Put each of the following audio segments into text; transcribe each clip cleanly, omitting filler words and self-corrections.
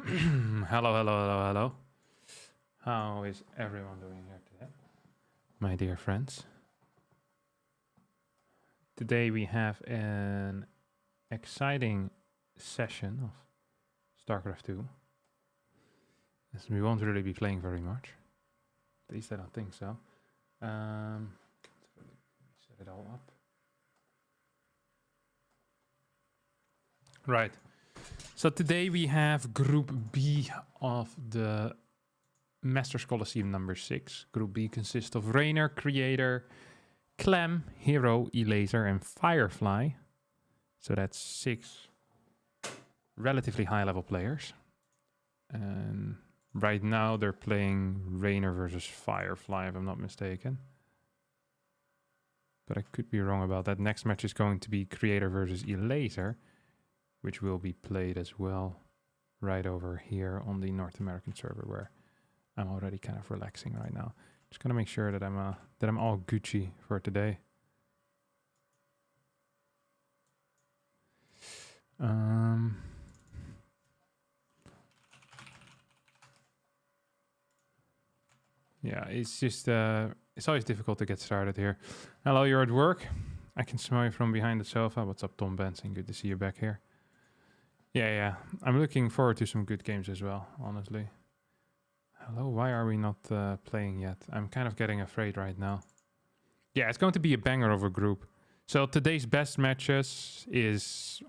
Hello, hello, hello, hello. How is everyone doing here today? My dear friends. Today we have an exciting session of StarCraft 2. As we won't really be playing very much. At least I don't think so. Set it all up. Right. So today we have Group B of the Masters Colosseum number 6. Group B consists of Reynor, Creator, Clem, Hero, Elazer, and Firefly. So that's 6 relatively high-level players. And right now they're playing Reynor versus Firefly, if I'm not mistaken. But I could be wrong about that. Next match is going to be Creator versus Elazer, which will be played as well right over here on the North American server, where I'm already kind of relaxing right now. Just gonna make sure that I'm all Gucci for today. Yeah, it's just it's always difficult to get started here. Hello, you're at work. I can smell you from behind the sofa. What's up, Tom Benson? Good to see you back here. Yeah. I'm looking forward to some good games as well, honestly. Hello, why are we not playing yet? I'm kind of getting afraid right now. Yeah, it's going to be a banger of a group. So today's best matches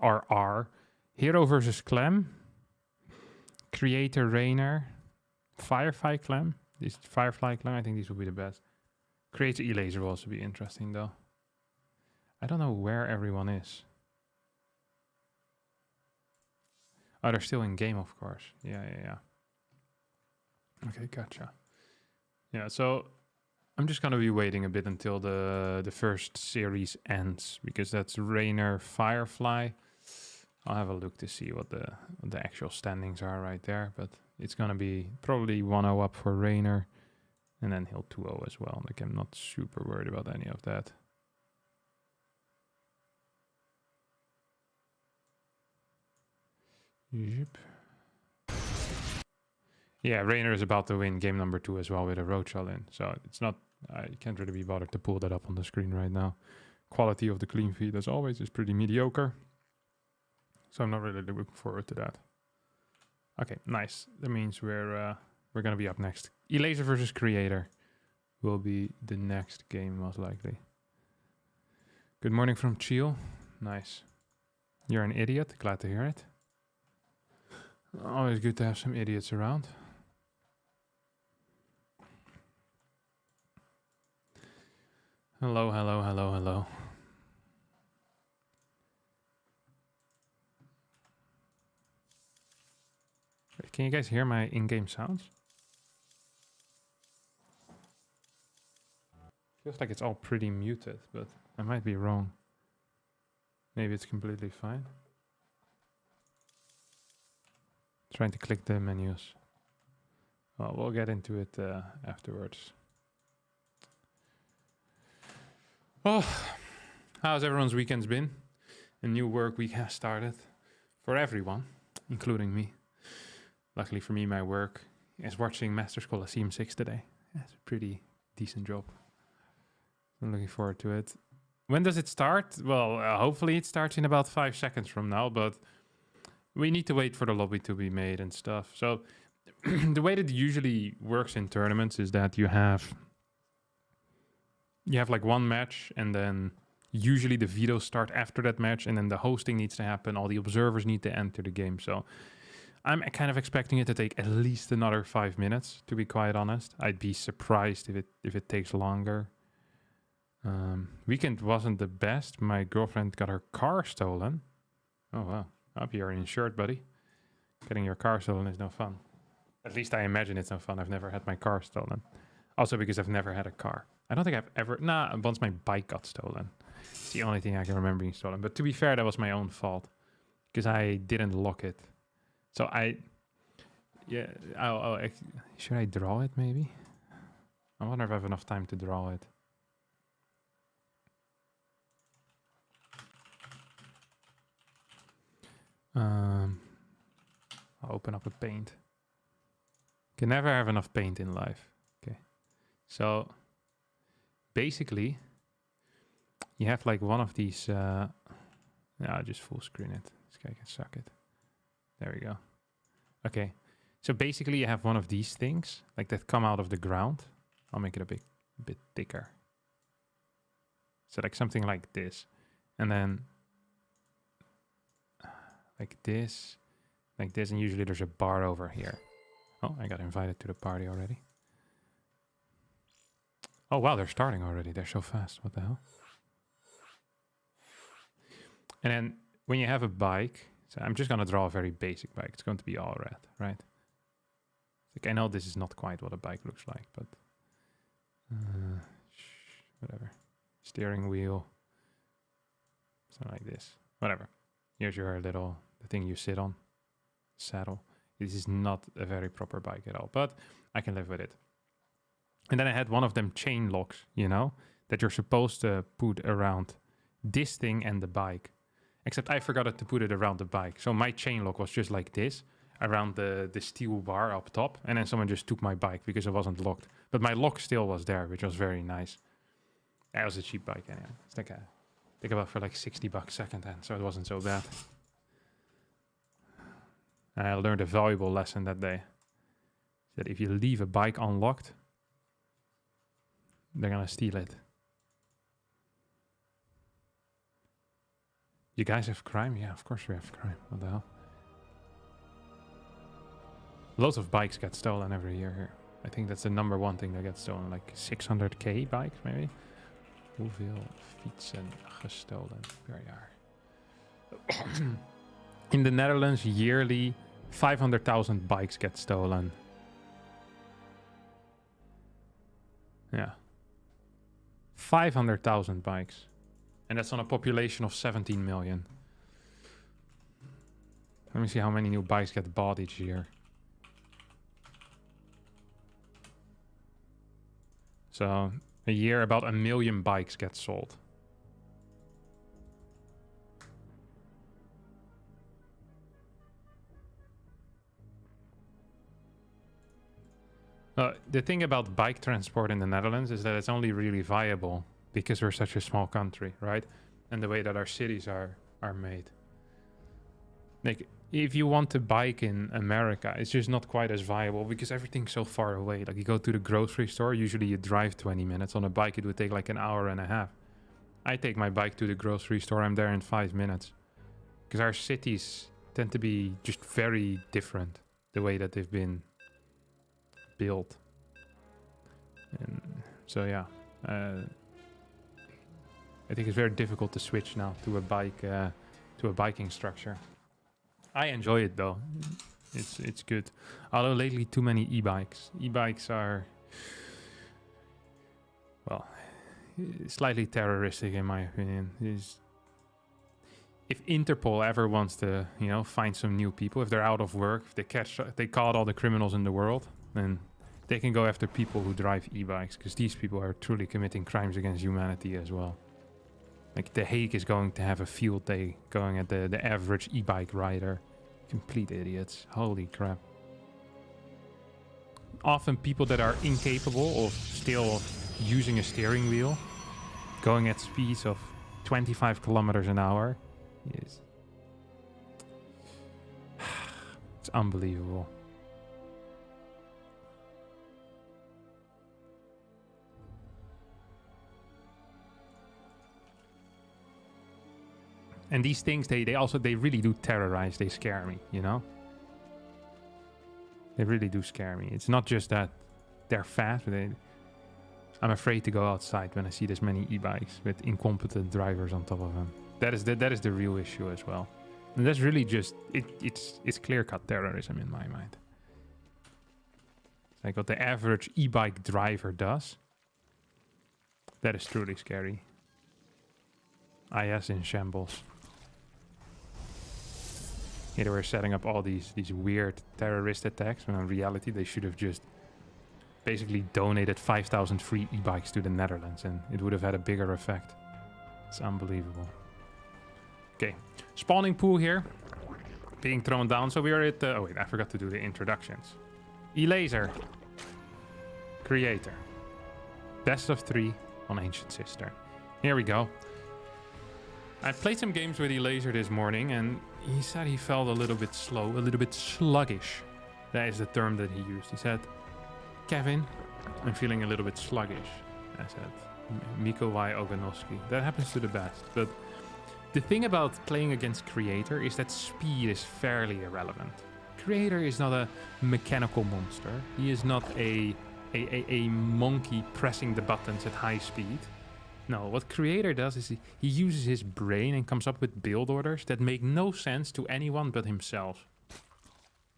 are Hero versus Clem, Creator Reynor, Firefly Clem. Firefly Clem, I think these will be the best. Creator Elazer will also be interesting though. I don't know where everyone is. Oh, they're still in game, of course. Yeah. Okay, gotcha. Yeah, so I'm just gonna be waiting a bit until the first series ends, because that's Reynor Firefly. I'll have a look to see what the actual standings are right there, but it's gonna be probably 1-0 up for Reynor, and then he'll 2-0 as well. Like, I'm not super worried about any of that. Yep. Yeah, Reynor is about to win game number 2 as well with a Roachal in, so it's not. I can't really be bothered to pull that up on the screen right now. Quality of the clean feed, as always, is pretty mediocre, so I'm not really looking forward to that. Okay, nice. That means we're gonna be up next. Elazer versus Creator will be the next game, most likely. Good morning from Chill. Nice. You're an idiot. Glad to hear it. Always good to have some idiots around. Hello. Wait, can you guys hear my in-game sounds? Feels like it's all pretty muted, but I might be wrong. Maybe it's completely fine. Trying to click the menus. Well, we'll get into it afterwards. Oh, how's everyone's weekends been? A new work week has started for everyone, including me. Luckily for me, my work is watching Masters Colosseum 6 today. That's a pretty decent job. I'm looking forward to it. When does it start? Well, hopefully it starts in about 5 seconds from now, but we need to wait for the lobby to be made and stuff. So the way that it usually works in tournaments is that you have like one match, and then usually the vetoes start after that match, and then the hosting needs to happen. All the observers need to enter the game. So I'm kind of expecting it to take at least another 5 minutes, to be quite honest. I'd be surprised if it takes longer. Weekend wasn't the best. My girlfriend got her car stolen. Oh, wow. I hope you're insured, buddy. Getting your car stolen is no fun. At least I imagine it's no fun. I've never had my car stolen. Also because I've never had a car. I don't think I've ever... once my bike got stolen. It's the only thing I can remember being stolen. But to be fair, that was my own fault, because I didn't lock it. So should I draw it, maybe? I wonder if I have enough time to draw it. I'll I'll open up a paint. Can never have enough paint in life. Okay. So basically, you have like one of these. No, I'll just full screen it. This guy can suck it. There we go. Okay. So basically, you have one of these things like that come out of the ground. I'll make it a bit thicker. So like something like this, and then like this, and usually there's a bar over here. Oh, I got invited to the party already. Oh wow, they're starting already. They're so fast. What the hell? And then when you have a bike, so I'm just gonna draw a very basic bike. It's going to be all red, right? Like I know this is not quite what a bike looks like, but whatever. Steering wheel, something like this. Whatever. Here's your little the thing you sit on, saddle. This is not a very proper bike at all, but I can live with it. And then I had one of them chain locks, you know, that you're supposed to put around this thing and the bike. Except I forgot to put it around the bike. So my chain lock was just like this, around the steel bar up top. And then someone just took my bike because it wasn't locked. But my lock still was there, which was very nice. That was a cheap bike anyway. It's like I think about for like $60 second hand, so it wasn't so bad. I learned a valuable lesson that day. That if you leave a bike unlocked, they're gonna steal it. You guys have crime? Yeah, of course we have crime. What the hell? Lots of bikes get stolen every year here. I think that's the #1 thing that gets stolen. Like 600k bikes, maybe? Hoeveel fietsen gestolen per jaar? In the Netherlands, yearly 500,000 bikes get stolen. Yeah. 500,000 bikes. And that's on a population of 17 million. Let me see how many new bikes get bought each year. So, a year about 1 million bikes get sold. The thing about bike transport in the Netherlands is that it's only really viable because we're such a small country, right? And the way that our cities are made. Like, if you want to bike in America, it's just not quite as viable because everything's so far away. Like, you go to the grocery store, usually you drive 20 minutes. On a bike, it would take like an hour and a half. I take my bike to the grocery store, I'm there in 5 minutes. Because our cities tend to be just very different, the way that they've been built. And so, yeah. I think it's very difficult to switch now to a bike, to a biking structure. I enjoy it though. It's good. Although lately too many e-bikes. E-bikes are, well, slightly terroristic in my opinion. If Interpol ever wants to, you know, find some new people, if they're out of work, if they caught all the criminals in the world, then they can go after people who drive e-bikes, because these people are truly committing crimes against humanity as well. Like, The Hague is going to have a field day going at the average e-bike rider. Complete idiots. Holy crap. Often people that are incapable of still using a steering wheel, going at speeds of 25 kilometers an hour. It's unbelievable. And these things, they really do terrorize, they scare me, you know? They really do scare me. It's not just that they're fast, but I'm afraid to go outside when I see this many e-bikes with incompetent drivers on top of them. That is the real issue as well. And that's really just, it's clear-cut terrorism in my mind. It's like what the average e-bike driver does. That is truly scary. IS in shambles. Yeah, they were setting up all these weird terrorist attacks, when in reality they should have just basically donated 5,000 free e-bikes to the Netherlands and it would have had a bigger effect. It's unbelievable. Okay, spawning pool here. being thrown down. So we are at... oh, wait, I forgot to do the introductions. Elazer. Creator. Best of 3 on Ancient Sister. Here we go. I played some games with Elazer this morning, and he said he felt a little bit slow, a little bit sluggish. That is the term that he used. He said, Kevin, I'm feeling a little bit sluggish. I said, Miko Y Oganowski. That happens to the best. But the thing about playing against Creator is that speed is fairly irrelevant. Creator is not a mechanical monster. He is not a monkey pressing the buttons at high speed. No, what Creator does is he uses his brain and comes up with build orders that make no sense to anyone but himself.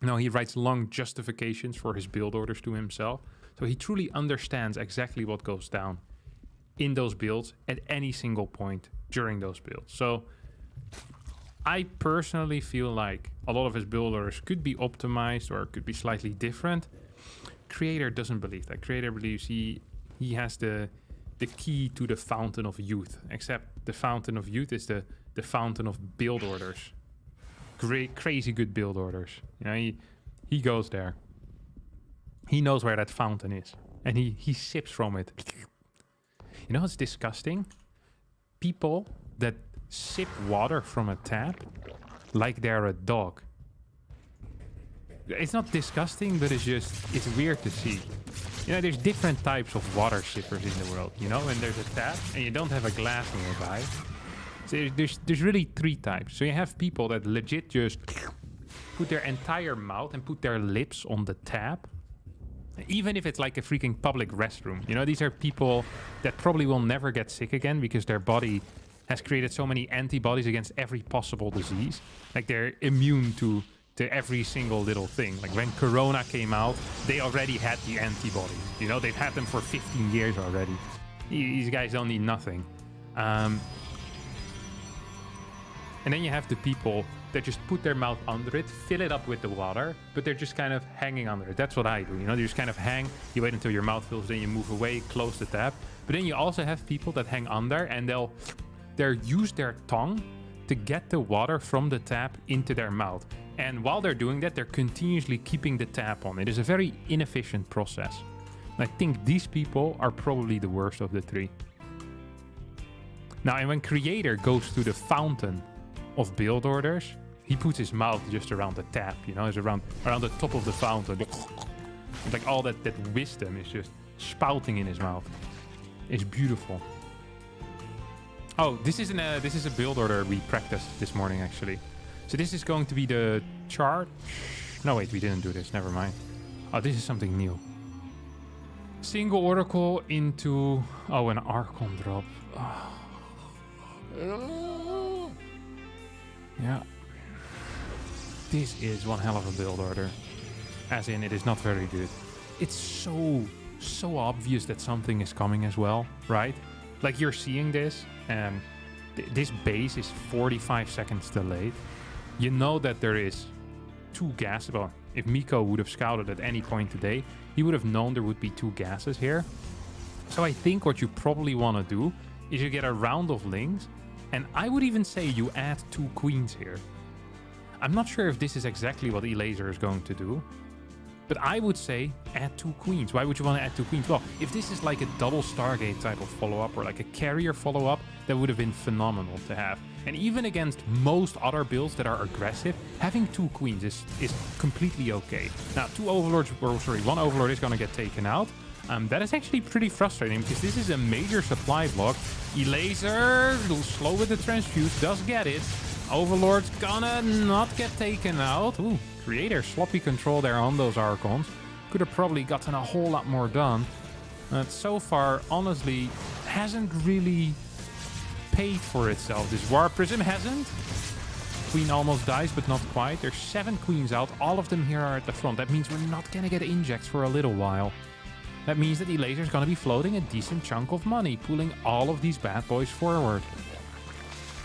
No, he writes long justifications for his build orders to himself. So he truly understands exactly what goes down in those builds at any single point during those builds. So I personally feel like a lot of his build orders could be optimized or could be slightly different. Creator doesn't believe that. Creator believes he has the key to the fountain of youth, except the fountain of youth is the fountain of build orders. Great, crazy good build orders. You know, he goes there. He knows where that fountain is, and he sips from it. You know what's disgusting? People that sip water from a tap like they're a dog. It's not disgusting, but it's weird to see. You know, there's different types of water sippers in the world, you know, and there's a tap and you don't have a glass nearby. So there's really 3 types. So you have people that legit just put their entire mouth and put their lips on the tap. Even if it's like a freaking public restroom. You know, these are people that probably will never get sick again because their body has created so many antibodies against every possible disease. Like they're immune to every single little thing. Like when Corona came out, they already had the antibodies. You know, they've had them for 15 years already. These guys don't need nothing. And then you have the people that just put their mouth under it, fill it up with the water, but they're just kind of hanging under it. That's what I do. You know, you just kind of hang, you wait until your mouth fills, then you move away, close the tap. But then you also have people that hang under and they'll use their tongue to get the water from the tap into their mouth. And while they're doing that, they're continuously keeping the tap on. It is a very inefficient process. And I think these people are probably the worst of the 3. Now, and when Creator goes to the fountain of build orders, he puts his mouth just around the tap, you know, it's around the top of the fountain. It's like all that wisdom is just spouting in his mouth. It's beautiful. Oh, this is a build order we practiced this morning, actually. So this is going to be the chart. No, wait, we didn't do this. Never mind. Oh, this is something new. Single Oracle into... oh, an Archon drop. Oh. Yeah. This is one hell of a build order. As in, it is not very good. It's so obvious that something is coming as well, right? Like, you're seeing this, and this base is 45 seconds delayed. You know that there is 2 gases. Well, if Miko would have scouted at any point today, he would have known there would be 2 gases here. So I think what you probably want to do is you get a round of links, and I would even say you add 2 queens here. I'm not sure if this is exactly what Elazer is going to do, but I would say add 2 queens. Why would you want to add 2 queens? Well, if this is like a double Stargate type of follow-up or like a carrier follow-up, that would have been phenomenal to have. And even against most other builds that are aggressive, having 2 queens is completely okay. Now, 1 overlord is going to get taken out. That is actually pretty frustrating because this is a major supply block. Elazer, slow with the transfuse, does get it. Overlord's gonna not get taken out. Ooh, Creator sloppy control there on those Archons. Could have probably gotten a whole lot more done. But so far, honestly, hasn't really paid for itself. This War Prism hasn't. Queen almost dies, but not quite. There's 7 queens out. All of them here are at the front. That means we're not gonna get injects for a little while. That means that Elazer's gonna be floating a decent chunk of money, pulling all of these bad boys forward.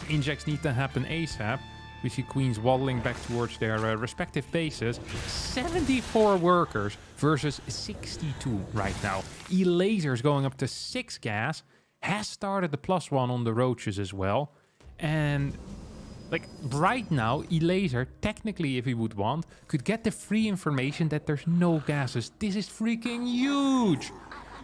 Injects need to happen ASAP. We see queens waddling back towards their respective bases. 74 workers versus 62 right now. Elazer's going up to 6 gas. Has started the +1 on the roaches as well. And Like, right now, Elazer, technically, if he would want, could get the free information that there's no gases. This is freaking huge!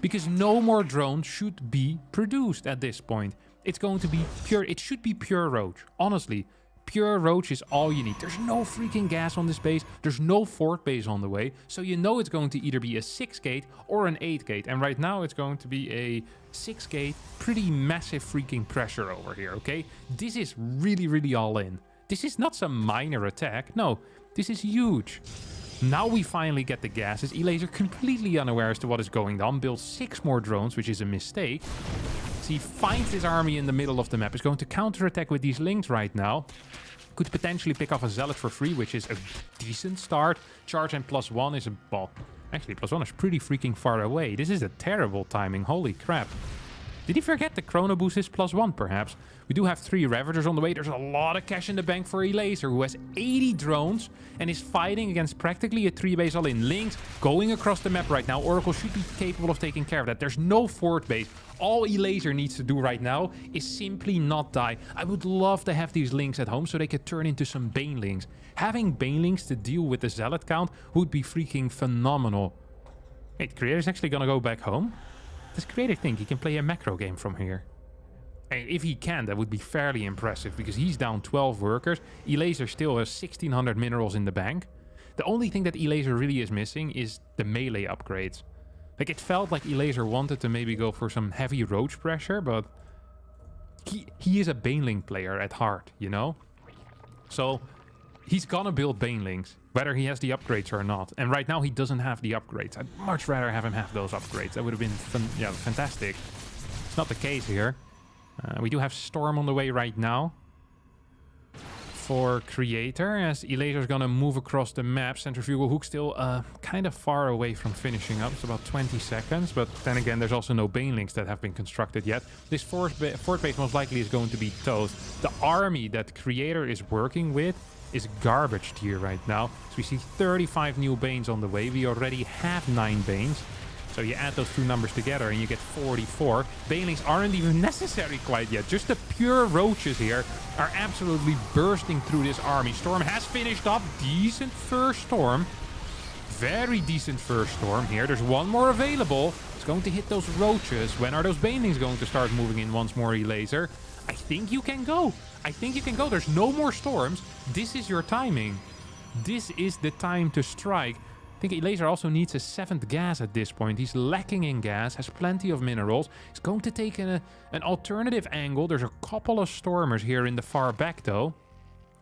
Because no more drones should be produced at this point. It's going to be pure... It should be pure roach, honestly. Pure roach is all you need. There's no freaking gas on this base. There's no fort base on the way. So you know it's going to either be a 6 gate or an 8 gate. And right now it's going to be a 6 gate. Pretty massive freaking pressure over here, okay? This is really, really all in. This is not some minor attack. No, this is huge. Now we finally get the gases. Elazer, completely unaware as to what is going on, builds 6 more drones, which is a mistake. So he finds his army in the middle of the map. Is going to counterattack with these links right now. Could potentially pick off a zealot for free, which is a decent start. Charge and +1 is a... Well, actually, +1 is pretty freaking far away. This is a terrible timing. Holy crap. Did he forget the chrono boost is +1, perhaps? We do have 3 Ravagers on the way. There's a lot of cash in the bank for Elazer, who has 80 drones and is fighting against practically a 3-base all-in. Links going across the map right now. Oracle should be capable of taking care of that. There's no fort base. All Elazer needs to do right now is simply not die. I would love to have these links at home so they could turn into some Banelings. Having Banelings to deal with the Zealot count would be freaking phenomenal. Wait, Creator's actually gonna go back home? Does Creator think he can play a macro game from here? And if he can, that would be fairly impressive, because he's down 12 workers. Elazer still has 1600 minerals in the bank. The only thing that Elazer really is missing is the melee upgrades. Like, it felt like Elazer wanted to maybe go for some heavy roach pressure, but he is a Baneling player at heart, you know? So he's gonna build Banelings, whether he has the upgrades or not. And right now he doesn't have the upgrades. I'd much rather have him have those upgrades. That would have been fantastic. It's not the case here. We do have Storm on the way right now for Creator, as Elazer's gonna move across the map. Centrifugal Hook still kind of far away from finishing up. It's about 20 seconds, but then again, there's also no Banelings that have been constructed yet. This fort base most likely is going to be toast. The army that Creator is working with is garbage tier right now. So we see 35 new Banes on the way. We already have 9 Banes. So you add those 2 numbers together and you get 44. Banelings aren't even necessary quite yet. Just the pure roaches here are absolutely bursting through this army. Storm has finished up. Decent first storm. Very decent first storm here. There's one more available. It's going to hit those roaches. When are those Banelings going to start moving in once more, Elazer? I think you can go. I think you can go. There's no more storms. This is your timing. This is the time to strike. I think Elazer also needs a 7th gas at this point. He's lacking in gas, has plenty of minerals. He's going to take an alternative angle. There's a couple of Stormers here in the far back, though.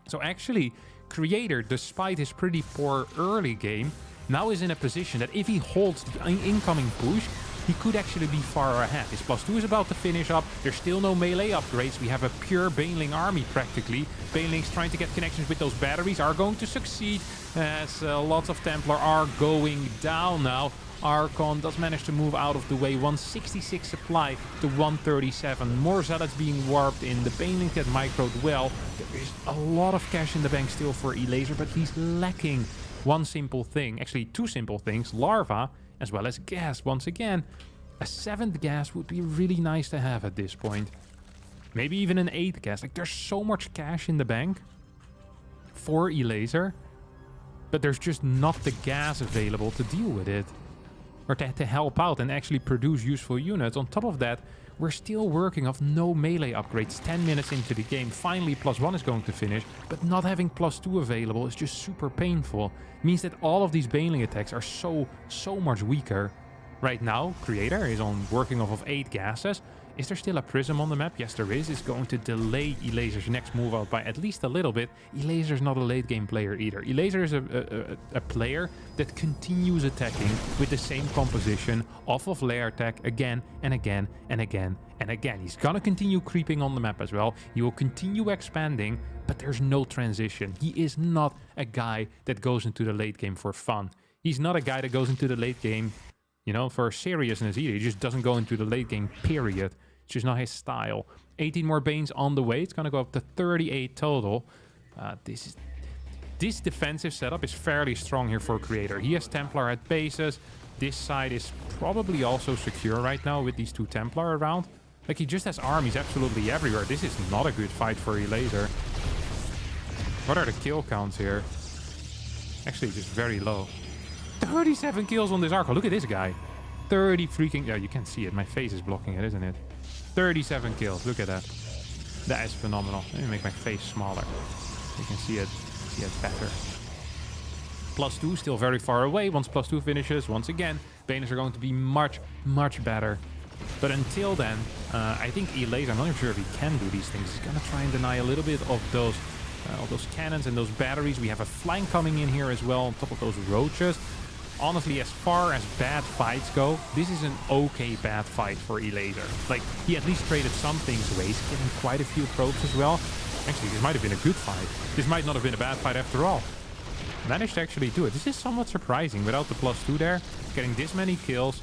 So actually, Creator, despite his pretty poor early game, now is in a position that if he holds the incoming push, he could actually be far ahead. His +2 is about to finish up. There's still no melee upgrades. We have a pure Baneling army practically. Banelings trying to get connections with those batteries are going to succeed, as lots of Templar are going down now. Archon does manage to move out of the way. 166 supply to 137. More Zealots being warped in. The Banelings get microed well. There is a lot of cash in the bank still for Elazer, but he's lacking one simple thing. Actually, 2 simple things. Larva, as well as gas. Once again, a 7th gas would be really nice to have at this point. Maybe even an 8th gas. Like, there's so much cash in the bank for Elazer, but there's just not the gas available to deal with it. Or to help out and actually produce useful units. On top of that, we're still working off no melee upgrades 10 minutes into the game. Finally, +1 is going to finish, but not having +2 available is just super painful. It means that all of these Baneling attacks are so much weaker. Right now, Creator is working off of 8 gases. Is there still a Prism on the map? Yes, there is. It's going to delay Elazer's next move out by at least a little bit. Elazer's not a late game player either. Elazer is a player that continues attacking with the same composition off of lair attack again and again and again and again. He's gonna continue creeping on the map as well. He will continue expanding, but there's no transition. He is not a guy that goes into the late game for fun. He's not a guy that goes into the late game, you know, for seriousness either. He just doesn't go into the late game, period. It's just not his style. 18 more Banes on the way. It's going to go up to 38 total. This defensive setup is fairly strong here for Creator. He has Templar at bases. This side is probably also secure right now with these 2 Templar around. Like, he just has armies absolutely everywhere. This is not a good fight for Elazer. What are the kill counts here? Actually, just very low. 37 kills on this Arco. Look at this guy. 30 freaking... Yeah, you can't see it. My face is blocking it, isn't it? 37 kills. Look at that. That is phenomenal. Let me make my face smaller. You can see it better. +2, still very far away. Once +2 finishes, once again, Baners are going to be much, much better. But until then, I think Elazer, I'm not even sure if he can do these things. He's going to try and deny a little bit of those cannons and those batteries. We have a flank coming in here as well on top of those roaches. Honestly, as far as bad fights go, this is an okay bad fight for Elazer. Like, he at least traded some things away. He's getting quite a few probes as well. Actually, this might have been a good fight. This might not have been a bad fight after all. Managed to actually do it. This is somewhat surprising without the +2 there. Getting this many kills.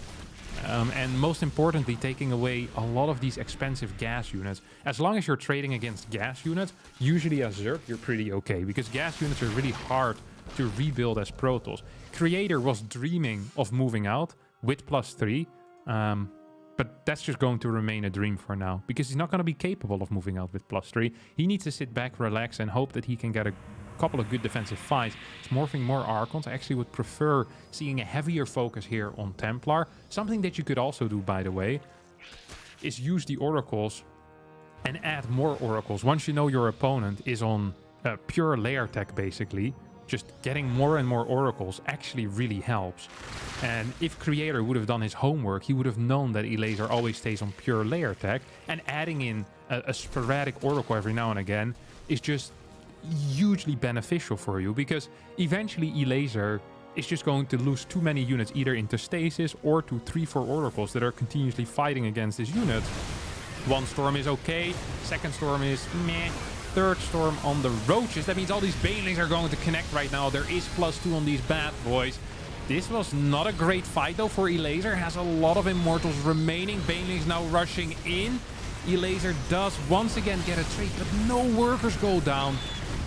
And most importantly, taking away a lot of these expensive gas units. As long as you're trading against gas units, usually as Zerg, you're pretty okay. Because gas units are really hard to rebuild as Protoss. Creator was dreaming of moving out with +3. But that's just going to remain a dream for now. Because he's not going to be capable of moving out with +3. He needs to sit back, relax, and hope that he can get a couple of good defensive fights. It's morphing more Archons. I actually would prefer seeing a heavier focus here on Templar. Something that you could also do, by the way, is use the Oracles and add more Oracles. Once you know your opponent is on pure layer tech, basically, just getting more and more Oracles actually really helps. And if Creator would have done his homework, he would have known that Elazer always stays on pure layer tech, and adding in a sporadic Oracle every now and again is just hugely beneficial for you, because eventually Elazer is just going to lose too many units either into stasis or to 3-4 Oracles that are continuously fighting against his units. One storm is okay, second storm is meh, third storm on the roaches. That means all these Banelings are going to connect right now. There is +2 on these bad boys. This was not a great fight though for Elazer. Has a lot of Immortals remaining. Banelings now rushing in. Elazer does once again get a trade, but no workers go down.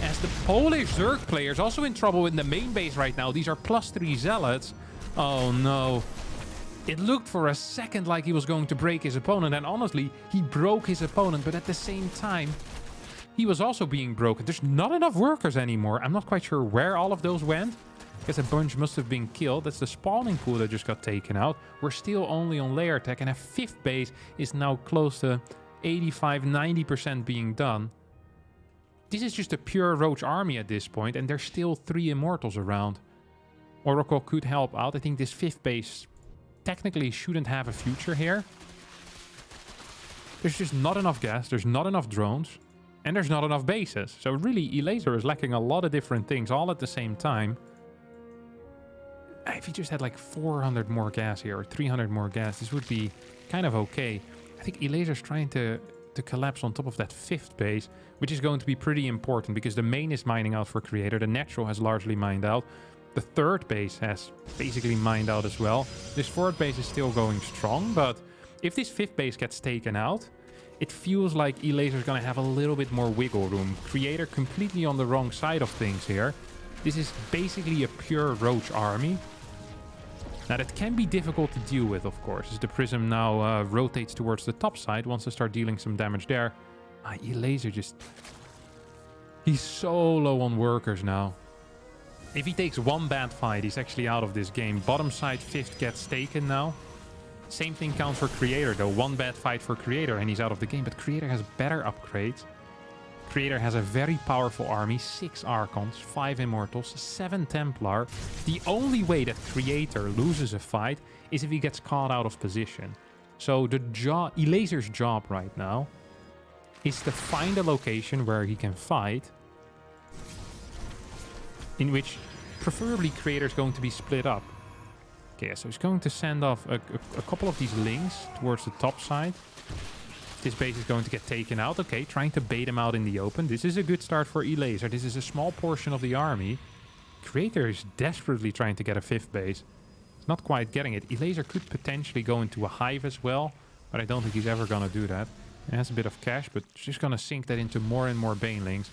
As the Polish Zerg players also in trouble in the main base right now. These are +3 Zealots. Oh no. It looked for a second like he was going to break his opponent. And honestly, he broke his opponent. But at the same time, he was also being broken. There's not enough workers anymore. I'm not quite sure where all of those went. I guess a bunch must have been killed. That's the spawning pool that just got taken out. We're still only on layer tech. And a 5th base is now close to 85-90% being done. This is just a pure roach army at this point, and there's still 3 Immortals around. Oracle could help out. I think this 5th base technically shouldn't have a future here. There's just not enough gas, there's not enough drones, and there's not enough bases. So really, Elazer is lacking a lot of different things all at the same time. If he just had like 400 more gas here, or 300 more gas, this would be kind of okay. I think Elazer's trying to collapse on top of that 5th base, which is going to be pretty important because the main is mining out for Creator. The natural has largely mined out. The 3rd base has basically mined out as well. This 4th base is still going strong, but if this 5th base gets taken out, it feels like Elazer's going to have a little bit more wiggle room. Creator completely on the wrong side of things here. This is basically a pure roach army. Now, that can be difficult to deal with, of course, as the Prism now rotates towards the top side, wants to start dealing some damage there. Elazer just... He's so low on workers now. If he takes one bad fight, he's actually out of this game. Bottom side 5th gets taken now. Same thing counts for Creator, though. One bad fight for Creator and he's out of the game. But Creator has better upgrades. Creator has a very powerful army, 6 Archons, 5 Immortals, 7 Templar. The only way that Creator loses a fight is if he gets caught out of position. So Elazer's job right now is to find a location where he can fight, in which preferably Creator is going to be split up. Okay, so he's going to send off a couple of these links towards the top side. This base is going to get taken out. Okay, trying to bait him out in the open. This is a good start for Elazer. This is a small portion of the army. Creator is desperately trying to get a 5th base. Not quite getting it. Elazer could potentially go into a hive as well, but I don't think he's ever going to do that. He has a bit of cash, but just going to sink that into more and more Banelings.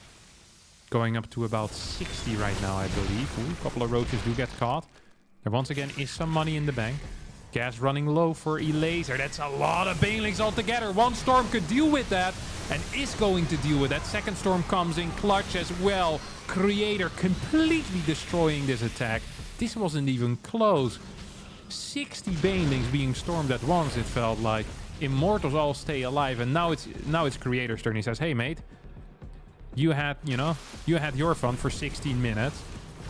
Going up to about 60 right now, I believe. Ooh, a couple of roaches do get caught. There once again is some money in the bank. Gas running low for Elazer. That's a lot of banelings altogether. One storm could deal with that and is going to deal with that. Second storm comes in clutch as well. Creator completely destroying this attack. This wasn't even close. 60 banelings being stormed at once, it felt like. Immortals all stay alive, and now it's Creator's turn. He says, hey mate, you had your fun for 16 minutes.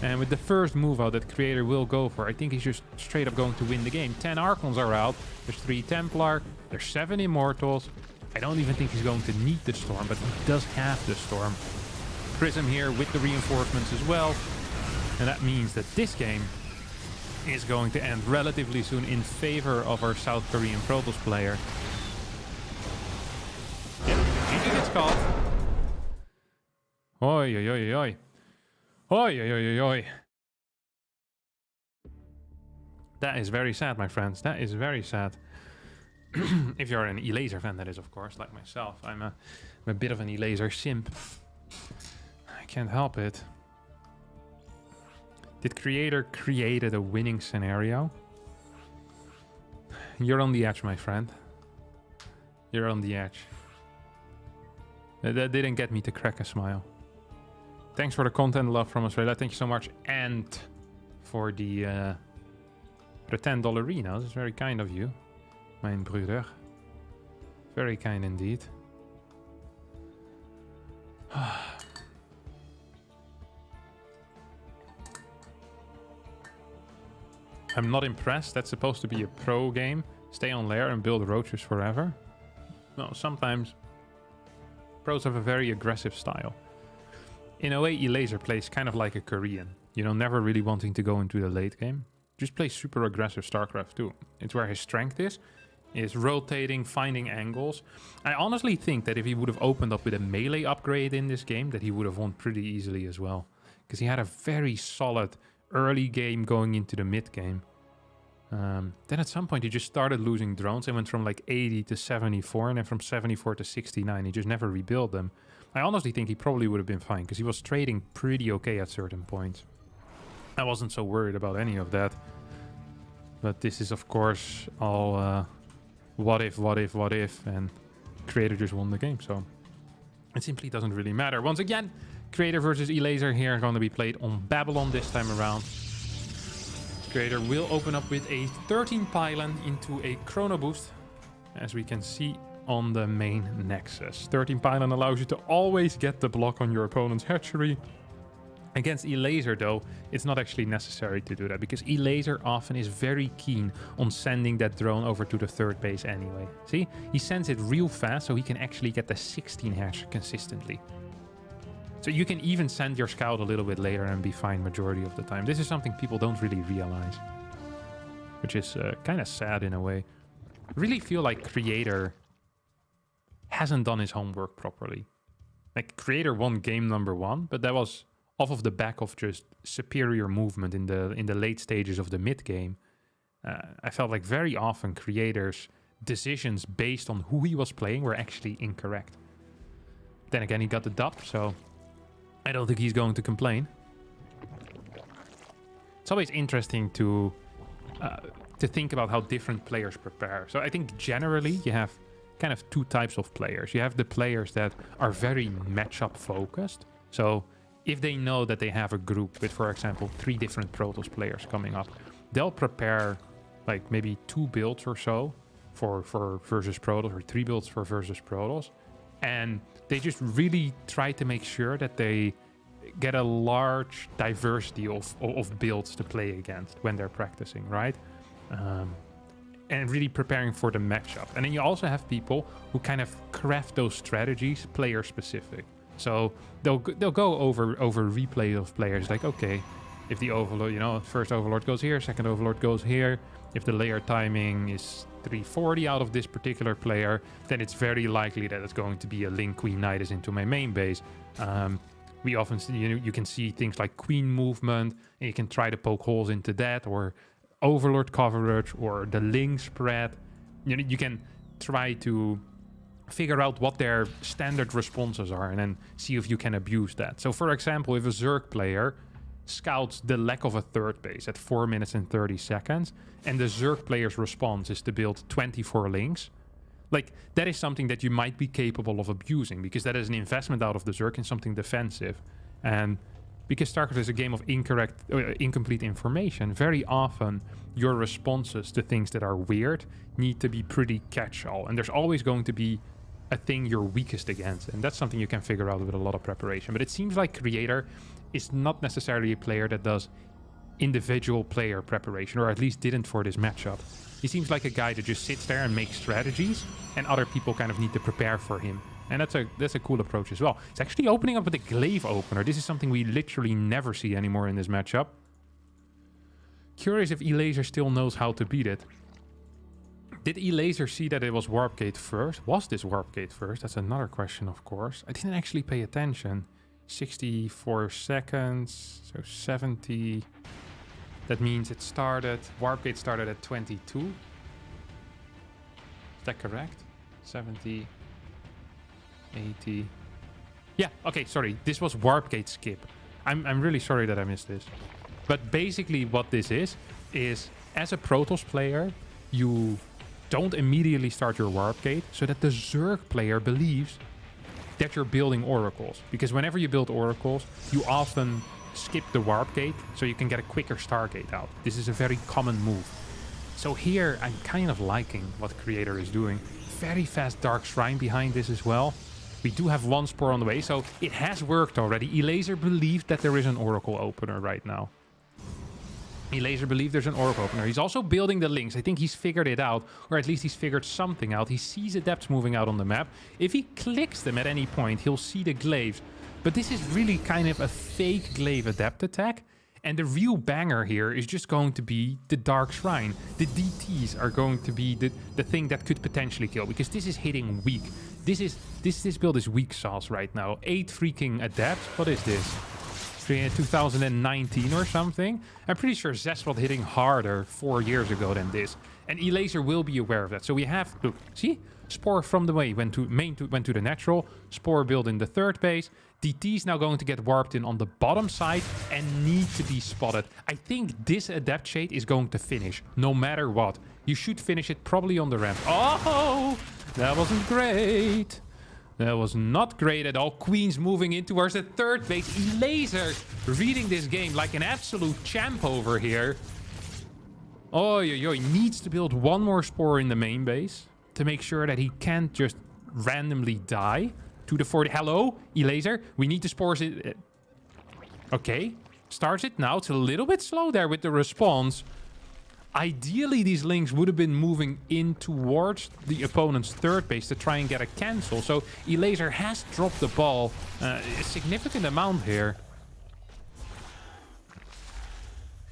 And with the first move out that Creator will go for, I think he's just straight up going to win the game. 10 Archons are out. There's 3 Templar. There's 7 Immortals. I don't even think he's going to need the Storm, but he does have the Storm. Prism here with the reinforcements as well. And that means that this game is going to end relatively soon in favor of our South Korean Protoss player. Yeah, GG gets called. Oi, oi, oi, oi. Oi, oi, oi, oi. That is very sad, my friends. That is very sad. If you're an Elazer fan, that is, of course, like myself. I'm a bit of an Elazer simp. I can't help it. Did Creator created a winning scenario? You're on the edge, my friend. You're on the edge. That didn't get me to crack a smile. Thanks for the content love from Australia. Thank you so much. And for the $10 arena. That's very kind of you, mijn broeder. Very kind indeed. I'm not impressed. That's supposed to be a pro game. Stay on lair and build roaches forever. No, sometimes pros have a very aggressive style. In a way, Elazer plays kind of like a Korean. You know, never really wanting to go into the late game. Just plays super aggressive StarCraft 2. It's where his strength is rotating, finding angles. I honestly think that if he would have opened up with a melee upgrade in this game, that he would have won pretty easily as well. Because he had a very solid early game going into the mid game. Then at some point he just started losing drones and went from like 80 to 74 and then from 74 to 69. He just never rebuilt them. I honestly think he probably would have been fine because he was trading pretty okay at certain points. I wasn't so worried about any of that. But this is of course all what if, and Creator just won the game, so it simply doesn't really matter. Once again, Creator versus Elazer here, going to be played on Babylon this time around. Creator will open up with a 13 pylon into a chrono boost, as we can see on the main nexus. 13 pylon allows you to always get the block on your opponent's hatchery. Against Elazer though, it's not actually necessary to do that, because Elazer often is very keen on sending that drone over to the third base anyway. See, he sends it real fast so he can actually get the 16 hatch consistently. So you can even send your scout a little bit later and be fine majority of the time. This is something people don't really realize, which is kind of sad in a way. I really feel like Creator hasn't done his homework properly. Like, Creator won game number 1, but that was off of the back of just superior movement in the late stages of the mid game. I felt like very often Creator's decisions based on who he was playing were actually incorrect. Then again, he got the dub, so I don't think he's going to complain. It's always interesting to think about how different players prepare. So I think generally you have kind of 2 types of players. You have the players that are very matchup focused. So if they know that they have a group with, for example, 3 different Protoss players coming up, they'll prepare like maybe 2 builds or so for versus Protoss, or 3 builds for versus Protoss. And they just really try to make sure that they get a large diversity of builds to play against when they're practicing, right? And really preparing for the matchup. And then you also have people who kind of craft those strategies player specific. So they'll go over replay of players, like, okay, if the Overlord, you know, first Overlord goes here, second Overlord goes here. If the layer timing is 340 out of this particular player, then it's very likely that it's going to be a Link Queen Nidus into my main base. We often see, you can see things like Queen movement, and you can try to poke holes into that, or Overlord coverage, or the Link spread. You can try to figure out what their standard responses are and then see if you can abuse that. So for example, if a Zerg player scouts the lack of a third base at 4 minutes and 30 seconds, and the Zerg player's response is to build 24 links. Like, that is something that you might be capable of abusing, because that is an investment out of the Zerg in something defensive. And because StarCraft is a game of incomplete information, very often your responses to things that are weird need to be pretty catch-all. And there's always going to be a thing you're weakest against. And that's something you can figure out with a lot of preparation. But it seems like Creator is not necessarily a player that does individual player preparation, or at least didn't for this matchup. He seems like a guy that just sits there and makes strategies, and other people kind of need to prepare for him. And that's a cool approach as well. It's actually opening up with a glaive opener. This is something we literally never see anymore in this matchup. Curious if Elazer still knows how to beat it. Did Elazer see that it was Warp Gate first? Was this Warp Gate first? That's another question, of course. I didn't actually pay attention. 64 seconds, so 70. That means it started, Warp Gate started at 22. Is that correct? 70, 80. Yeah, okay, sorry. This was Warp Gate skip. I'm really sorry that I missed this. But basically what this is as a Protoss player, you don't immediately start your Warp Gate so that the Zerg player believes that you're building oracles. Because whenever you build oracles, you often skip the Warp Gate so you can get a quicker Stargate out. This is a very common move. So here, I'm kind of liking what Creator is doing. Very fast Dark Shrine behind this as well. We do have one Spore on the way, so it has worked already. Elazer believed that there is an Oracle opener right now. Elazer believes there's an Oracle opener. He's also building the links. I think he's figured it out, or at least he's figured something out. He sees adepts moving out on the map. If he clicks them at any point, he'll see the glaives. But this is really kind of a fake glaive adept attack. And the real banger here is just going to be the Dark Shrine. The DTs are going to be the thing that could potentially kill, because this is hitting weak. This build is weak sauce right now. 8 freaking adepts. What is this? 2019 or something. I'm pretty sure Zeswald hitting harder 4 years ago than this. And Elazer will be aware of that. So we have, look, see? Spore from the way went to the natural. Spore build in the third base. DT is now going to get warped in on the bottom side and need to be spotted. I think this Adept Shade is going to finish, no matter what. You should finish it probably on the ramp. Oh, that wasn't great. That was not great at all. Queen's moving in towards the third base. Elazer reading this game like an absolute champ over here. Oh, he needs to build one more Spore in the main base to make sure that he can't just randomly die to the 40. Hello, Elazer. We need to Spores it. Okay. Starts it now. It's a little bit slow there with the response. Ideally, these links would have been moving in towards the opponent's third base to try and get a cancel. So Elazer has dropped the ball a significant amount here.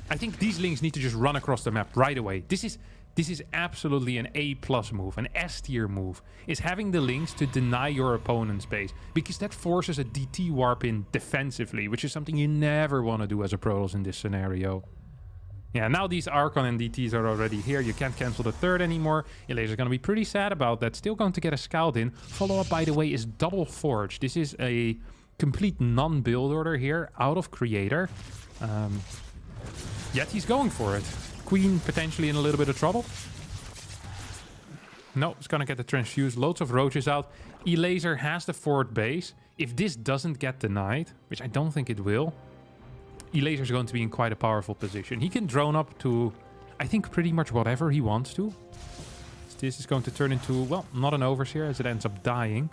I think these links need to just run across the map right away. This is absolutely an A+ move, an S tier move, is having the links to deny your opponent's base, because that forces a DT warp in defensively, which is something you never want to do as a Protoss in this scenario. Yeah, now these Archon and DTs are already here. You can't cancel the third anymore. Elazer's going to be pretty sad about that. Still going to get a scout in. Follow-up, by the way, is Double Forge. This is a complete non-build order here, out of Creator. Yet he's going for it. Queen potentially in a little bit of trouble. No, it's going to get the transfuse. Loads of roaches out. Elazer has the fourth base. If this doesn't get denied, which I don't think it will, Elazer is going to be in quite a powerful position. He can drone up to, I think, pretty much whatever he wants to. This is going to turn into, well, not an Overseer as it ends up dying.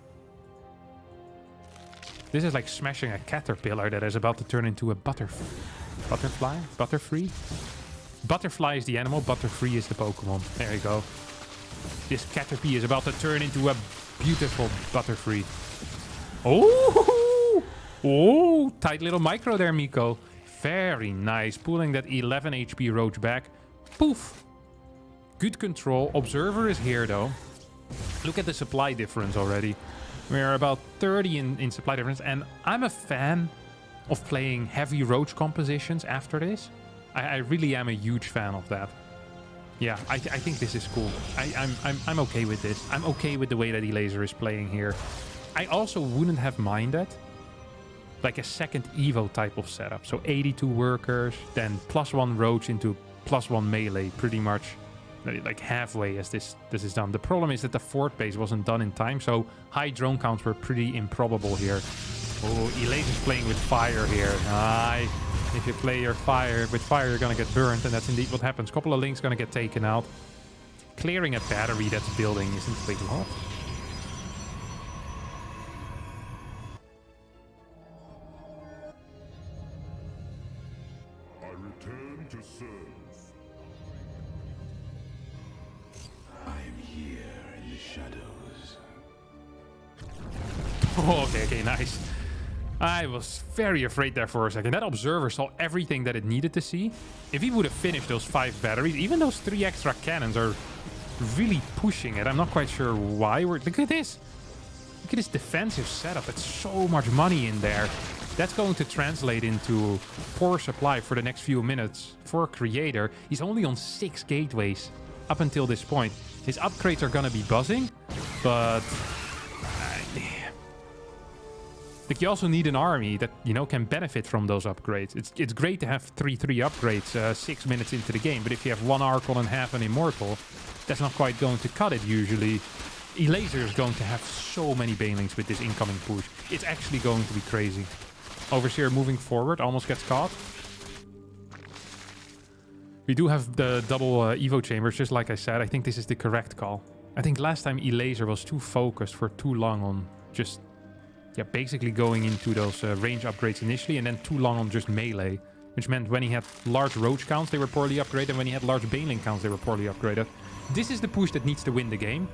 This is like smashing a caterpillar that is about to turn into a butterfly? Butterfree? Butterfly is the animal, Butterfree is the Pokemon. There you go. This Caterpie is about to turn into a beautiful Butterfree. Oh! Oh! Tight little micro there, Miko. Very nice. Pulling that 11 HP Roach back. Poof! Good control. Observer is here, though. Look at the supply difference already. We're about 30 in supply difference, and I'm a fan of playing heavy Roach compositions after this. I really am a huge fan of that. Yeah, I think this is cool. I'm okay with this. I'm okay with the way that Elazer is playing here. I also wouldn't have minded like a second Evo type of setup. So 82 workers, then +1 roach into +1 melee, pretty much like halfway as this is done. The problem is that the fort base wasn't done in time, so high drone counts were pretty improbable here. Oh, Elazer's playing with fire here. If you play your fire with fire, you're gonna get burned, and that's indeed what happens. Couple of links gonna get taken out. Clearing a battery that's building isn't a big lot. I return to serve. I am here in the shadows. Oh, okay, nice. I was very afraid there for a second. That observer saw everything that it needed to see. If he would have finished those 5 batteries, even those 3 extra cannons are really pushing it. I'm not quite sure why. Look at this. Look at this defensive setup. It's so much money in there. That's going to translate into poor supply for the next few minutes for Creator. He's only on 6 gateways up until this point. His upgrades are going to be buzzing, but like, you also need an army that, you know, can benefit from those upgrades. It's great to have 3 upgrades 6 minutes into the game, but if you have 1 Archon and half an Immortal, that's not quite going to cut it usually. Elazer is going to have so many Banelings with this incoming push. It's actually going to be crazy. Overseer moving forward, almost gets caught. We do have the double Evo chambers, just like I said. I think this is the correct call. I think last time Elazer was too focused for too long on just, yeah, basically going into those range upgrades initially, and then too long on just melee. Which meant when he had large roach counts, they were poorly upgraded, and when he had large Baneling counts, they were poorly upgraded. This is the push that needs to win the game.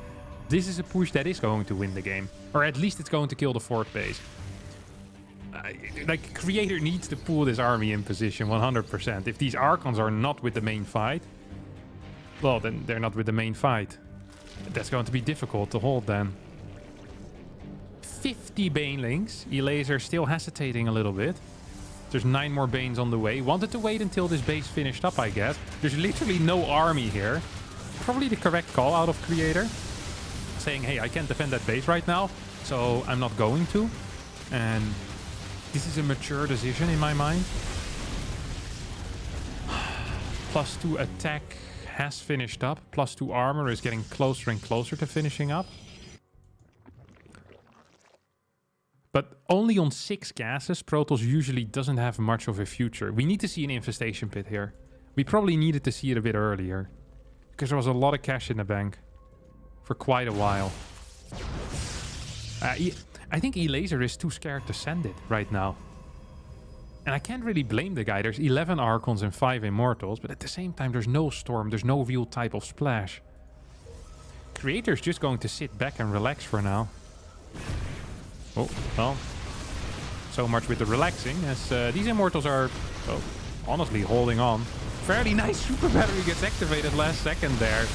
This is a push that is going to win the game. Or at least it's going to kill the fort base. Like, Creator needs to pull this army in position 100%. If these Archons are not with the main fight, well, then they're not with the main fight. That's going to be difficult to hold then. 50 Banelings. Elazer still hesitating a little bit. There's 9 more Banes on the way. Wanted to wait until this base finished up, I guess. There's literally no army here. Probably the correct call out of Creator. Saying, hey, I can't defend that base right now, so I'm not going to. And this is a mature decision in my mind. +2 attack has finished up. +2 armor is getting closer and closer to finishing up. But only on 6 gases, Protoss usually doesn't have much of a future. We need to see an infestation pit here. We probably needed to see it a bit earlier, because there was a lot of cash in the bank for quite a while. I think Elazer is too scared to send it right now. And I can't really blame the guy. There's 11 Archons and 5 Immortals, but at the same time, there's no Storm. There's no real type of splash. Creator's just going to sit back and relax for now. Oh, well, so much with the relaxing, as these Immortals are, oh, honestly, holding on. Fairly nice super battery gets activated last second there.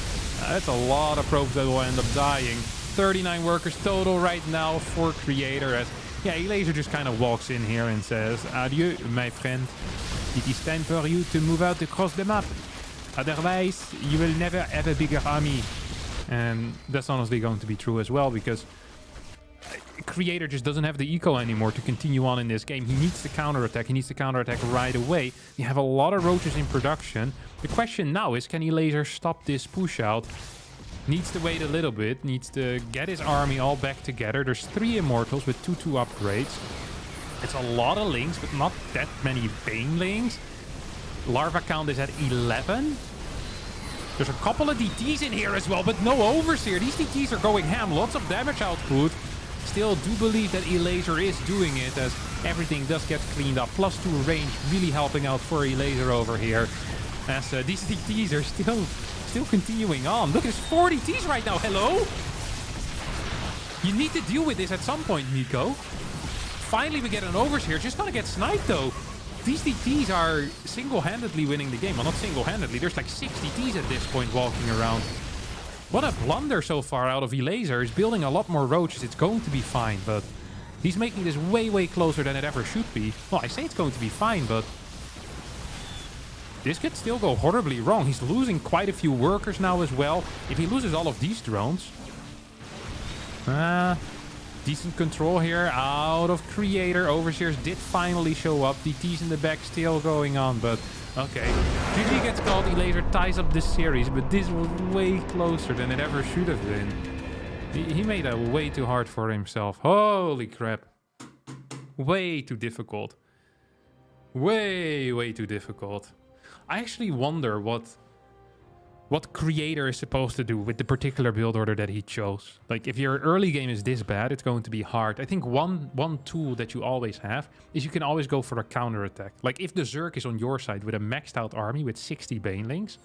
That's a lot of probes that will end up dying. 39 workers total right now for Creator, as, yeah, Elazer just kind of walks in here and says, adieu, my friend. It is time for you to move out across the map. Otherwise, you will never have a bigger army. And that's honestly going to be true as well, because Creator just doesn't have the eco anymore to continue on in this game. He needs to counterattack. He needs to counterattack right away. You have a lot of roaches in production. The question now is, can Elazer stop this push out? Needs to wait a little bit. Needs to get his army all back together. There's 3 Immortals with 2/2 upgrades. It's a lot of links, but not that many Banelings. Larva count is at 11. There's a couple of DTs in here as well, but no Overseer. These DTs are going ham. Lots of damage output. Still do believe that Elazer is doing it, as everything does get cleaned up. +2 range really helping out for Elazer over here, as these DTs are still continuing on. Look, there's 4 DTs right now. Hello? You need to deal with this at some point, Nico. Finally, we get an Overseer. Just gonna get sniped, though. These DTs are single-handedly winning the game. Well, not single-handedly. There's like 6 DTs at this point walking around. What a blunder so far out of Elazer. He's building a lot more roaches. It's going to be fine, but he's making this way, way closer than it ever should be. Well, I say it's going to be fine, but this could still go horribly wrong. He's losing quite a few workers now as well. If he loses all of these drones, Decent control here out of Creator. Overseers did finally show up. DT's in the back still going on, but okay. GG gets called. Elazer ties up this series, but this was way closer than it ever should have been. He made it way too hard for himself. Holy crap. Way too difficult. Way too difficult. I actually wonder what Creator is supposed to do with the particular build order that he chose. Like, if your early game is this bad, it's going to be hard. I think one tool that you always have is you can always go for a counter attack. Like, if the Zerg is on your side with a maxed out army with 60 Banelings,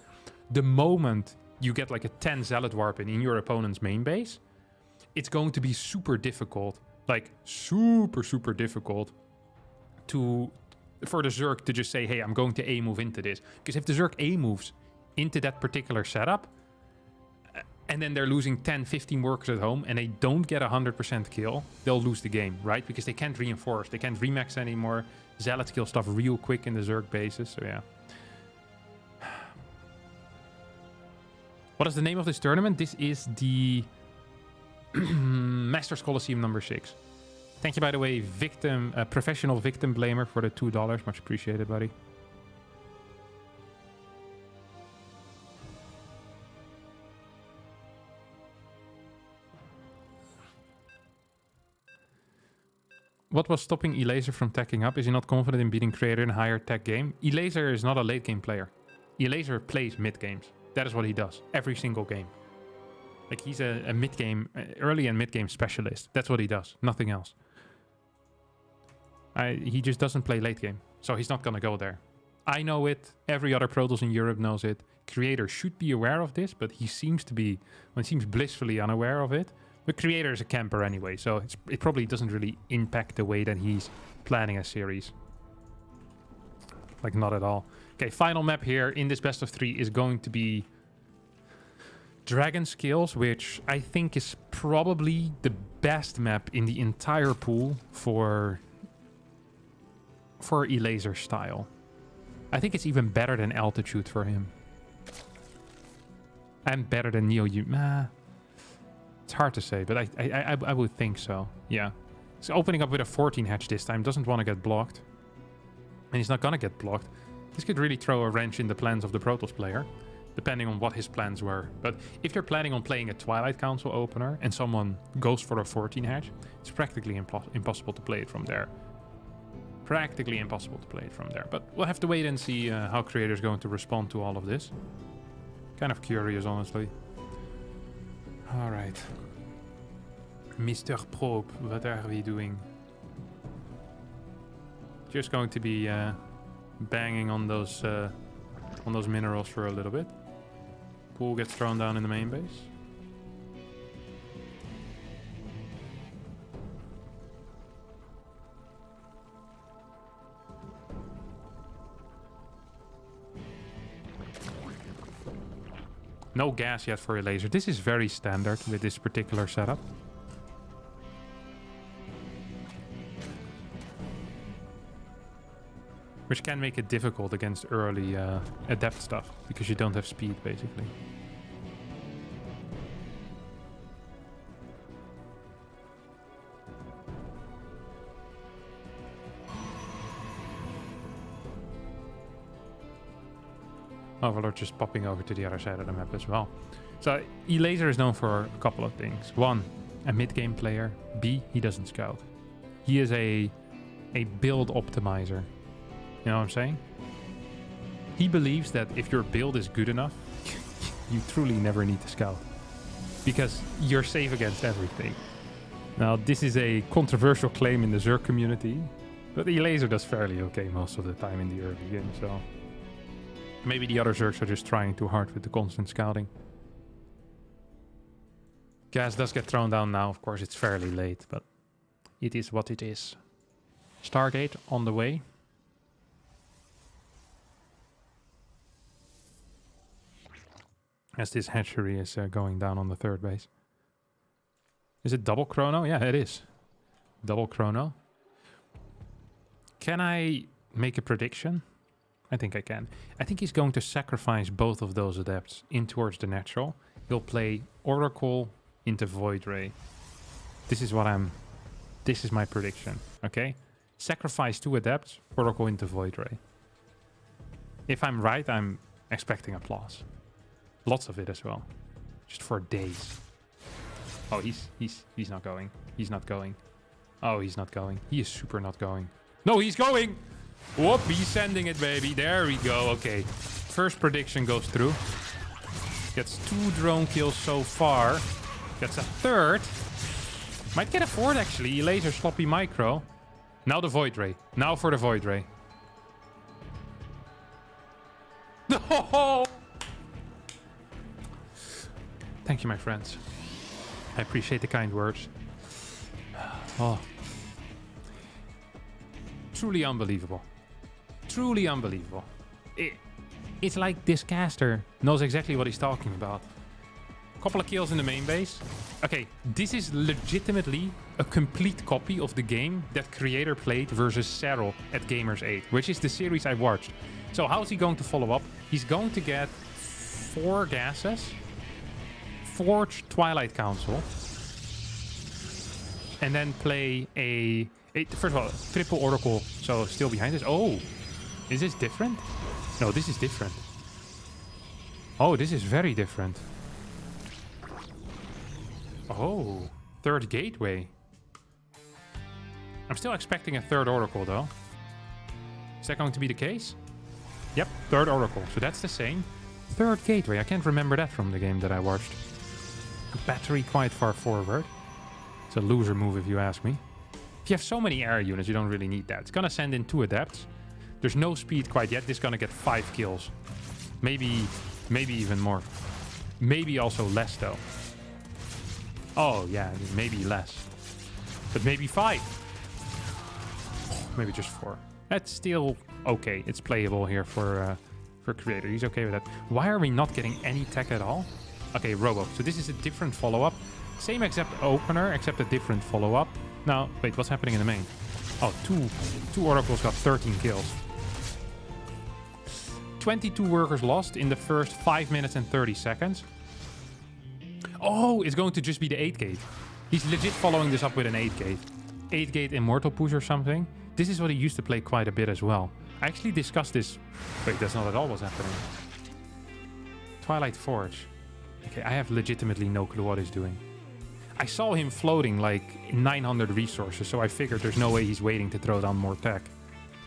the moment you get like a 10 Zealot Warp in your opponent's main base, it's going to be super difficult. Like, super difficult for the Zerg to just say, hey, I'm going to A-move into this. Because if the Zerg A-moves into that particular setup, and then they're losing 10, 15 workers at home, and they don't get 100% kill, they'll lose the game, right? Because they can't reinforce, they can't remax anymore. Zealots kill stuff real quick in the Zerg bases, so yeah. What is the name of this tournament? This is the Masters Coliseum number 6. Thank you, by the way, professional victim blamer for the $2. Much appreciated, buddy. What was stopping Elazer from teching up? Is he not confident in beating Creator in a higher tech game? Elazer is not a late game player. Elazer plays mid games. That is what he does every single game. Like, he's a mid game, early and mid game specialist. That's what he does. Nothing else. He just doesn't play late game. So he's not going to go there. I know it. Every other Pro Tools in Europe knows it. Creator should be aware of this, but he seems blissfully unaware of it. But Creator is a camper anyway, so it probably doesn't really impact the way that he's planning a series. Like, not at all. Okay, final map here in this best of 3 is going to be Dragon Skills, which I think is probably the best map in the entire pool for Elazer style. I think it's even better than Altitude for him. And better than Neo. It's hard to say, but I would think so. Yeah. He's opening up with a 14 hatch this time. Doesn't want to get blocked. And he's not going to get blocked. This could really throw a wrench in the plans of the Protoss player, depending on what his plans were. But if you're planning on playing a Twilight Council opener and someone goes for a 14 hatch, it's practically impossible to play it from there. Practically impossible to play it from there. But we'll have to wait and see how Creator's going to respond to all of this. Kind of curious, honestly. All right. Mr. Probe, what are we doing? Just going to be banging on those minerals for a little bit. Pool gets thrown down in the main base. No gas yet for Elazer. This is very standard with this particular setup. Which can make it difficult against early adept stuff, because you don't have speed, basically. Overlord just popping over to the other side of the map as well. So Elazer is known for a couple of things. 1, a mid-game player. B, he doesn't scout. He is a build optimizer. You know what I'm saying? He believes that if your build is good enough, you truly never need to scout, because you're safe against everything. Now, this is a controversial claim in the Zerg community, but Elazer does fairly okay most of the time in the early game, so maybe the other Zergs are just trying too hard with the constant scouting. Gas does get thrown down now. Of course, it's fairly late, but it is what it is. Stargate on the way. As this hatchery is going down on the third base. Is it double chrono? Yeah, it is. Double chrono. Can I make a prediction? I think I can. I think he's going to sacrifice both of those adepts in towards the natural. He'll play Oracle into Void Ray. This is what I'm This is my prediction, okay? Sacrifice 2 adepts, Oracle into Void Ray. If I'm right, I'm expecting applause. Lots of it as well. Just for days. Oh, he's not going. He's not going. Oh, he's not going. He is super not going. No, he's going! Whoop, he's sending it, baby. There we go. Okay. First prediction goes through. Gets 2 drone kills so far. Gets a 3rd. Might get a 4th, actually. Elazer sloppy micro. Now the Void Ray. Now for the Void Ray. No! Thank you, my friends. I appreciate the kind words. Oh. Truly unbelievable. Truly unbelievable. It's like this caster knows exactly what he's talking about. Couple of kills in the main base. Okay, this is legitimately a complete copy of the game that Creator played versus Serral at Gamers 8, which is the series I watched. So how's he going to follow up? He's going to get 4 gases, Forge Twilight Council, and then play a first of all, triple Oracle, so still behind us. Oh, is this different? No, this is different. Oh, this is very different. Oh, 3rd Gateway. I'm still expecting a 3rd Oracle, though. Is that going to be the case? Yep, 3rd Oracle. So that's the same. 3rd Gateway. I can't remember that from the game that I watched. Battery quite far forward. It's a loser move if you ask me. If you have so many air units, you don't really need that. It's gonna send in 2 adepts. There's no speed quite yet. This is gonna get 5 kills. Maybe even more. Maybe also less, though. Oh, yeah, maybe less. But maybe 5. Maybe just 4. That's still okay. It's playable here for Creator. He's okay with that. Why are we not getting any tech at all? Okay, Robo. So this is a different follow-up. Same exact opener, except a different follow-up. Now, wait, what's happening in the main? Oh, two Oracles got 13 kills. 22 workers lost in the first 5 minutes and 30 seconds. Oh, it's going to just be the 8 gate. He's legit following this up with an 8 gate. 8 gate Immortal Push or something. This is what he used to play quite a bit as well. I actually discussed this. Wait, that's not at all what's happening. Twilight Forge. Okay, I have legitimately no clue what he's doing. I saw him floating like 900 resources, so I figured there's no way he's waiting to throw down more tech.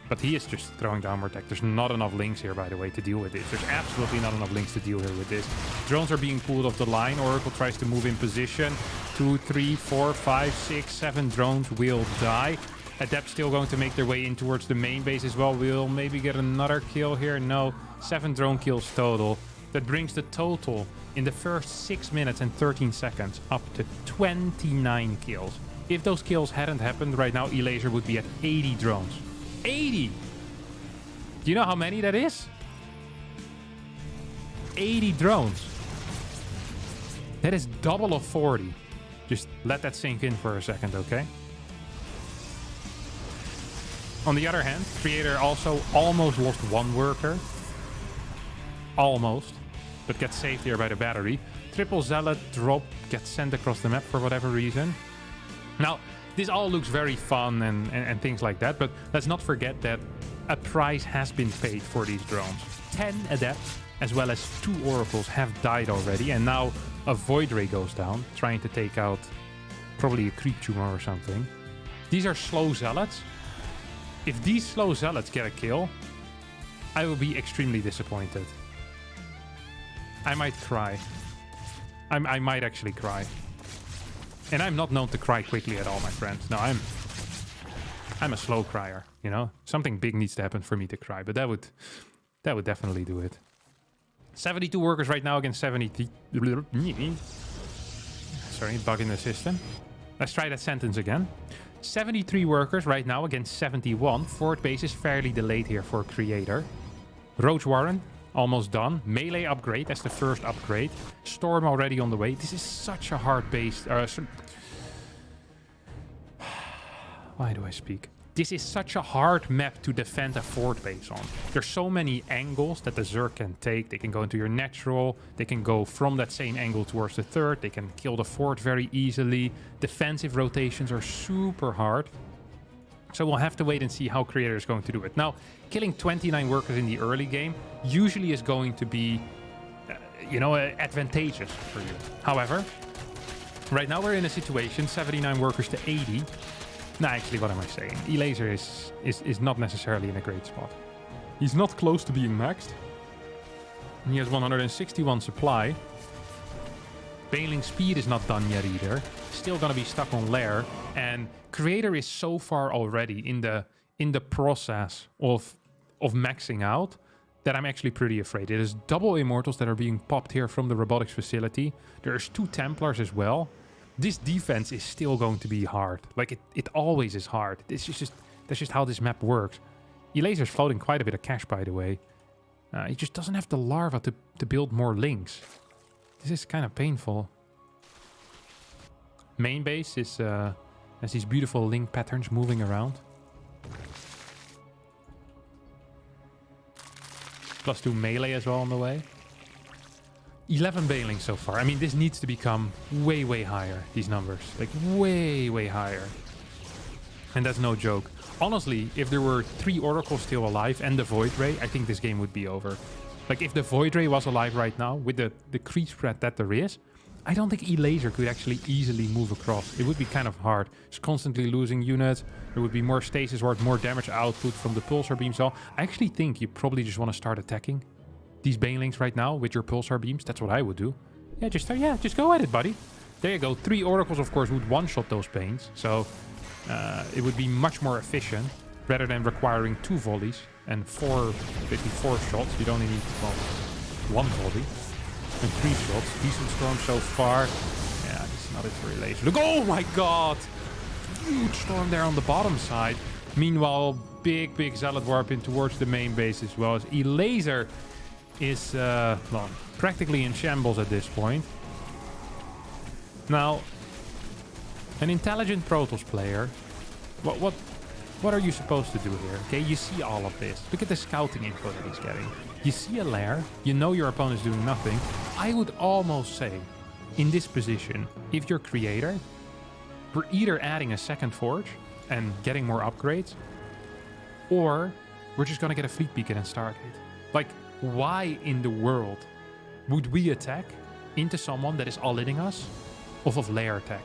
But he is just throwing down more tech. There's not enough links here, by the way, to deal with this. There's absolutely not enough links to deal here with this. Drones are being pulled off the line. Oracle tries to move in position. 2, 3, 4, 5, 6, 7 drones will die. Adepts still going to make their way in towards the main base as well. We'll maybe get another kill here. No, 7 drone kills total. That brings the total in the first 6 minutes and 13 seconds up to 29 kills. If those kills hadn't happened right now, Elazer would be at 80 drones. 80! Do you know how many that is? 80 drones. That is double of 40. Just let that sink in for a second, okay? On the other hand, Creator also almost lost 1 worker. Almost. But gets saved here by the battery. Triple Zealot drop gets sent across the map for whatever reason. Now, this all looks very fun and things like that, but let's not forget that a price has been paid for these drones. 10 adepts, as well as 2 oracles have died already, and now a Void Ray goes down, trying to take out probably a creep tumor or something. These are slow zealots. If these slow zealots get a kill, I will be extremely disappointed. I might cry. I might actually cry. And I'm not known to cry quickly at all, my friends. No, I'm a slow crier, you know? Something big needs to happen for me to cry, but that would definitely do it. 72 workers right now against 73. Sorry, bug in the system. Let's try that sentence again. 73 workers right now against 71. Fourth base is fairly delayed here for Creator. Roach Warren, almost done. Melee upgrade as the first upgrade. Storm already on the way. This is such a hard base. Why do I speak? this is such a hard map to defend a fort base on. There's so many angles that the Zerg can take. They can go into your natural. They can go from that same angle towards the third. They can kill the fort very easily. Defensive rotations are super hard. So we'll have to wait and see how Creator is going to do it. Now, killing 29 workers in the early game usually is going to be, advantageous for you. However, right now we're in a situation, 79 workers to 80. Nah, actually, what am I saying? Elazer is not necessarily in a great spot. He's not close to being maxed. He has 161 supply. Bailing speed is not done yet either. Still gonna be stuck on Lair. And Creator is so far already in the process of maxing out that I'm actually pretty afraid. It is double Immortals that are being popped here from the robotics facility. There's 2 Templars as well. This defense is still going to be hard. Like, it always is hard. That's just how this map works. Elazer's floating quite a bit of cash, by the way. He just doesn't have the larva to build more links. This is kind of painful. Main base is has these beautiful link patterns moving around. +2 melee as well on the way. 11 Bailings so far. I mean, this needs to become way, way higher, these numbers. Like, way, way higher. And that's no joke. Honestly, if there were 3 Oracles still alive and the Void Ray, I think this game would be over. Like, if the Void Ray was alive right now, with the creep spread that there is, I don't think Elazer could actually easily move across. It would be kind of hard. Just constantly losing units. There would be more stasis or more damage output from the Pulsar Beam. So I actually think you probably just want to start attacking these Banelings right now with your Pulsar Beams. That's what I would do. Yeah, just go at it, buddy. There you go. 3 Oracles, of course, would one-shot those Banes. So it would be much more efficient rather than requiring 2 volleys and 4 shots. You'd only need, well, 1 volley and 3 shots. Decent storm so far. Yeah, this is not it for Elazer. Look, oh my god! Huge storm there on the bottom side. Meanwhile, big Zealot warp in towards the main base as well. As Elazer is practically in shambles at this point. Now, an intelligent Protoss player, what are you supposed to do here? Okay, you see all of this. Look at the scouting info that he's getting. You see a lair, you know your opponent's doing nothing. I would almost say, in this position, if you're Creator, we're either adding a second Forge and getting more upgrades, or we're just gonna get a Fleet Beacon and Stargate. Like, why in the world would we attack into someone that is all-inning us off of lair attack?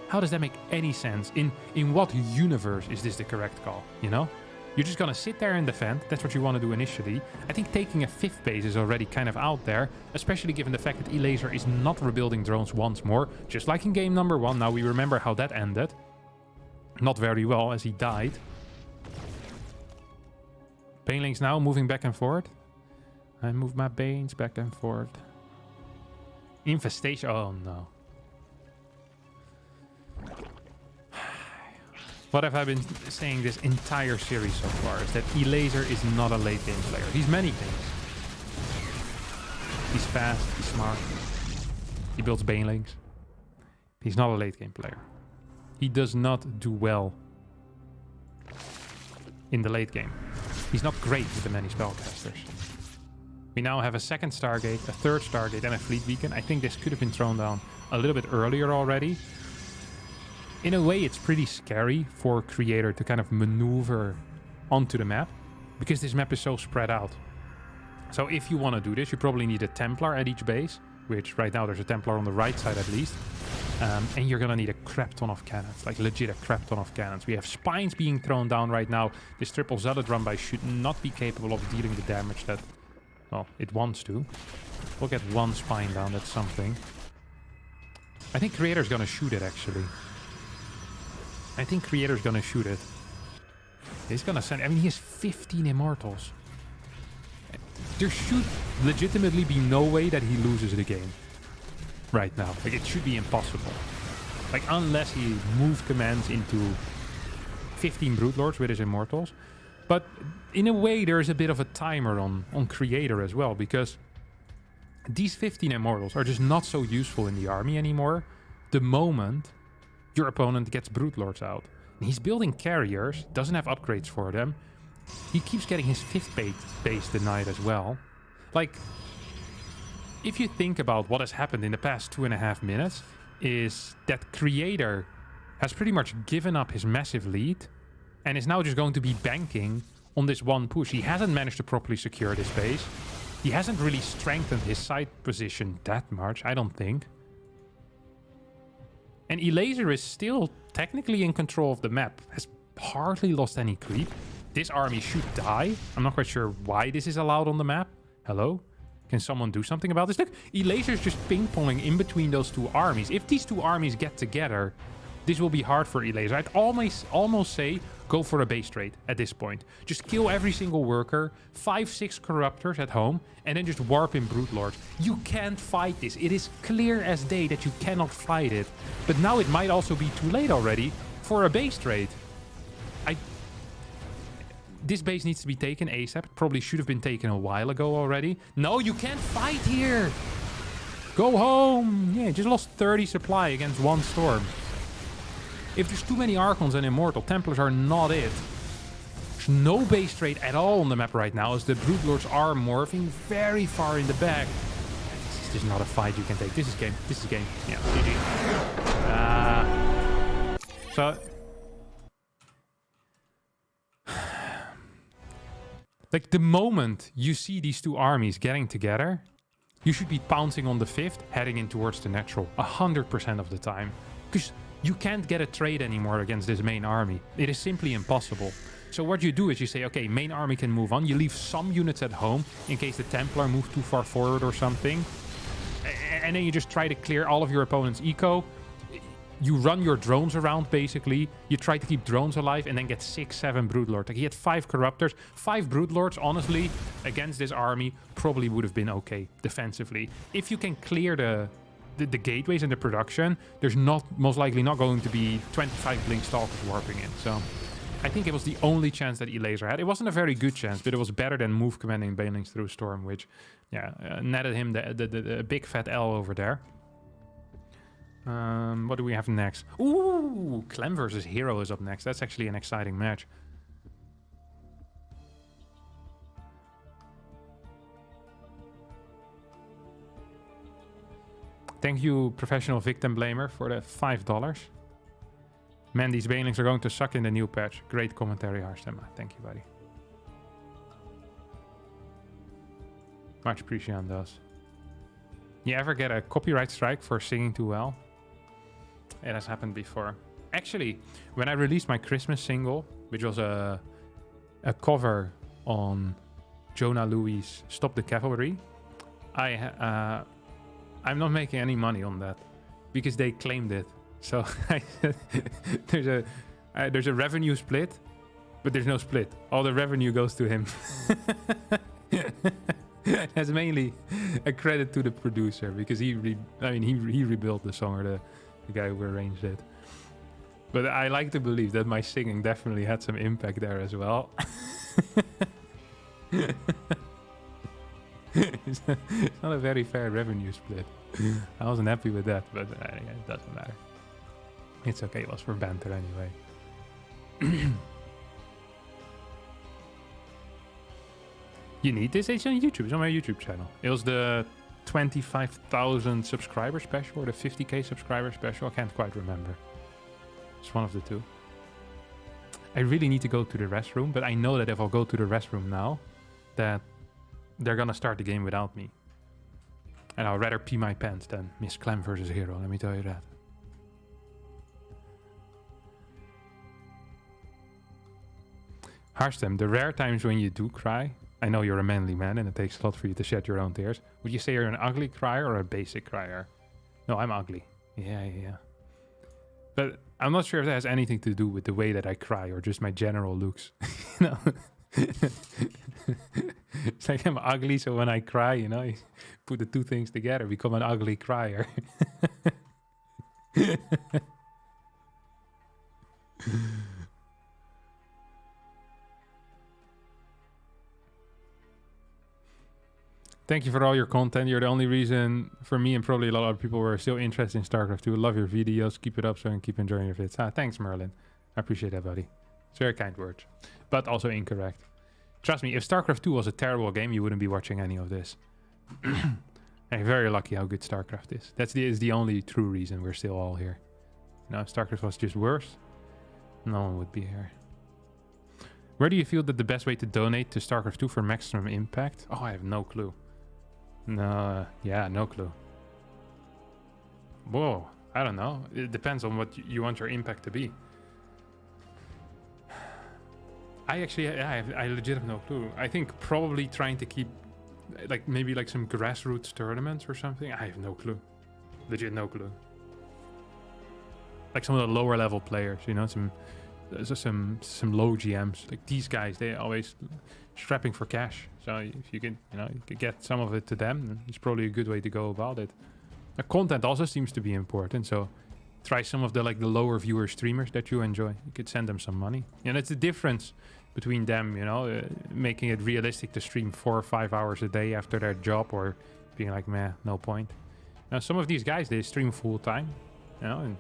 How does that make any sense? In what universe is this the correct call, you know? You're just gonna sit there and defend. That's what you want to do initially. I think taking a 5th base is already kind of out there, especially given the fact that Elazer is not rebuilding drones once more, just like in game number 1. Now we remember how that ended. Not very well, as he died. Banelings now moving back and forth. I move my Banes back and forth. Infestation. Oh no. What have I been saying this entire series so far is that Elazer is not a late game player. He's many things. He's fast, he's smart. He builds Banelings. He's not a late game player. He does not do well in the late game. He's not great with the many spellcasters. We now have a 2nd Stargate, a 3rd Stargate, and a Fleet Beacon. I think this could have been thrown down a little bit earlier already. In a way, it's pretty scary for Creator to kind of maneuver onto the map, because this map is so spread out. So if you want to do this, you probably need a Templar at each base, which right now there's a Templar on the right side at least. And you're going to need a crap ton of cannons, like legit a crap ton of cannons. We have Spines being thrown down right now. This triple Zealot run by should not be capable of dealing the damage that, well, it wants to. We'll get 1 Spine down, that's something. I think Creator's going to shoot it, actually. I think Creator's going to shoot it. He's going to send... I mean, he has 15 Immortals. There should legitimately be no way that he loses the game right now. Like, it should be impossible. Like, unless he moved commands into 15 Brood Lords with his Immortals. But in a way, there is a bit of a timer on Creator as well, because these 15 Immortals are just not so useful in the army anymore the moment your opponent gets Brood Lords out. He's building carriers, doesn't have upgrades for them. He keeps getting his 5th base denied as well. Like, if you think about what has happened in the past 2.5 minutes, is that Creator has pretty much given up his massive lead and is now just going to be banking on this one push. He hasn't managed to properly secure this base. He hasn't really strengthened his side position that much, I don't think. And Elazer is still technically in control of the map. Has hardly lost any creep. This army should die. I'm not quite sure why this is allowed on the map. Hello? Can someone do something about this? Look, Elazer's just ping-ponging in between those two armies. If these two armies get together, this will be hard for Elazer. I'd almost say go for a base trade at this point. Just kill every single worker, 5-6 corruptors at home, and then just warp in Brood Lords. You can't fight this. It is clear as day that you cannot fight it. But now it might also be too late already for a base trade. This base needs to be taken ASAP. It probably should have been taken a while ago already. No, you can't fight here. Go home. Yeah, just lost 30 supply against one storm. If there's too many Archons and Immortal, Templars are not it. There's no base trade at all on the map right now as the Brood Lords are morphing very far in the back. This is not a fight you can take. This is game. This is game. Yeah, GG. So... like, the moment you see these two armies getting together, you should be pouncing on the 5th, heading in towards the natural 100% of the time. Because you can't get a trade anymore against this main army. It is simply impossible. So what you do is you say, okay, main army can move on. You leave some units at home in case the Templar move too far forward or something. And then you just try to clear all of your opponent's eco. You run your drones around, basically. You try to keep drones alive and then get 6-7 Broodlords. Like, he had 5 Corruptors. 5 Broodlords, honestly, against this army probably would have been okay defensively. If you can clear the gateways and the production, there's most likely not going to be 25 Blink Stalkers warping in. So I think it was the only chance that Elazer had. It wasn't a very good chance, but it was better than move commanding Banelings through Storm, which, yeah, netted him the big fat L over there. What do we have next? Ooh, Clem versus Hero is up next. That's actually an exciting match. Thank you, Professional Victim Blamer, for the $5. Man, these Banelings are going to suck in the new patch. Great commentary, Harstem. Thank you, buddy. Much appreciated on those. You ever get a copyright strike for singing too well? It has happened before. Actually, when I released my Christmas single, which was a cover on Jonah Louie's Stop the Cavalry, I'm not making any money on that because they claimed it. So there's a revenue split, but there's no split. All the revenue goes to him. That's mainly a credit to the producer because he rebuilt the song, or the guy who arranged it. But I like to believe that my singing definitely had some impact there as well. It's not a very fair revenue split. I wasn't happy with that, but yeah, it doesn't matter. It's okay, it was for banter anyway. You need this? It's on YouTube. It's on my YouTube channel. It was the 25,000 subscriber special or the 50k subscriber special. I can't quite remember. It's one of the two. I really need to go to the restroom, but I know that if I'll go to the restroom now, that they're gonna start the game without me. And I'll rather pee my pants than miss Clem versus Hero, let me tell you that. Harstem, the rare times when you do cry, I know you're a manly man and it takes a lot for you to shed your own tears. Would you say you're an ugly crier or a basic crier? No, I'm ugly. Yeah. But I'm not sure if that has anything to do with the way that I cry or just my general looks. No. It's like I'm ugly, so when I cry, you know, you put the two things together, become an ugly crier. Thank you for all your content. You're the only reason for me and probably a lot of other people who are still interested in StarCraft 2. Love your videos. Keep it up so I can keep enjoying your vids. Thanks, Merlin. I appreciate that, buddy. It's very kind words. But also incorrect. Trust me, if StarCraft 2 was a terrible game, you wouldn't be watching any of this. And you're very lucky how good StarCraft is. Is the only true reason we're still all here. You know, if StarCraft was just worse, no one would be here. Where do you feel that the best way to donate to StarCraft 2 for maximum impact? Oh, I have no clue. No, yeah, no clue. Whoa, I don't know. It depends on what you want your impact to be. I legit have no clue. I think probably trying to keep, like, maybe like some grassroots tournaments or something. I have no clue. Legit no clue. Like some of the lower level players, you know, some low GMs. Like these guys, they always strapping for cash. So if you can, you know, you could get some of it to them, then it's probably a good way to go about it. Content also seems to be important, so try some of the lower viewer streamers that you enjoy. You could send them some money. And it's the difference between them, you know, making it realistic to stream 4 or 5 hours a day after their job, or being like, meh, no point. Now some of these guys, they stream full time, you know, and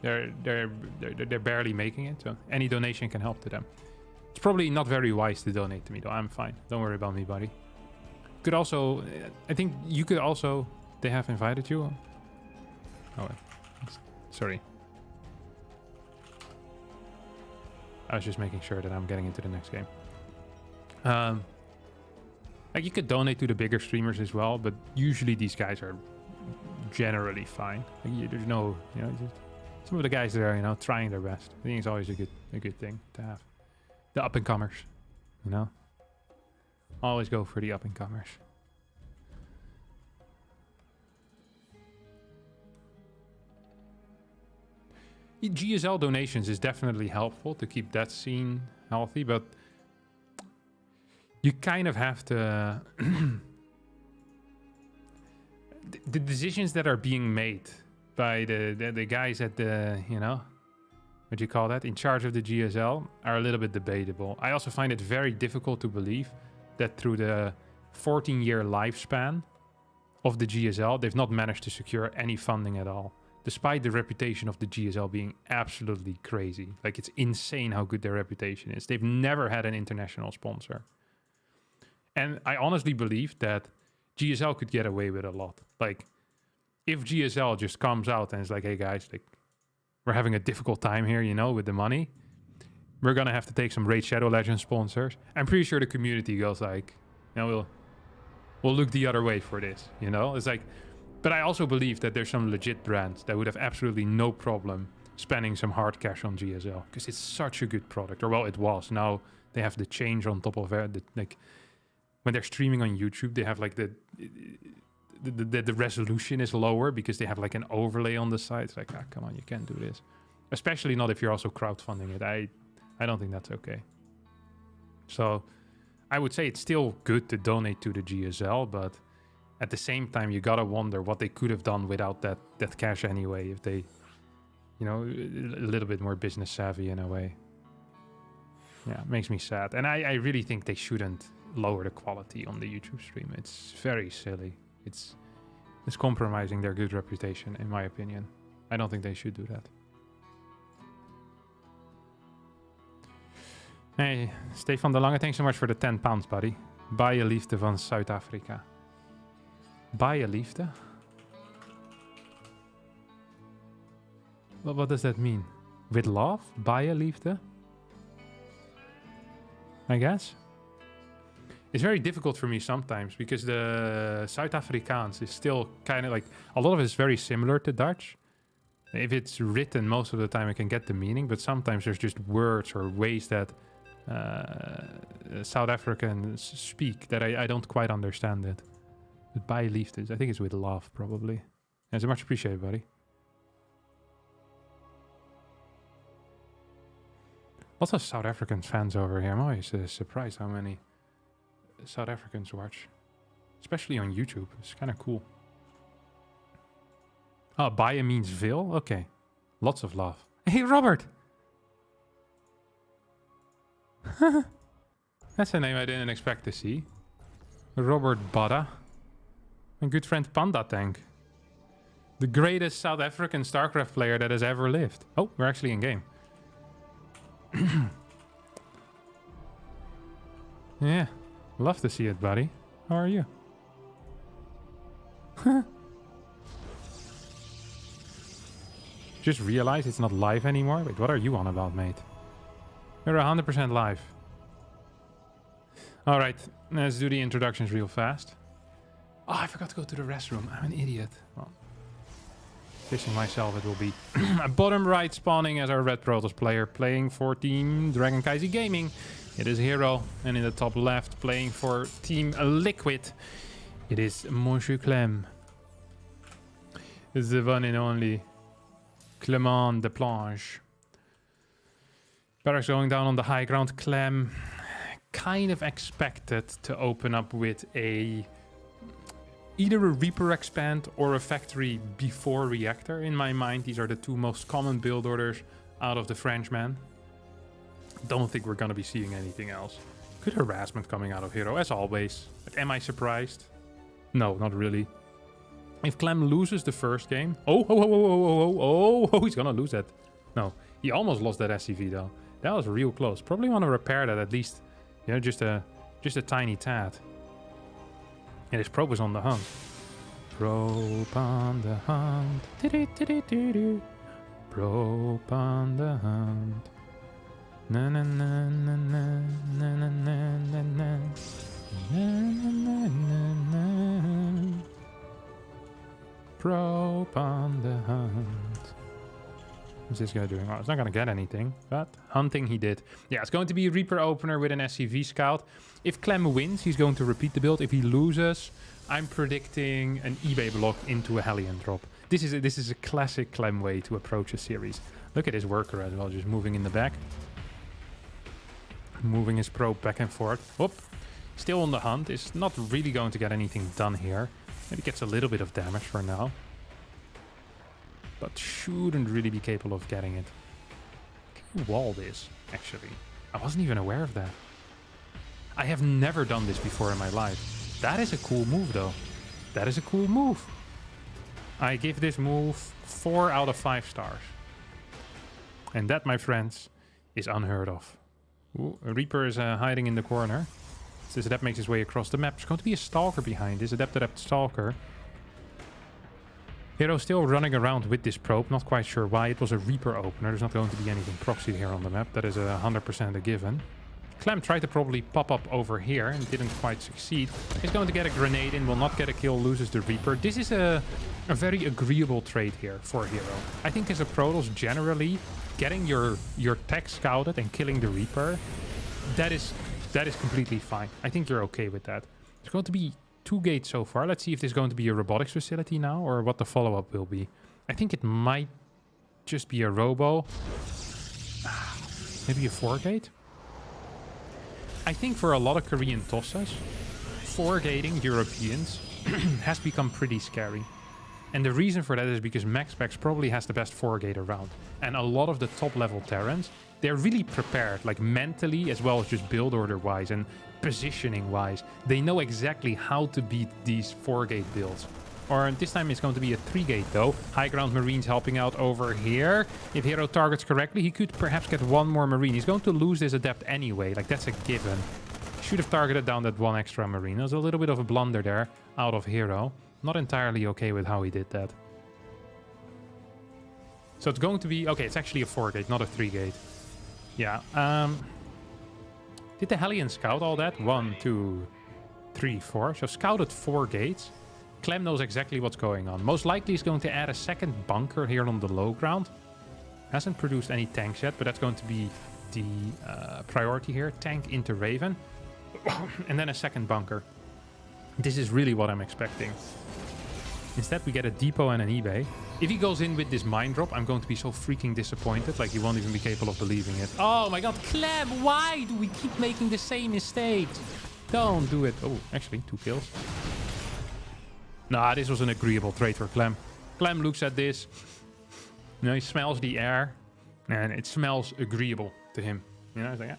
they're barely making it, so any donation can help to them. It's probably not very wise to donate to me though. I'm fine. Don't worry about me, buddy. Could also, I think you could also. They have invited you? Oh, wait. Sorry. I was just making sure that I'm getting into the next game. Like you could donate to the bigger streamers as well, but usually these guys are generally fine. Like there's no, you know, just some of the guys that are, you know, trying their best. I think it's always a good thing to have. The up and comers, you know. Always go for the up and comers. GSL donations is definitely helpful to keep that scene healthy, but you kind of have to... the decisions that are being made by the guys at the, you know, what do you call that, in charge of the GSL are a little bit debatable. I also find it very difficult to believe that through the 14-year lifespan of the GSL, they've not managed to secure any funding at all. Despite the reputation of the GSL being absolutely crazy. Like, it's insane how good their reputation is. They've never had an international sponsor. And I honestly believe that GSL could get away with a lot. Like, if GSL just comes out and is like, hey guys, like, we're having a difficult time here, you know, with the money. We're gonna have to take some Raid Shadow Legends sponsors. I'm pretty sure the community goes like, you know, we'll look the other way for this, you know? It's like... But I also believe that there's some legit brands that would have absolutely no problem spending some hard cash on GSL, because it's such a good product. Or well, it was. Now they have the change on top of it. Like when they're streaming on YouTube, they have like the resolution is lower because they have like an overlay on the side. It's like, ah, come on, you can't do this. Especially not if you're also crowdfunding it. I don't think that's okay. So I would say it's still good to donate to the GSL, but at the same time, you gotta wonder what they could have done without that cash anyway, if they, you know, a little bit more business savvy in a way. Yeah, it makes me sad. And I really think they shouldn't lower the quality on the YouTube stream. It's very silly. It's compromising their good reputation, in my opinion. I don't think they should do that. Hey, Stefan de Lange, thanks so much for the £10, buddy. Baie liefde van Zuid-Afrika. Baie liefde? Well, what does that mean? With love? Baie liefde? I guess. It's very difficult for me sometimes because the Zuid-Afrikaans is still kind of like... A lot of it is very similar to Dutch. If it's written, most of the time I can get the meaning, but sometimes there's just words or ways that South Africans speak that I don't quite understand it. But baie liefde, I think it's with love, probably. Yeah, so much appreciated, buddy. Lots of South African fans over here. I'm always surprised how many South Africans watch. Especially on YouTube. It's kind of cool. Oh, baie means veel? Okay. Lots of love. Hey, Robert! That's a name I didn't expect to see. Robert Badda. My good friend Panda Tank. The greatest South African StarCraft player that has ever lived. Oh, we're actually in game. Yeah, love to see it, buddy. How are you? Just realized it's not live anymore. Wait, what are you on about, mate? We're 100% live. All right, let's do the introductions real fast. Oh, I forgot to go to the restroom. I'm an idiot. Well, fishing myself it will be. Bottom right spawning as our Red Protoss player, playing for Team Dragon Kaiser Gaming. It is Hero. And in the top left, playing for Team Liquid, it is Monsieur Clem. It's the one and only Clement de Planche. Barracks going down on the high ground. Clem kind of expected to open up with either a Reaper expand or a factory before reactor. In my mind, these are the two most common build orders out of the Frenchman. Don't think we're going to be seeing anything else. Good harassment coming out of Hero, as always. But am I surprised? No, not really. If Clem loses the first game... Oh, he's going to lose that. No, he almost lost that SCV, though. That was real close. Probably want to repair that at least, you know, just a tiny tad. And his probe is on the hunt. Probe on the hunt. Probe on the hunt. Na na na na na na na na na na na. Probe on the hunt. What's this guy doing? Well, it's not going to get anything, but hunting he did. Yeah, it's going to be a Reaper opener with an SCV scout. If Clem wins, he's going to repeat the build. If he loses, I'm predicting an eBay block into a Hellion drop. This is a classic Clem way to approach a series. Look at his worker as well, just moving in the back. Moving his probe back and forth. Whoop. Still on the hunt. Is not really going to get anything done here. Maybe gets a little bit of damage for now. But shouldn't really be capable of getting it. Can you wall this, actually? I wasn't even aware of that. I have never done this before in my life. That is a cool move, though. That is a cool move. I give this move 4 out of 5 stars. And that, my friends, is unheard of. Ooh, a Reaper is hiding in the corner. This Adept makes his way across the map. There's going to be a Stalker behind this. Adept Stalker. Hero still running around with this probe. Not quite sure why. It was a Reaper opener. There's not going to be anything proxied here on the map. That is 100% a given. Clem tried to probably pop up over here and didn't quite succeed. He's going to get a grenade in, will not get a kill, loses the Reaper. This is a very agreeable trade here for Hero. I think as a Protoss, generally, getting your tech scouted and killing the Reaper, that is completely fine. I think you're okay with that. There's going to be 2 gates so far. Let's see if there's going to be a robotics facility now or what the follow-up will be. I think it might just be a robo. Maybe a 4-gate? I think for a lot of Korean tossers, 4-gating Europeans has become pretty scary. And the reason for that is because MaxPax probably has the best 4-gate around. And a lot of the top-level Terrans, they're really prepared, like mentally as well as just build order-wise and positioning-wise. They know exactly how to beat these 4-gate builds. Or this time it's going to be a 3-gate though. High ground Marines helping out over here. If Hero targets correctly, he could perhaps get 1 more Marine. He's going to lose this Adept anyway, like that's a given. Should have targeted down that 1 extra Marine. There's a little bit of a blunder there out of Hero. Not entirely okay with how he did that. So it's going to be... Okay, it's actually a 4-gate, not a 3-gate. Yeah. Did the Hellion scout all that? 1, 2, 3, 4. So scouted 4 gates. Clem knows exactly what's going on. Most likely he's going to add a second bunker here on the low ground. Hasn't produced any tanks yet, but that's going to be the priority here. Tank into Raven. And then a second bunker. This is really what I'm expecting. Instead, we get a depot and an eBay. If he goes in with this mine drop, I'm going to be so freaking disappointed. Like, he won't even be capable of believing it. Oh my god, Clem, why do we keep making the same mistakes? Don't do it. Oh, actually, 2 kills. Nah, this was an agreeable trade for Clem. Clem looks at this. You know, he smells the air. And it smells agreeable to him. You know, it's like, yeah.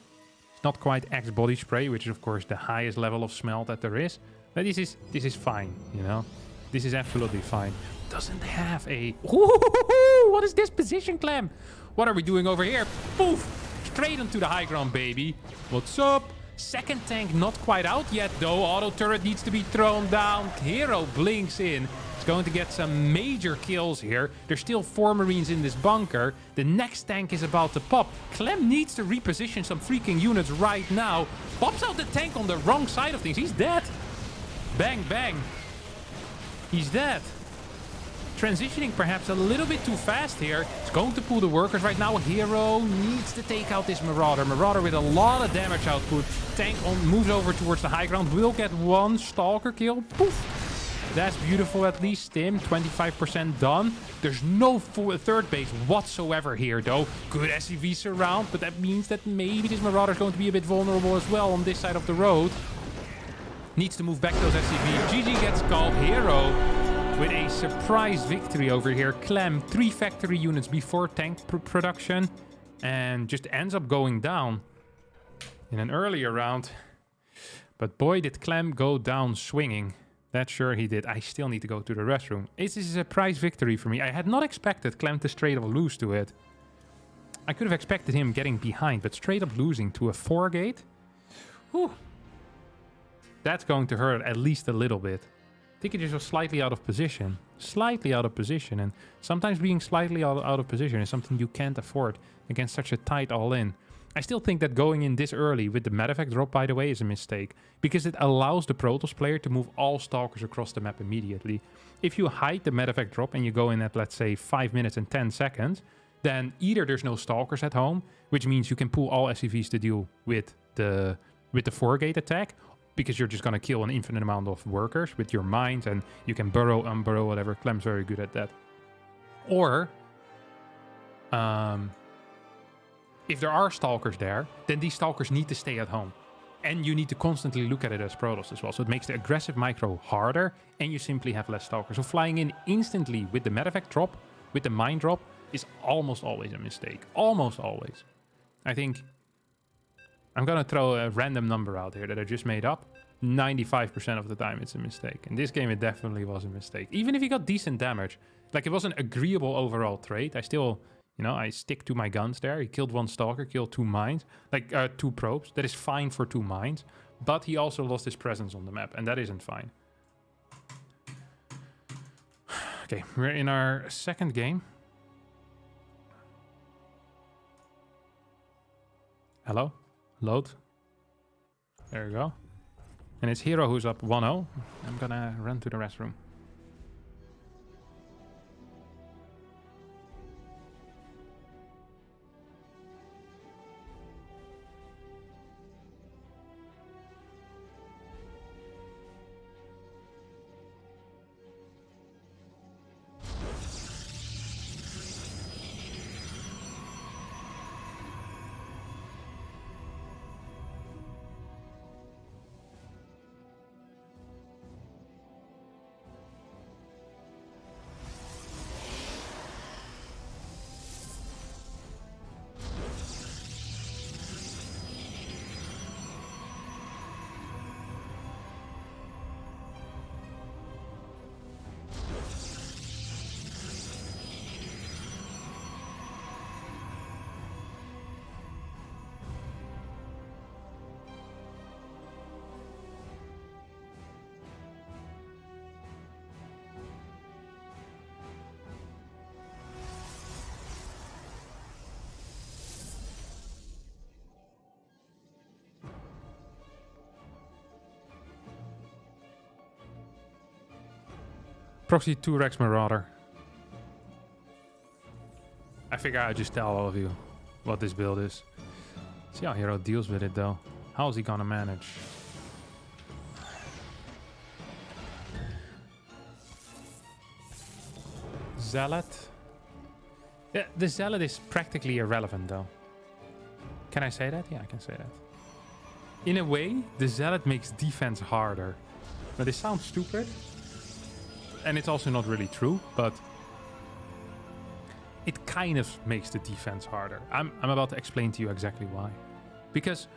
It's not quite Axe body spray, which is, of course, the highest level of smell that there is. But this is fine, you know. This is absolutely fine. Doesn't have a... Ooh, what is this position, Clem? What are we doing over here? Poof! Straight onto the high ground, baby. What's up? Second tank not quite out yet, though. Auto turret needs to be thrown down. Hero blinks in. It's going to get some major kills here. There's still 4 Marines in this bunker. The next tank is about to pop. Clem needs to reposition some freaking units right now. Pops out the tank on the wrong side of things. He's dead. Bang, bang. He's dead. Transitioning perhaps a little bit too fast here. It's going to pull the workers right now. Hero needs to take out this Marauder. Marauder with a lot of damage output. Tank moves over towards the high ground. Will get 1 Stalker kill. Poof. That's beautiful at least. Tim, 25% done. There's no third base whatsoever here though. Good SCV surround, but that means that maybe this Marauder is going to be a bit vulnerable as well on this side of the road. Needs to move back those SCVs. GG gets called. Hero with a surprise victory over here. Clem, 3 factory units before tank production. And just ends up going down in an earlier round. But boy, did Clem go down swinging. That's sure he did. I still need to go to the restroom. This is a surprise victory for me. I had not expected Clem to straight up lose to it. I could have expected him getting behind, but straight up losing to a 4 gate? Whew. That's going to hurt at least a little bit. I think it just was slightly out of position. Slightly out of position. And sometimes being slightly out of position is something you can't afford against such a tight all-in. I still think that going in this early with the medevac drop, by the way, is a mistake. Because it allows the Protoss player to move all Stalkers across the map immediately. If you hide the medevac drop and you go in at, let's say, 5 minutes and 10 seconds, then either there's no Stalkers at home, which means you can pull all SCVs to deal with the 4-gate attack, because you're just going to kill an infinite amount of workers with your mines, and you can burrow, unburrow, whatever. Clem's very good at that. Or, if there are Stalkers there, then these Stalkers need to stay at home. And you need to constantly look at it as Protoss as well. So it makes the aggressive micro harder, and you simply have less Stalkers. So flying in instantly with the medevac drop, with the mine drop, is almost always a mistake. Almost always. I think I'm going to throw a random number out here that I just made up. 95% of the time it's a mistake. In this game, it definitely was a mistake. Even if you got decent damage. Like, it was an agreeable overall trade. I still, you know, I stick to my guns there. He killed 1 Stalker, killed 2 mines. Like, 2 probes. That is fine for 2 mines. But he also lost his presence on the map. And that isn't fine. Okay, we're in our second game. Hello? Load. There you go. And it's Hero who's up 1-0. I'm gonna run to the restroom. Proxy 2 Rex Marauder. I figure I'd just tell all of you what this build is. See how Hero deals with it though. How's he gonna manage? Zealot? Yeah, the Zealot is practically irrelevant though. Can I say that? Yeah, I can say that. In a way, the Zealot makes defense harder. But it sounds stupid. And it's also not really true, but it kind of makes the defense harder. I'm about to explain to you exactly why. Because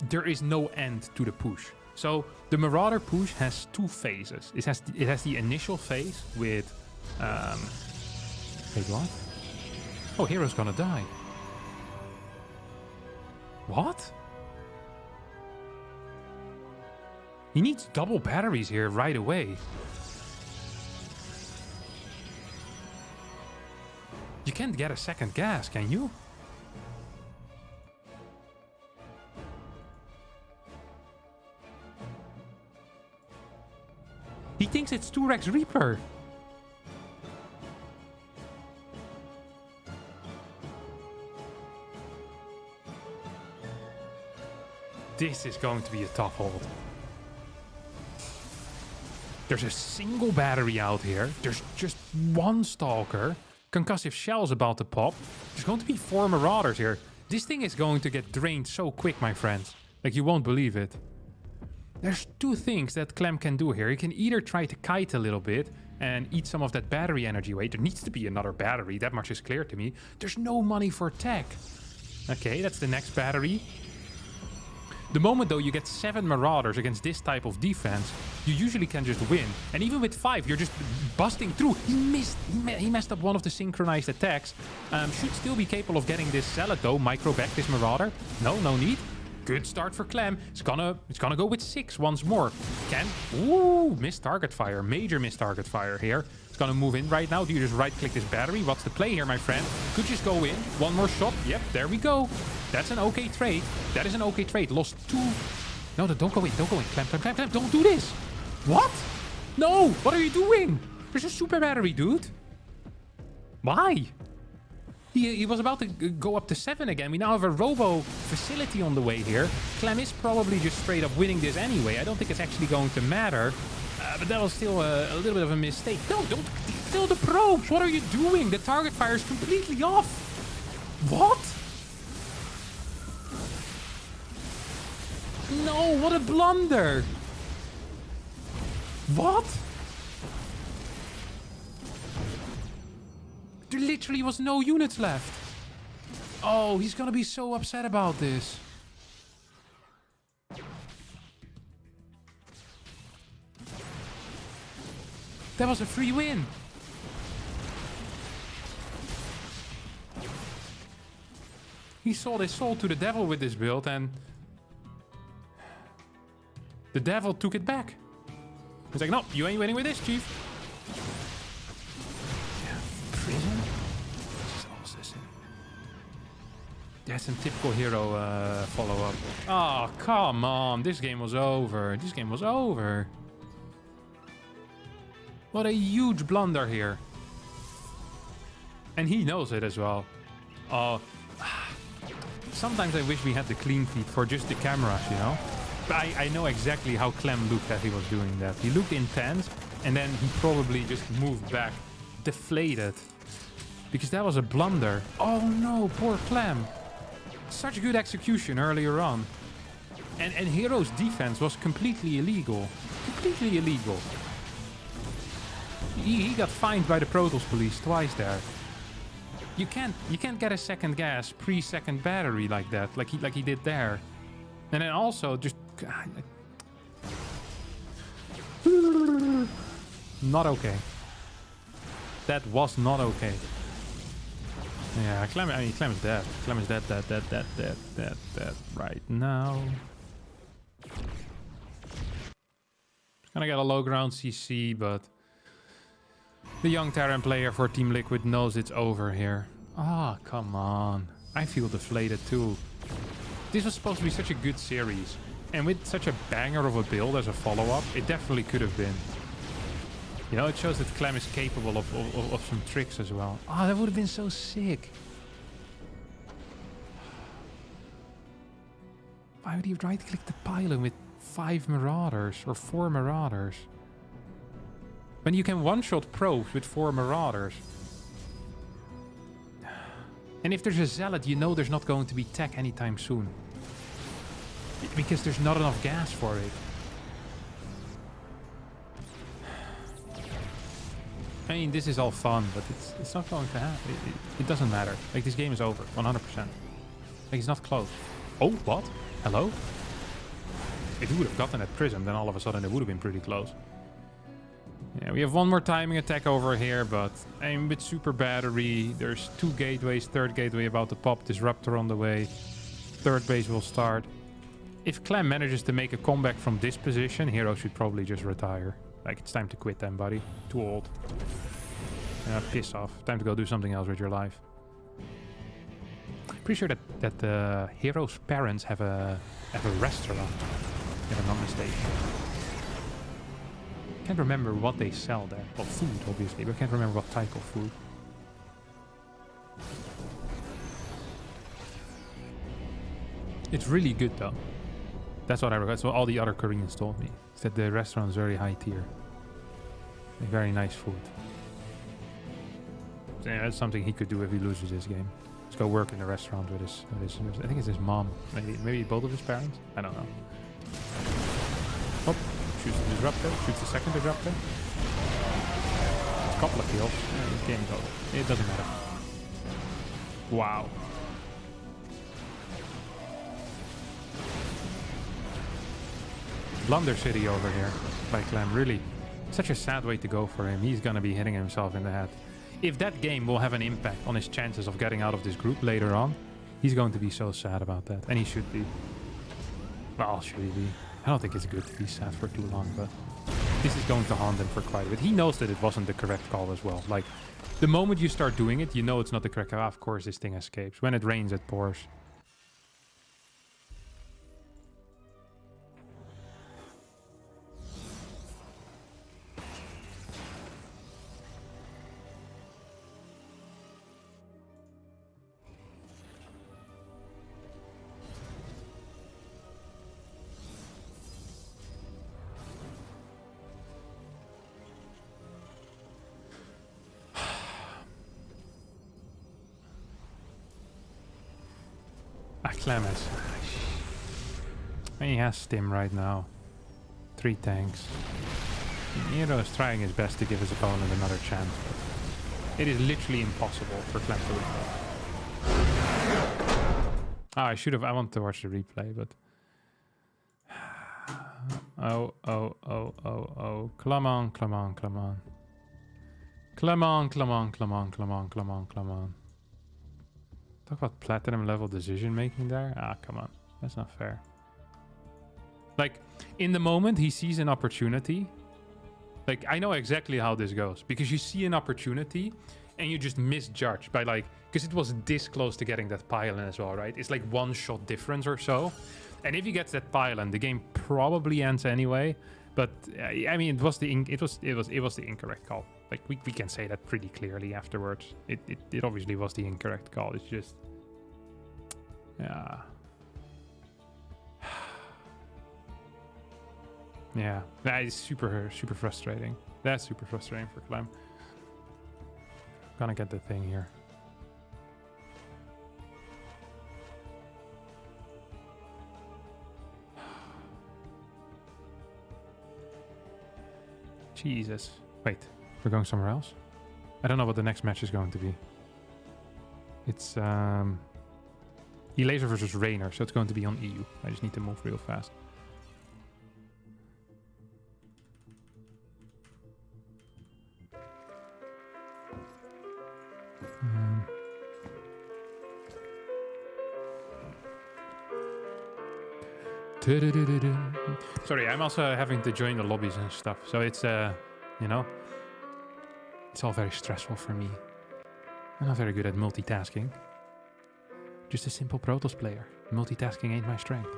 there is no end to the push. So the Marauder push has 2 phases. It has the initial phase with... wait, what? Oh, Hero's gonna die. What? He needs double batteries here right away. You can't get a second gas, can you? He thinks it's 2-Rex Reaper. This is going to be a tough hold. There's a single battery out here. There's just one Stalker. Concussive Shell's about to pop. There's going to be 4 Marauders here. This thing is going to get drained so quick, my friends. Like, you won't believe it. There's 2 things that Clem can do here. He can either try to kite a little bit and eat some of that battery energy away. There needs to be another battery. That much is clear to me. There's no money for tech. Okay, that's the next battery. The moment, though, you get 7 Marauders against this type of defense, you usually can just win. And even with 5, you're just busting through. He messed up one of the synchronized attacks. Should still be capable of getting this Zealot, though. Micro back this Marauder. No need. Good start for Clem. It's gonna go with 6 once more. Ooh, missed target fire. Major missed target fire here. It's gonna move in right now. Do you just right-click this battery? What's the play here, my friend? Could just go in. One more shot. Yep, there we go. That's an okay trade. That is an okay trade. Lost 2. No, don't go in. Don't go in. Clem. Don't do this. What? No. What are you doing? There's a super battery, dude. Why? He was about to go up to 7 again. We now have a Robo facility on the way here. Clem is probably just straight up winning this anyway. I don't think it's actually going to matter. But that was still a little bit of a mistake. No, don't kill the probes. What are you doing? The target fire is completely off. What? No, what a blunder. What? There literally was no units left. Oh, he's gonna be so upset about this. That was a free win. He sold his soul to the devil with this build and the devil took it back. He's like, no, you ain't winning with this, chief. Prison? That's some typical hero follow-up. Oh, come on. This game was over. This game was over. What a huge blunder here. And he knows it as well. Oh, sometimes I wish we had the clean feed for just the cameras, you know? But I know exactly how Clem looked as he was doing that. He looked intense, and then he probably just moved back, deflated. Because that was a blunder. Oh no, poor Clem. Such good execution earlier on. And Hero's defense was completely illegal. Completely illegal. He got fined by the Protoss police twice there. You can't get a second gas pre-second battery like that, like he did there. And then also just not okay. That was not okay. Yeah, Clem is dead. Clem is dead right now. Gonna get a low ground CC, but the young Terran player for Team Liquid knows it's over here. Ah, come on. I feel deflated too. This was supposed to be such a good series. And with such a banger of a build as a follow-up, it definitely could have been. You know, it shows that Clem is capable of some tricks as well. Ah, that would have been so sick. Why would he right-click the pylon with 5 Marauders or 4 Marauders? When you can one-shot probes with 4 Marauders. And if there's a Zealot, you know there's not going to be tech anytime soon. Because there's not enough gas for it. I mean, this is all fun, but it's not going to happen. It doesn't matter. Like, this game is over, 100%. Like, it's not close. Oh, what? Hello? If you would have gotten that prism, then all of a sudden it would have been pretty close. Yeah, we have one more timing attack over here, but I'm with super battery. There's 2 gateways, 3rd gateway about to pop, disruptor on the way. third base will start. If Clem manages to make a comeback from this position, Hero should probably just retire. Like, it's time to quit then, buddy. Too old. Piss off. Time to go do something else with your life. Pretty sure that Hero's parents have a restaurant, if I'm not mistaken. Can't remember what they sell there. Well, food, obviously, but I can't remember what type of food. It's really good, though. That's what I read. That's what all the other Koreans told me. Is that the restaurant is very high tier. Like, very nice food. So, yeah, that's something he could do if he loses this game. Let's go work in a restaurant with his I think it's his mom. Maybe both of his parents? I don't know. Oh, shoots the disruptor. Shoots the second disruptor. A couple of kills. Game over. It doesn't matter. Wow. Blunder City over here by Clem. Really, such a sad way to go for him. He's gonna be hitting himself in the head. If that game will have an impact on his chances of getting out of this group later on, he's going to be so sad about that. And he should be. Well, should he be? I don't think it's good to be sad for too long, but this is going to haunt him for quite a bit. He knows that it wasn't the correct call as well. Like, the moment you start doing it, you know it's not the correct call. Of course, this thing escapes. When it rains, it pours. Clem has... He has Stim right now. 3 tanks. Nero is trying his best to give his opponent another chance, but it is literally impossible for Clem to win. I want to watch the replay, but... Oh. Come on. Come on. Talk about platinum level decision making there. Come on. That's not fair. Like, in the moment he sees an opportunity. Like, I know exactly how this goes. Because you see an opportunity and you just misjudge by, like, because it was this close to getting that pylon as well, right? It's like 1 shot difference or so. And if he gets that pylon, the game probably ends anyway. But I mean, it was the incorrect call. Like, we can say that pretty clearly afterwards. It obviously was the incorrect call. It's just... Yeah. Yeah. That is super frustrating. That's super frustrating for Clem. Gonna get the thing here. Jesus. Wait. We're going somewhere else? I don't know what the next match is going to be. It's Elazer versus Reynor, so it's going to be on EU. I just need to move real fast. Sorry, I'm also having to join the lobbies and stuff, so it's you know, it's all very stressful for me. I'm not very good at multitasking. Just a simple Protoss player. Multitasking ain't my strength.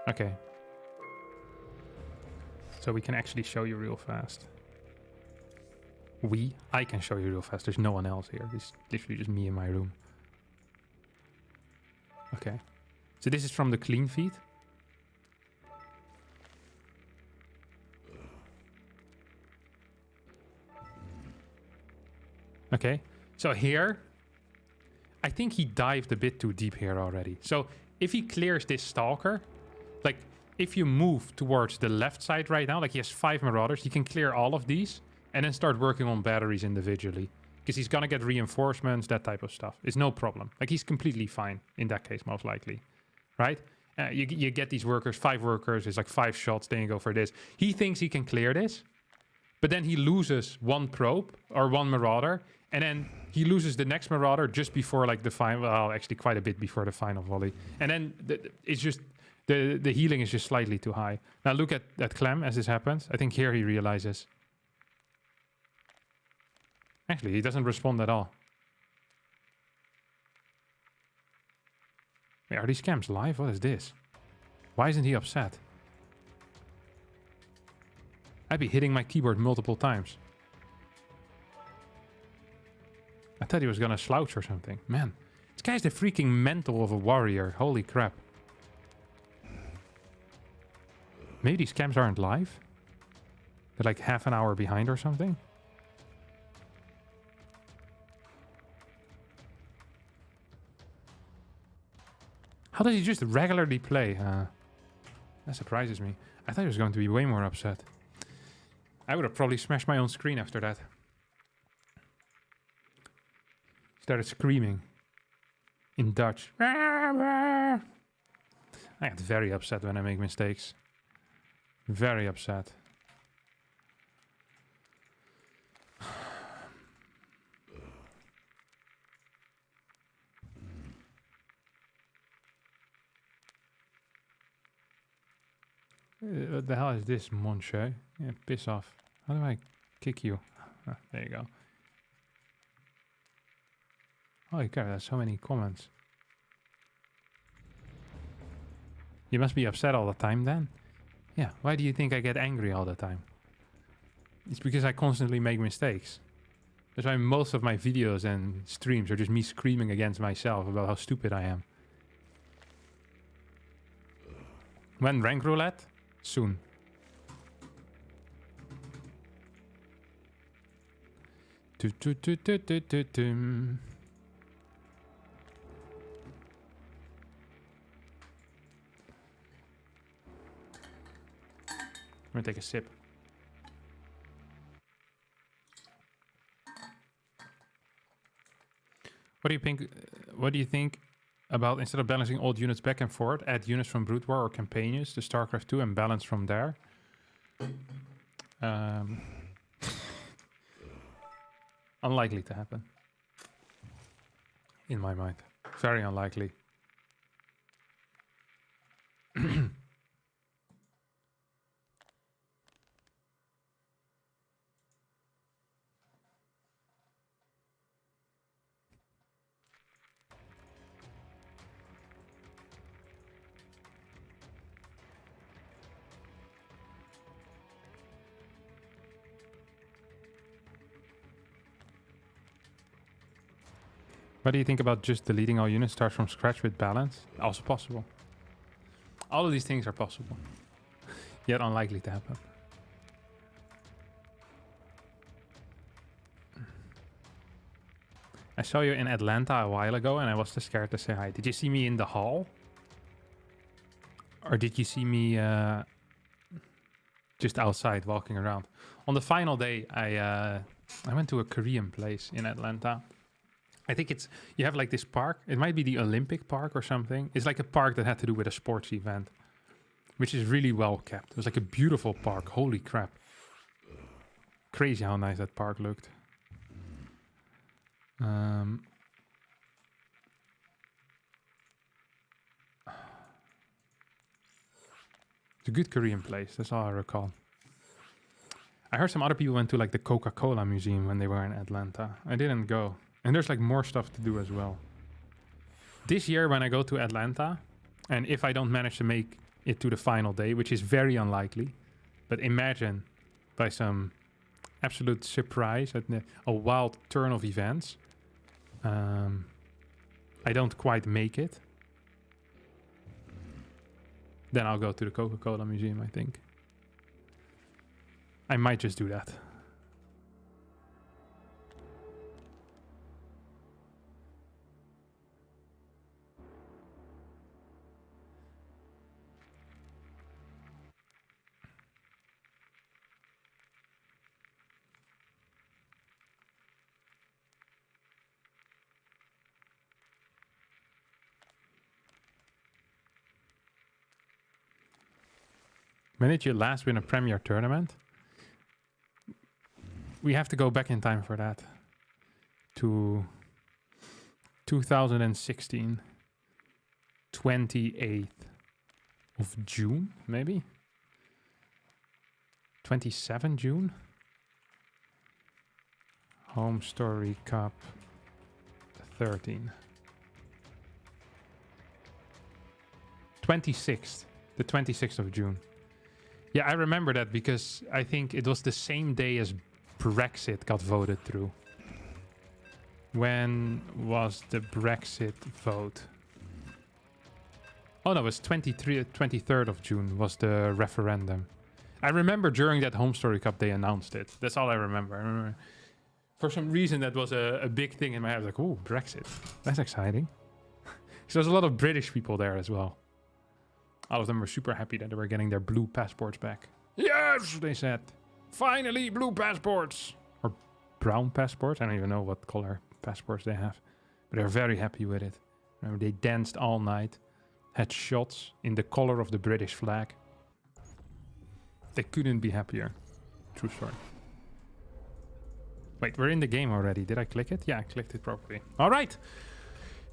Okay. So we can actually show you real fast. I can show you real fast. There's no one else here. It's literally just me in my room. Okay. So this is from the clean feed. Okay, so here, I think he dived a bit too deep here already. So if he clears this Stalker, like if you move towards the left side right now, like he has 5 Marauders, he can clear all of these and then start working on batteries individually. Because he's gonna get reinforcements, that type of stuff. It's no problem. Like he's completely fine in that case, most likely, right? You get these workers, 5 workers, it's like 5 shots, then you go for this. He thinks he can clear this. but then he loses one probe or one marauder, and then he loses the next marauder just before like the final. Well, actually, quite a bit before the final volley, and then it's just the healing is just slightly too high. Now look at Clem as this happens. I think here he realizes. Actually, he doesn't respond at all. Wait, are these camps live? What is this? Why isn't he upset? I'd be hitting my keyboard multiple times. I thought he was gonna slouch or something. Man, this guy's the freaking mental of a warrior. Holy crap. Maybe these camps aren't live? They're like half an hour behind or something? How does he just regularly play? That surprises me. I thought he was going to be way more upset. I would have probably smashed my own screen after that. Started screaming. In Dutch. I get very upset when I make mistakes. Very upset. What the hell is this, Monche? Yeah, piss off. How do I kick you? Ah, there you go. Holy crap, there's so many comments. You must be upset all the time then? Yeah, why do you think I get angry all the time? It's because I constantly make mistakes. That's why most of my videos and streams are just me screaming against myself about how stupid I am. When rank roulette? Soon. I'm gonna take a sip. What do you think? What do you think about instead of balancing old units back and forth, add units from Brood War or Campaigns to StarCraft 2 and balance from there? Unlikely to happen. In my mind. Very unlikely. What do you think about just deleting all units, start from scratch with balance? Also possible. All of these things are possible. Yet unlikely to happen. I saw you in Atlanta a while ago and I was too scared to say hi. Did you see me in the hall? Or did you see me just outside walking around? On the final day, I went to a Korean place in Atlanta. I think it's, you have like this park. It might be the Olympic Park or something. It's like a park that had to do with a sports event, which is really well kept. It was like a beautiful park. Holy crap. Crazy how nice that park looked. It's a good Korean place. That's all I recall. I heard some other people went to like the Coca-Cola museum when they were in Atlanta. I didn't go. And there's like more stuff to do as well. This year when I go to Atlanta, and if I don't manage to make it to the final day, which is very unlikely, but imagine by some absolute surprise, a wild turn of events, I don't quite make it, then I'll go to the Coca-Cola museum, I think. I might just do that. When did you last win a Premier tournament? we have to go back in time for that. To 2016. 28th of June, maybe? 27 June? Home Story Cup 13. 26th. The 26th of June. Yeah, I remember that because I think it was the same day as Brexit got voted through. When was the Brexit vote? Oh no, it was 23rd of June was the referendum. I remember during that Home Story Cup they announced it. That's all I remember. I remember for some reason that was a big thing in my head. I was like, oh, Brexit. That's exciting. So there's a lot of British people there as well. All of them were super happy that they were getting their blue passports back. Yes, they said. Finally, blue passports. Or brown passports. I don't even know what color passports they have. But they're very happy with it. Remember, they danced all night. Had shots in the color of the British flag. They couldn't be happier. True story. Wait, we're in the game already. Did I click it? Yeah, I clicked it properly. All right.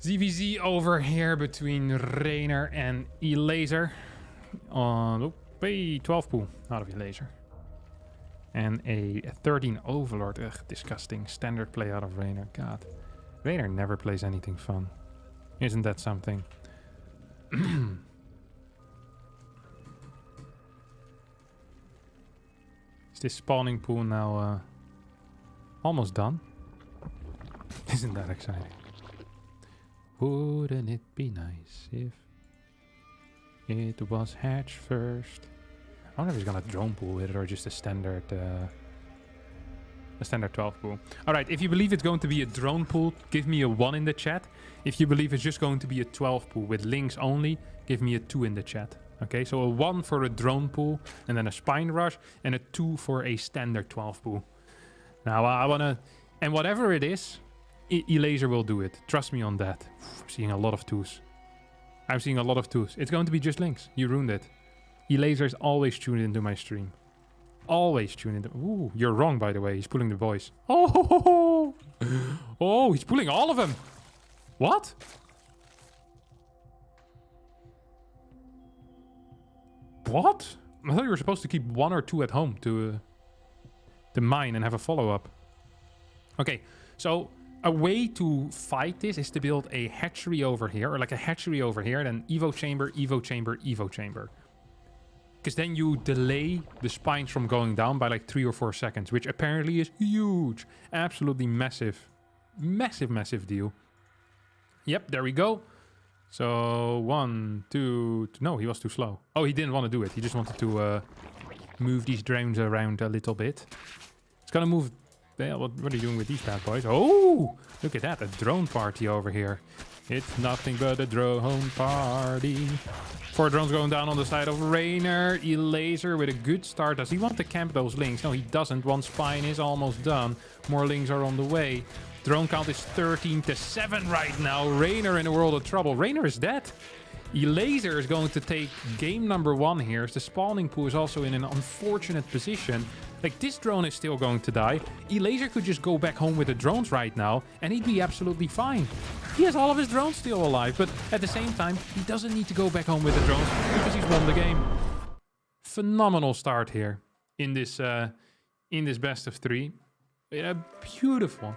ZVZ over here between Reynor and Elazer. On 12 pool out of Elazer. And a 13 Overlord. Ugh, disgusting. Standard play out of Reynor. God. Reynor never plays anything fun. Isn't that something? Is this spawning pool now almost done? Isn't that exciting? Wouldn't it be nice if it was hatch first? I wonder if he's gonna drone pool with it or just a standard 12 pool. Alright, if you believe it's going to be a drone pool, give me a 1 in the chat. If you believe it's just going to be a 12 pool with links only, give me a 2 in the chat. Okay, so a 1 for a drone pool, and then a spine rush, and a 2 for a standard 12 pool. Now, I wanna... And whatever it is, Elazer will do it. Trust me on that. I'm seeing a lot of 2s. I'm seeing a lot of 2s. It's going to be just links. You ruined it. Elazer is always tuned into my stream. Always tune into... Ooh, you're wrong, by the way. He's pulling the boys. Oh, oh, he's pulling all of them. What? What? I thought you were supposed to keep 1 or 2 at home to mine and have a follow-up. Okay, so a way to fight this is to build a hatchery over here, or like a hatchery over here, then Evo chamber, Evo chamber, Evo chamber. Because then you delay the spines from going down by like 3 or 4 seconds, which apparently is huge. Absolutely massive. Massive, massive deal. Yep, there we go. So 1, 2... No, he was too slow. Oh, he didn't want to do it. He just wanted to move these drones around a little bit. It's gonna move... What are you doing with these bad boys? Oh, look at that. A drone party over here. It's nothing but a drone party. 4 drones going down on the side of Reynor. Elazer with a good start. Does he want to camp those links? No, he doesn't. 1 spine is almost done. More links are on the way. Drone count is 13-7 right now. Reynor in a world of trouble. Reynor is dead. Elazer is going to take game number 1 here. The spawning pool is also in an unfortunate position. Like, this drone is still going to die. Elazer could just go back home with the drones right now, and he'd be absolutely fine. He has all of his drones still alive, but at the same time, he doesn't need to go back home with the drones because he's won the game. Phenomenal start here in this best of 3. Beautiful.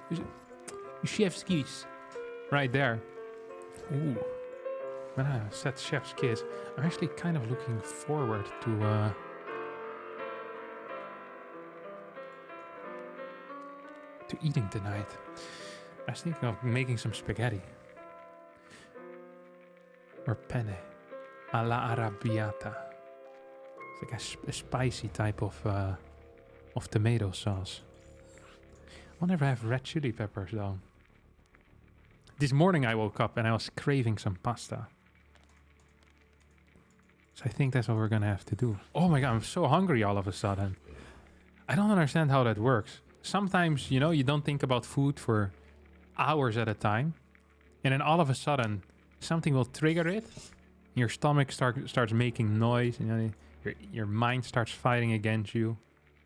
Chef's kiss right there. Ooh. When I said chef's kiss, I'm actually kind of looking forward to eating tonight. I was thinking of making some spaghetti. Or penne. Alla arrabbiata. It's like a spicy type of tomato sauce. I'll never have red chili peppers though. This morning I woke up and I was craving some pasta. So I think that's what we're gonna have to do. Oh my god, I'm so hungry all of a sudden. I don't understand how that works. Sometimes, you know, you don't think about food for hours at a time. And then all of a sudden, something will trigger it. Your stomach starts making noise. You know, your mind starts fighting against you.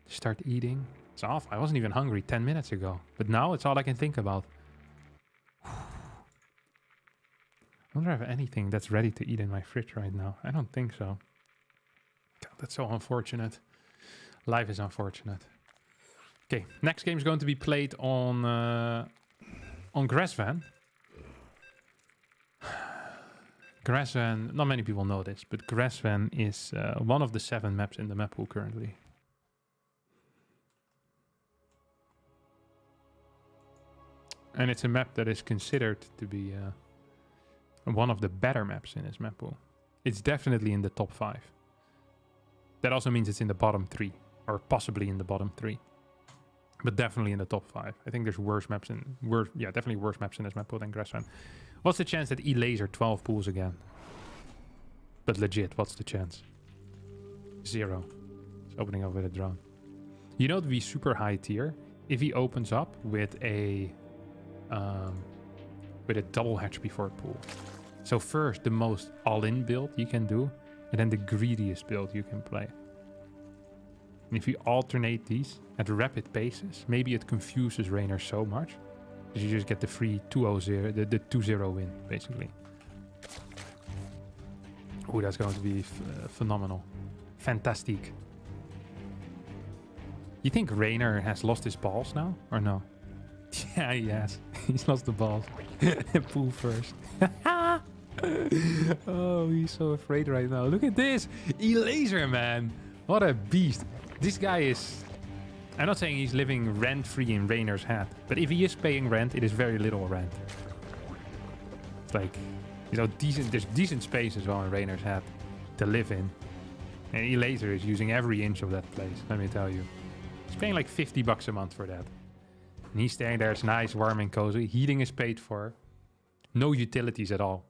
You start eating. It's off. I wasn't even hungry 10 minutes ago. But now it's all I can think about. I wonder if I have anything that's ready to eat in my fridge right now. I don't think so. God, that's so unfortunate. Life is unfortunate. Okay, next game is going to be played on Grassvan. Grassvan, not many people know this, but Grassvan is one of the 7 maps in the map pool currently. And it's a map that is considered to be one of the better maps in this map pool. It's definitely in the top 5. That also means it's in the bottom 3, or possibly in the bottom 3. But definitely in the top 5. I think there's worse maps in... definitely worse maps in this map pool than Grassvan. What's the chance that Elazer 12 pools again? But legit, what's the chance? 0. It's opening up with a drone. You know, it would be super high tier if he opens up with a double hatch before pool. So first, the most all-in build you can do, and then the greediest build you can play. And if you alternate these at rapid paces, maybe it confuses Reynor so much that you just get the free 2-0, the 2-0 win, basically. Oh, that's going to be phenomenal. Fantastic. You think Reynor has lost his balls now, or no? Yeah, he has. He's lost the balls. Pool first. Oh, he's so afraid right now. Look at this. Elazer, man. What a beast. This guy is... I'm not saying he's living rent-free in Reynor's head, but if he is paying rent, it is very little rent. It's like, you know, there's decent space as well in Reynor's head to live in. And Elazer is using every inch of that place, let me tell you. He's paying like $50 a month for that. And he's staying there, it's nice, warm and cozy. Heating is paid for. No utilities at all.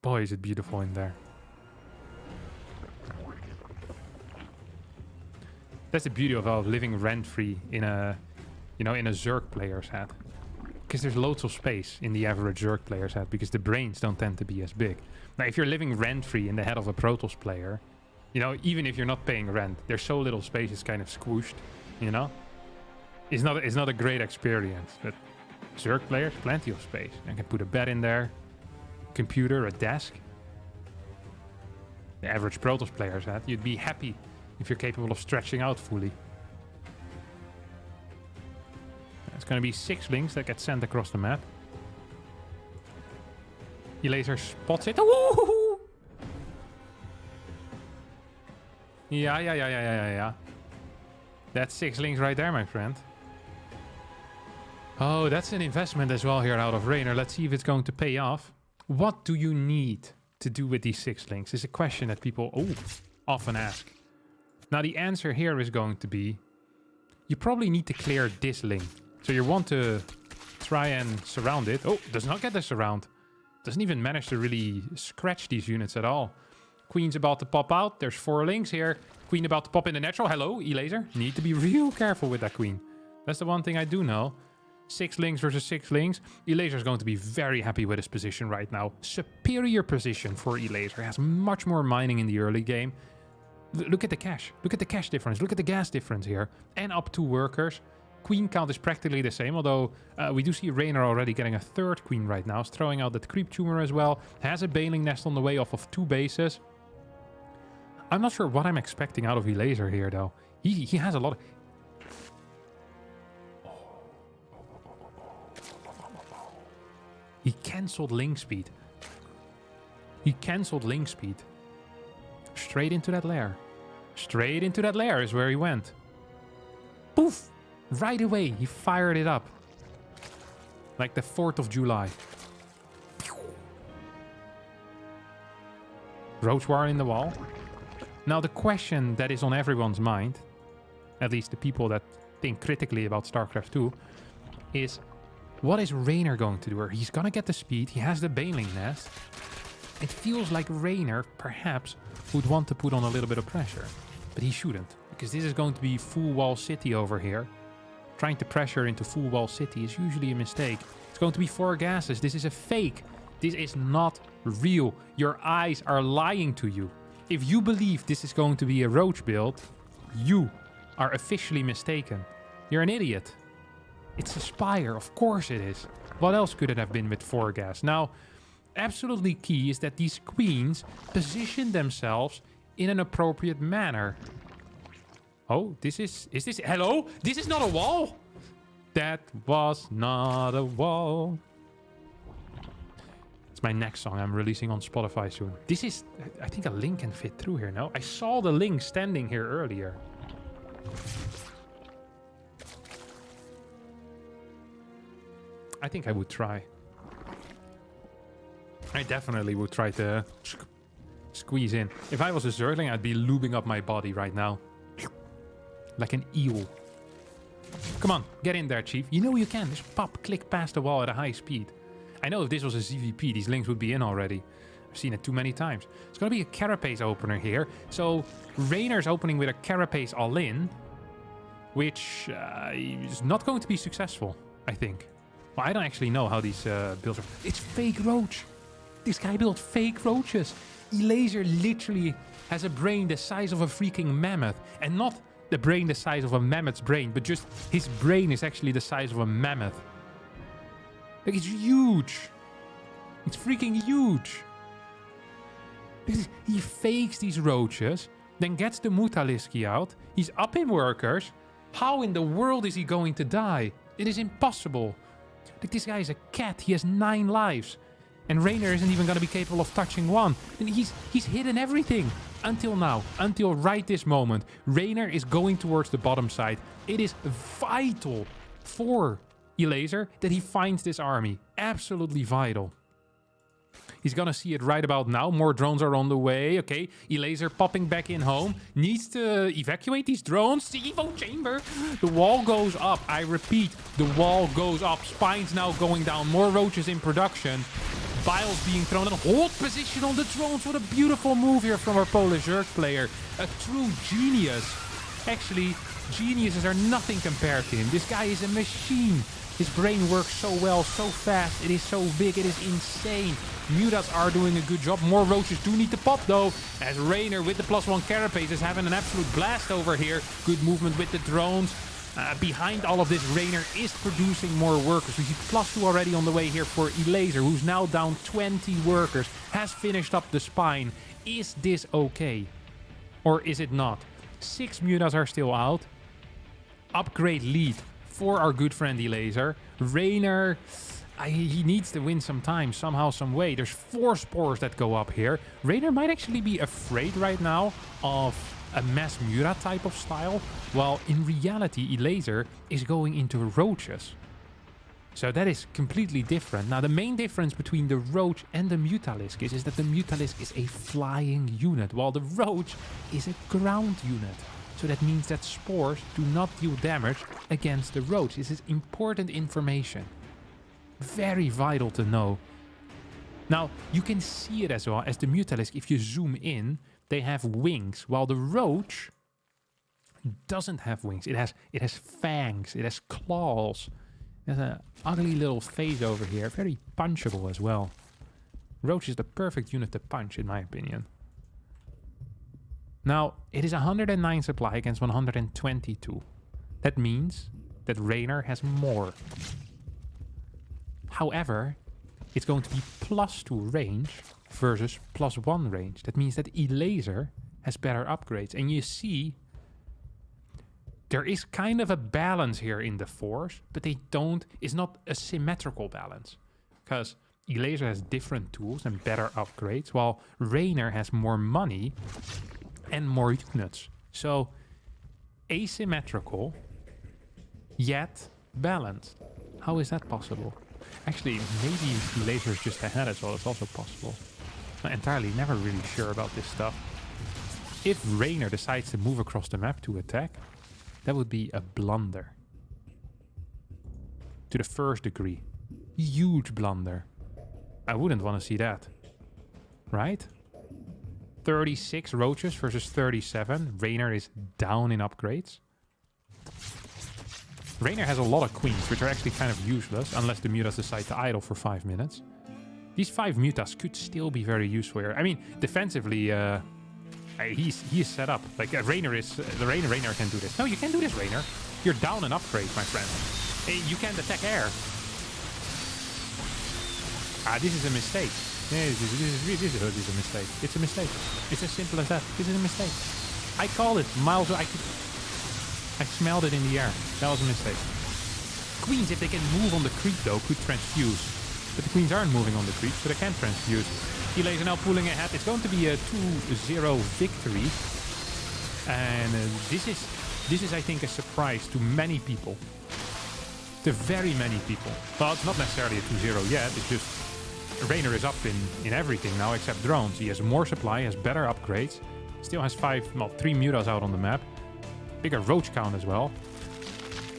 Boy, is it beautiful in there. That's the beauty of living rent-free in a, in a Zerg player's head. Because there's loads of space in the average Zerg player's head, because the brains don't tend to be as big. Now, if you're living rent-free in the head of a Protoss player, you know, even if you're not paying rent, there's so little space, it's kind of squished, you know? It's not a great experience, but Zerg players, plenty of space. I can put a bed in there, computer, a desk. The average Protoss player's head, you'd be happy if you're capable of stretching out fully. It's going to be 6 links that get sent across the map. Elazer spots it. Ooh! Yeah. That's 6 links right there, my friend. Oh, that's an investment as well here out of Reynor. Let's see if it's going to pay off. What do you need to do with these 6 links? Is a question that people often ask. Now, the answer here is going to be, you probably need to clear this link. So you want to try and surround it. Oh, does not get the surround. Doesn't even manage to really scratch these units at all. Queen's about to pop out. There's 4 links here. Queen about to pop in the natural. Hello, Elazer. Need to be real careful with that queen. That's the one thing I do know. 6 links versus 6 links. Elazer is going to be very happy with his position right now. Superior position for Elazer. Has much more mining in the early game. Look at the cash. Look at the cash difference. Look at the gas difference here. And up 2 workers. Queen count is practically the same, although we do see Reynor already getting a 3rd queen right now. He's throwing out that creep tumor as well. Has a baneling nest on the way off of 2 bases. I'm not sure what I'm expecting out of Elazer here, though. He has a lot of... He cancelled link speed. He cancelled link speed. Straight into that lair. Straight into that lair is where he went. Poof! Right away, he fired it up. Like the 4th of July. Roach War in the wall. Now the question that is on everyone's mind, at least the people that think critically about StarCraft 2, is what is Reynor going to do? Or he's gonna get the speed, he has the baneling nest. It feels like Reynor, perhaps, would want to put on a little bit of pressure. But he shouldn't, because this is going to be full wall city over here. Trying to pressure into full wall city is usually a mistake. It's going to be 4 gases. This is a fake. This is not real. Your eyes are lying to you. If you believe this is going to be a roach build, you are officially mistaken. You're an idiot. It's a spire, of course it is. What else could it have been with 4 gas? Now, absolutely key is that these queens position themselves in an appropriate manner. Oh, is this, hello? This is not a wall? That was not a wall. It's my next song I'm releasing on Spotify soon. This is, I think a link can fit through here, no? I saw the link standing here earlier. I think I would try. I definitely would try to squeeze in. If I was a Zergling, I'd be lubing up my body right now. Like an eel. Come on, get in there, Chief. You know you can. Just pop, click past the wall at a high speed. I know if this was a ZVP, these links would be in already. I've seen it too many times. It's going to be a Carapace opener here. So Reynor's opening with a Carapace all-in, which is not going to be successful, I think. Well, I don't actually know how these builds are. It's fake roach. This guy built fake roaches. Elazer literally has a brain the size of a freaking mammoth. And not the brain the size of a mammoth's brain, but just his brain is actually the size of a mammoth. Like, it's huge. It's freaking huge. He fakes these roaches, then gets the Mutaliski out. He's up in workers. How in the world is he going to die? It is impossible. Like, this guy is a cat. He has 9 lives. And Reynor isn't even going to be capable of touching 1. And he's hidden everything. Until now. Until right this moment. Reynor is going towards the bottom side. It is vital for Elazer that he finds this army. Absolutely vital. He's gonna see it right about now. More drones are on the way. Okay, Elazer popping back in home. Needs to evacuate these drones. The Evo chamber. The wall goes up. I repeat, the wall goes up. Spines now going down. More roaches in production. Biles being thrown in hold position on the drones. What a beautiful move here from our Polish Zerg player. A true genius. Actually, geniuses are nothing compared to him. This guy is a machine. His brain works so well, so fast. It is so big. It is insane. Mutas are doing a good job. More roaches do need to pop, though. As Reynor with the +1 Carapace is having an absolute blast over here. Good movement with the drones. Behind all of this, Reynor is producing more workers. We see +2 already on the way here for Elazer, who's now down 20 workers. Has finished up the spine. Is this okay? Or is it not? 6 Mutas are still out. Upgrade lead for our good friend Elazer. Reynor, he needs to win some time, somehow, some way. There's 4 spores that go up here. Reynor might actually be afraid right now of a mass Muta type of style, while in reality Elazer is going into roaches. So that is completely different. Now the main difference between the roach and the Mutalisk is that the Mutalisk is a flying unit, while the roach is a ground unit. So that means that spores do not deal damage against the roach. This is important information. Very vital to know. Now, you can see it as well as the Mutalisk. If you zoom in, they have wings, while the roach doesn't have wings. It has fangs, it has claws. There's an ugly little face over here. Very punchable as well. Roach is the perfect unit to punch, in my opinion. Now, it is 109 supply against 122. That means that Reynor has more. However, it's going to be +2 range versus +1 range. That means that Elazer has better upgrades. And you see, there is kind of a balance here in the force, but it's not a symmetrical balance. Because Elazer has different tools and better upgrades, while Reynor has more money and more units. So asymmetrical, yet balanced. How is that possible? Actually, maybe Elazer is just ahead as well. It's also possible. I'm entirely never really sure about this stuff. If Reynor decides to move across the map to attack, that would be a blunder. To the 1st degree. Huge blunder. I wouldn't want to see that. Right? 36 roaches versus 37. Reynor is down in upgrades. Reynor has a lot of queens, which are actually kind of useless, unless the mutas decide to idle for 5 minutes. These 5 mutas could still be very useful here. I mean, defensively, He's set up. Like Reynor is the Reynor can do this. No, you can't do this, Reynor. You're down an upgrade, my friend. Hey, you can't attack air. This is a mistake. Yeah, this is a mistake. It's a mistake. It's as simple as that. This is a mistake. I called it miles. I smelled it in the air. That was a mistake. Queens, if they can move on the creep though, could transfuse. But the queens aren't moving on the creep, so they can't transfuse. Elazer now pulling ahead. It's going to be a 2-0 victory. And this is, I think, a surprise to many people. To very many people. Well, it's not necessarily a 2-0 yet. It's just Reynor is up in everything now except drones. He has more supply, has better upgrades. Still has 3 mutas out on the map. Bigger roach count as well.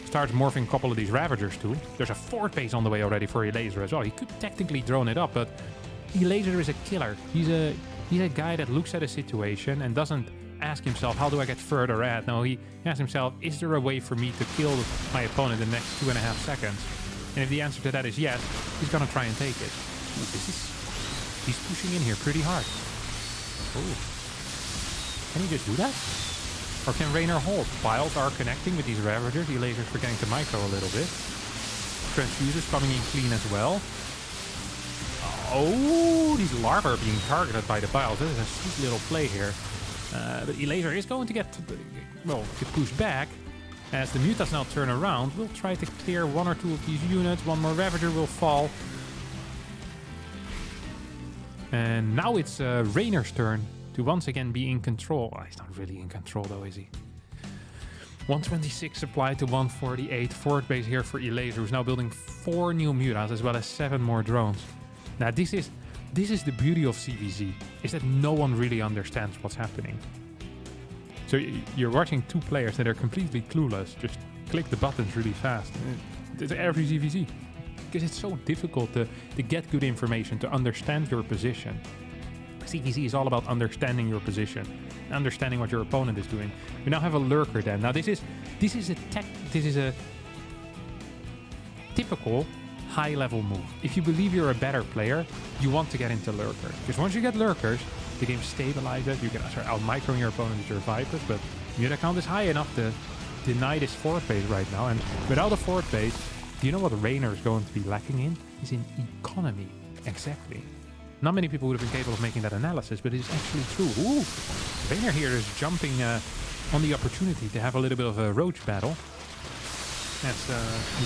Starts morphing a couple of these Ravagers too. There's a fort base on the way already for Elazer as well. He could technically drone it up, but Elazer is a killer. He's a guy that looks at a situation and doesn't ask himself, how do I get further ahead? No, he asks himself, is there a way for me to kill my opponent in the next 2.5 seconds? And if the answer to that is yes, he's gonna try and take it. Ooh, he's pushing in here pretty hard. Oh, can he just do that? Or can Reynor hold? Piles are connecting with these Ravagers. Elazer's forgetting to micro a little bit. Transfusers coming in clean as well. Oh, these larvae are being targeted by the piles. This is a sweet little play here. But Elazer is going to get pushed back. As the mutas now turn around, we'll try to clear 1 or 2 of these units. One more Ravager will fall. And now it's Reynor's turn to once again be in control. Oh, he's not really in control though, is he? 126 supply to 148. Fort base here for Elazer, who's now building 4 new mutas as well as 7 more drones. Now this is the beauty of CVZ, is that no one really understands what's happening. So you're watching 2 players that are completely clueless, just click the buttons really fast. It's every CVZ. Because it's so difficult to get good information, to understand your position. CVZ is all about understanding your position, understanding what your opponent is doing. We now have a lurker then. Now this is a typical high-level move. If you believe you're a better player, you want to get into lurkers. Because once you get lurkers, the game stabilizes. You can start out-microing your opponent with your Vipers, but muta count is high enough to deny this fort base right now. And without a fort base, do you know what Reynor is going to be lacking in? He's in economy. Exactly. Not many people would have been capable of making that analysis, but it's actually true. Ooh, Reynor here is jumping on the opportunity to have a little bit of a roach battle. As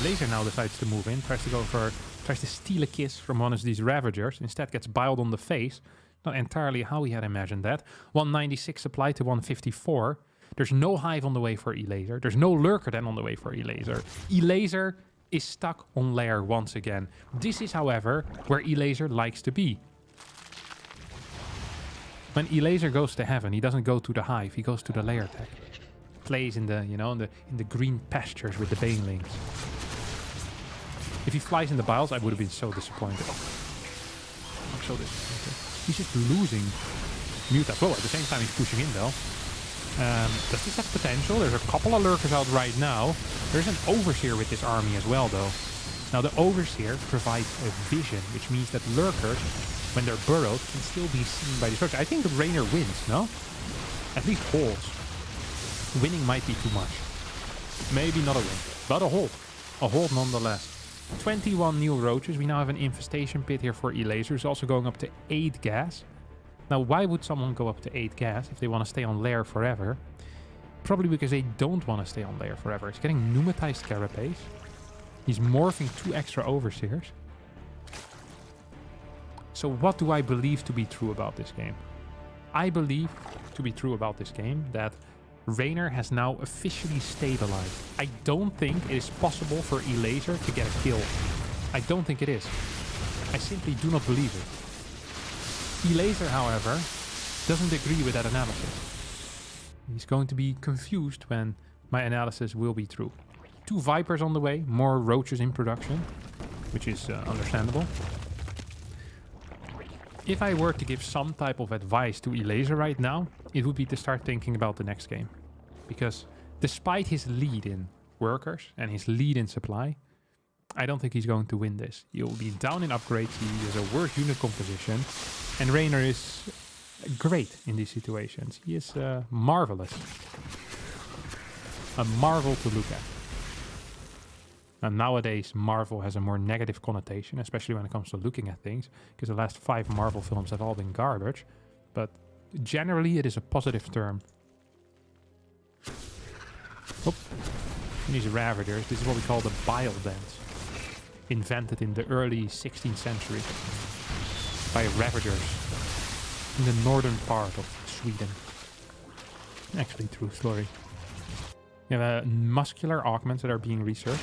Elazer now decides to move in, tries to steal a kiss from one of these Ravagers. Instead gets biled on the face. Not entirely how he had imagined that. 196 supply to 154. There's no hive on the way for Elazer. There's no lurker then on the way for Elazer. Elazer is stuck on lair once again. This is, however, where Elazer likes to be. When Elazer goes to heaven, he doesn't go to the hive, he goes to the lair tech. Plays in the, in the green pastures with the banelings. If he flies in the biles, I would have been so disappointed. I'm so disappointed. He's just losing mutas. Well, at the same time he's pushing in though. Does this have potential? There's a couple of lurkers out right now. There's an overseer with this army as well though. Now the overseer provides a vision, which means that lurkers, when they're burrowed, can still be seen by the structure. I think Reynor wins, no? At least holds. Winning might be too much. Maybe not a win, but a hold. A hold nonetheless. 21 new roaches. We now have an infestation pit here for Elazer. It's also going up to 8 gas. Now, why would someone go up to 8 gas if they want to stay on lair forever? Probably because they don't want to stay on lair forever. It's getting pneumatized carapace. He's morphing 2 extra overseers. So what do I believe to be true about this game? I believe to be true about this game that Reynor has now officially stabilized. I don't think it is possible for Elazer to get a kill. I don't think it is. I simply do not believe it. Elazer, however, doesn't agree with that analysis. He's going to be confused when my analysis will be true. 2 Vipers on the way, more roaches in production, which is understandable. If I were to give some type of advice to Elazer right now, it would be to start thinking about the next game. Because despite his lead in workers and his lead in supply, I don't think he's going to win this. He'll be down in upgrades, he has a worse unit composition, and Reynor is great in these situations. He is marvelous. A marvel to look at. And nowadays, Marvel has a more negative connotation, especially when it comes to looking at things, because the last 5 Marvel films have all been garbage. But generally, it is a positive term. Oh. And these Ravagers, this is what we call the bile dance. Invented in the early 16th century by Ravagers in the northern part of Sweden. Actually, true story. You have muscular augments that are being researched.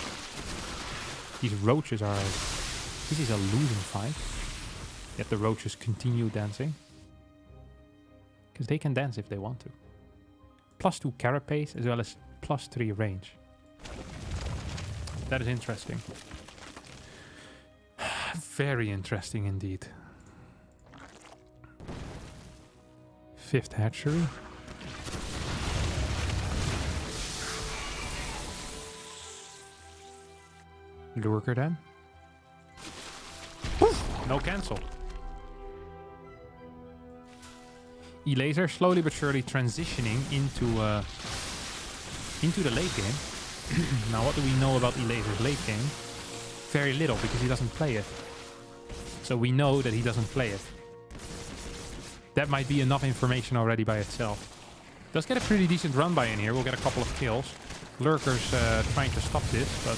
These roaches are... This is a losing fight. Yet the roaches continue dancing. Because they can dance if they want to. +2 carapace as well as +3 range. That is interesting. Very interesting indeed. 5th hatchery. Lurker then. No cancel. Elazer slowly but surely transitioning into the late game. Now what do we know about Elazer's late game? Very little, because he doesn't play it. So we know that he doesn't play it. That might be enough information already by itself. Does get a pretty decent run by in here. We'll get a couple of kills. Lurkers trying to stop this, but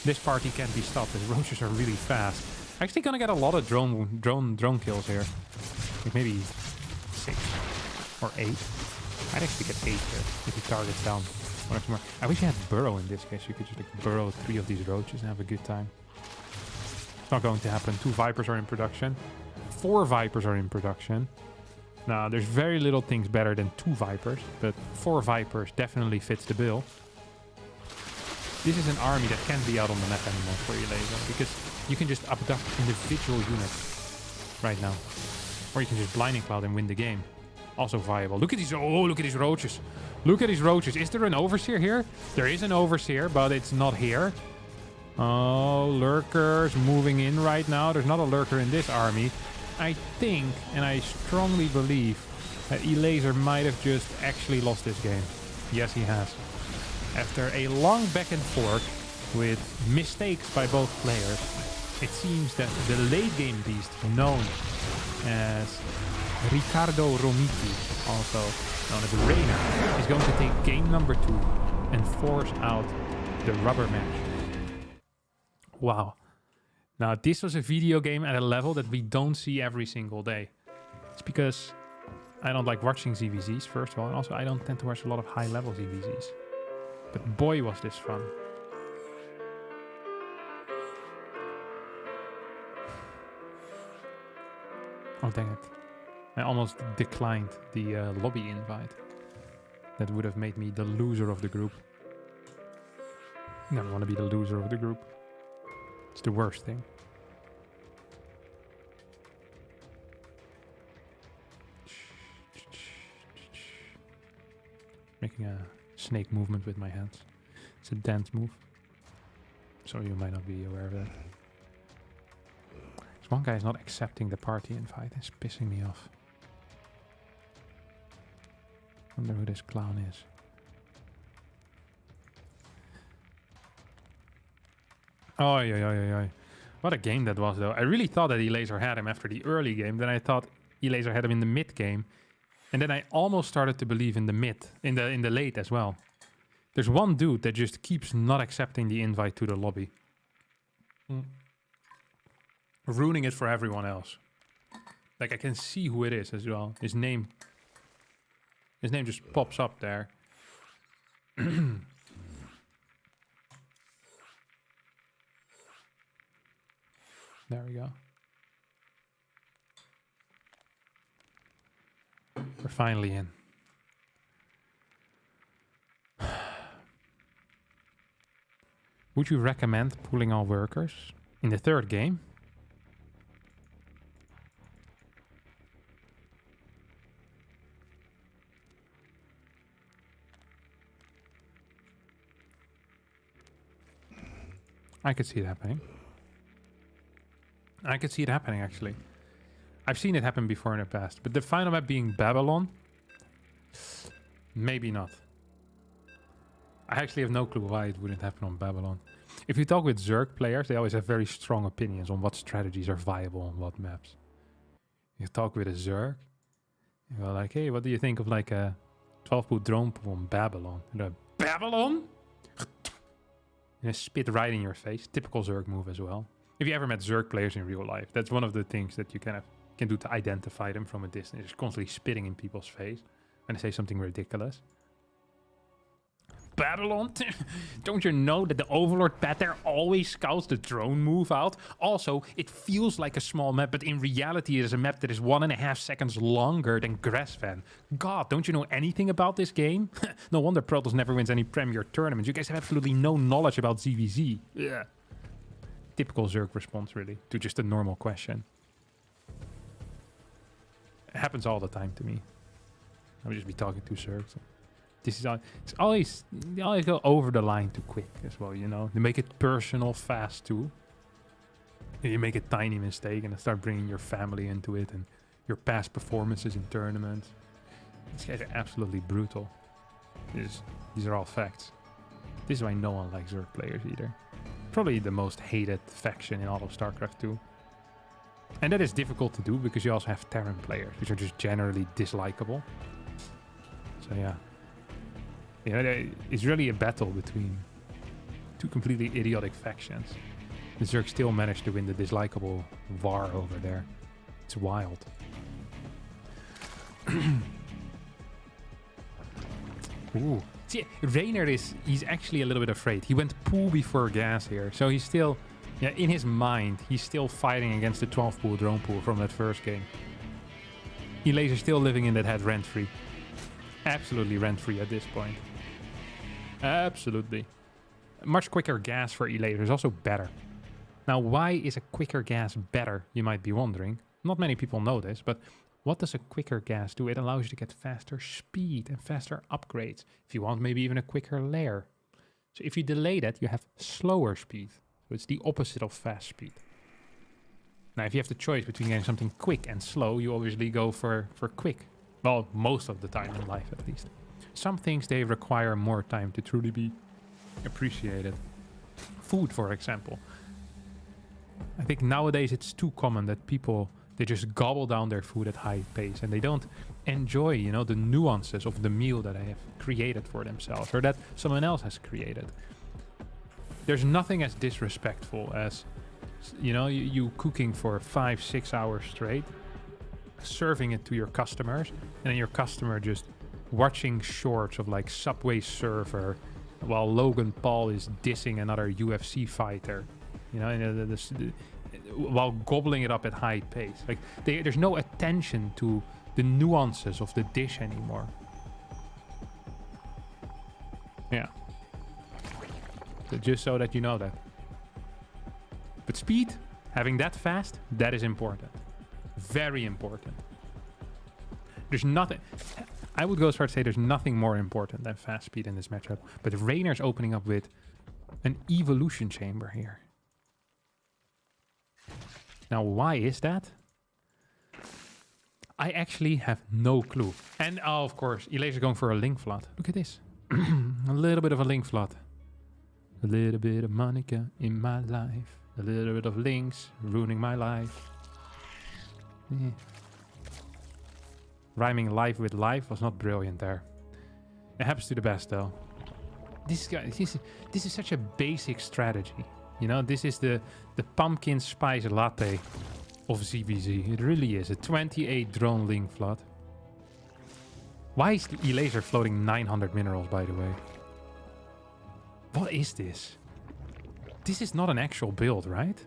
this party can't be stopped. The roaches are really fast. Actually gonna get a lot of drone kills here. Like maybe 6 or 8. I'd actually get 8 here if he targets down one or two more. I wish you had burrow in this case. You could just like burrow 3 of these roaches and have a good time. It's not going to happen. 2 Vipers are in production. 4 Vipers are in production. Now, there's very little things better than 2 Vipers, but 4 Vipers definitely fits the bill. This is an army that can't be out on the map anymore for Elazer, because you can just abduct individual units right now. Or you can just Blinding Cloud and win the game. Also viable. Look at these, oh, look at these roaches. Look at these roaches. Is there an Overseer here? There is an Overseer, but it's not here. Oh, Lurkers moving in right now. There's not a Lurker in this army. I think, and I strongly believe, that Elazer might have just actually lost this game. Yes, he has. After a long back and forth with mistakes by both players, it seems that the late game beast known as Riccardo Romiti, also known as Reynor, is going to take game number 2 and force out the rubber match. Wow. Now, this was a video game at a level that we don't see every single day. It's because I don't like watching ZVZs, first of all, and also I don't tend to watch a lot of high-level ZVZs. But boy, was this fun. Oh, dang it. I almost declined the lobby invite. That would have made me the loser of the group. Never want to be the loser of the group. It's the worst thing. Making a snake movement with my hands. It's a dance move. So you might not be aware of that. This one guy is not accepting the party invite. It's pissing me off. Wonder who this clown is. Oh, yeah. What a game that was, though. I really thought that Elazer had him after the early game. Then I thought Elazer had him in the mid game. And then I almost started to believe in the mid, in the late as well. There's one dude that just keeps not accepting the invite to the lobby. Ruining it for everyone else. Like, I can see who it is as well. His name just pops up there. There we go. We're finally in. Would you recommend pulling all workers in the third game? I could see it happening. I could see it happening, actually. I've seen it happen before in the past. But the final map being Babylon, maybe not. I actually have no clue why it wouldn't happen on Babylon. If you talk with Zerg players, they always have very strong opinions on what strategies are viable on what maps. You talk with a Zerg, you're like, hey, what do you think of like a 12-pool drone pool on Babylon? And they're, Babylon? And spit right in your face. Typical Zerg move as well. If you ever met Zerg players in real life, that's one of the things that you can do to identify them from a distance. Just constantly spitting in people's face when they say something ridiculous. Babylon? Don't you know that the Overlord pattern always scouts the drone move out? Also, it feels like a small map, but in reality it is a map that is 1.5 seconds longer than Grassvan. God, don't you know anything about this game? No wonder Protoss never wins any Premier tournaments. You guys have absolutely no knowledge about ZVZ. Yeah. Typical Zerg response, really, to just a normal question. It happens all the time to me. I would just be talking to Zergs. This is it's always, they always go over the line too quick as well, you know. They make it personal fast too. You make a tiny mistake and then start bringing your family into it and your past performances in tournaments. These guys are absolutely brutal. These are all facts. This is why no one likes Zerg players either. Probably the most hated faction in all of StarCraft 2. And that is difficult to do because you also have Terran players, which are just generally dislikable. So yeah. Yeah, it's really a battle between two completely idiotic factions. The Zerg still managed to win the dislikable war over there. It's wild. Ooh. See, Reynor he's actually a little bit afraid. He went pool before gas here. So he's still, yeah, in his mind, he's still fighting against the 12-pool drone pool from that first game. Elazer still living in that head rent-free. Absolutely rent-free at this point. Absolutely. Much quicker gas for Elazer is also better. Now, why is a quicker gas better, you might be wondering. Not many people know this, but what does a quicker gas do? It allows you to get faster speed and faster upgrades. If you want, maybe even a quicker layer. So if you delay that, you have slower speed. So it's the opposite of fast speed. Now, if you have the choice between getting something quick and slow, you obviously go for quick. Well, most of the time in life, at least. Some things, they require more time to truly be appreciated. Food, for example. I think nowadays it's too common that people, they just gobble down their food at high pace and they don't enjoy, you know, the nuances of the meal that they have created for themselves or that someone else has created. There's nothing as disrespectful as, you know, you cooking for 5-6 hours straight, serving it to your customers, and then your customer just watching shorts of like Subway Surfer while Logan Paul is dissing another UFC fighter, you know, and while gobbling it up at high pace. Like there's no attention to the nuances of the dish anymore. Yeah. So just so that you know that. But speed, having that fast, that is important. Very important. There's nothing... I would go as far to say there's nothing more important than fast speed in this matchup. But Reynor's opening up with an evolution chamber here. Now, why is that? I actually have no clue. And, oh, of course, Elazer going for a link flood. Look at this. A little bit of a link flood. A little bit of Monica in my life. A little bit of links ruining my life. Yeah. Rhyming life with life was not brilliant there. It happens to the best, though. This is such a basic strategy. You know, this is the pumpkin spice latte of ZVZ. It really is. A 28 drone link flood. Why is Elazer floating 900 minerals, by the way? What is this? This is not an actual build, right?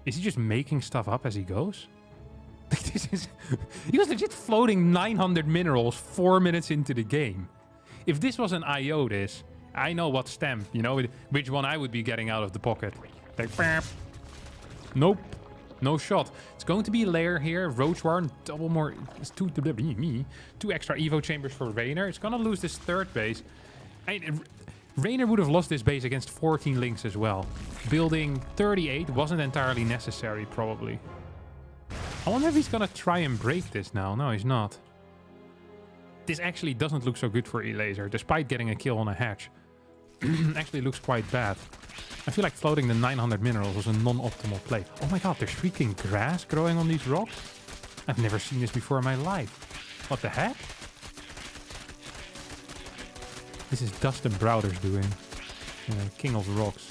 Is he just making stuff up as he goes? This is... He was legit floating 900 minerals 4 minutes into the game. If this was an IO this, I know what stamp, you know, which one I would be getting out of the pocket. Like, bam. Nope. No shot. It's going to be a layer here. Roach Warren, double more... It's two extra Evo chambers for Reynor. It's going to lose this third base. Reynor would have lost this base against 14 links as well. Building 38 wasn't entirely necessary, probably. I wonder if he's gonna try and break this now. No, he's not. This actually doesn't look so good for Elazer, despite getting a kill on a hatch. Actually looks quite bad. I feel like floating the 900 minerals was a non-optimal play. Oh my god, there's freaking grass growing on these rocks? I've never seen this before in my life. What the heck? This is Dustin Browder's doing. King of Rocks.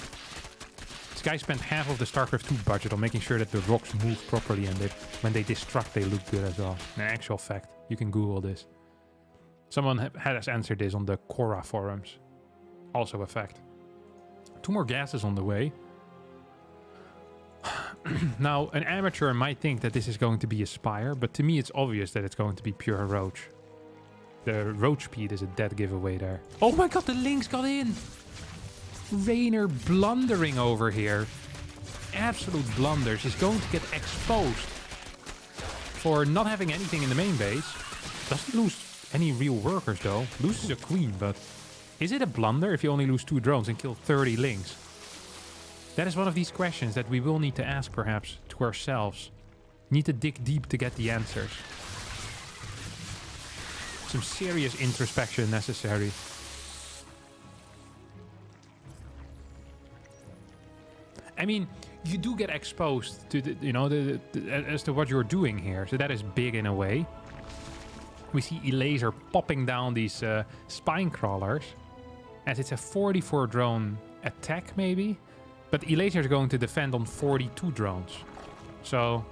This guy spent half of the StarCraft 2 budget on making sure that the rocks move properly and that when they destruct they look good as well. An actual fact. You can Google this. Someone has answered this on the Quora forums. Also a fact. 2 more gases on the way. Now, an amateur might think that this is going to be a Spire, but to me it's obvious that it's going to be pure Roach. The Roach speed is a dead giveaway there. Oh my god, the Lynx got in! Reynor blundering over here. Absolute blunders. Is going to get exposed for not having anything in the main base. Doesn't lose any real workers though. Loses a queen, but is it a blunder if you only lose 2 drones and kill 30 Lynx? That is one of these questions that we will need to ask perhaps to ourselves. Need to dig deep to get the answers. Some serious introspection necessary. I mean, you do get exposed to the, you know, as to what you're doing here, so that is big in a way. We see Elazer popping down these spine crawlers, as it's a 44 drone attack maybe, but Elazer is going to defend on 42 drones. So,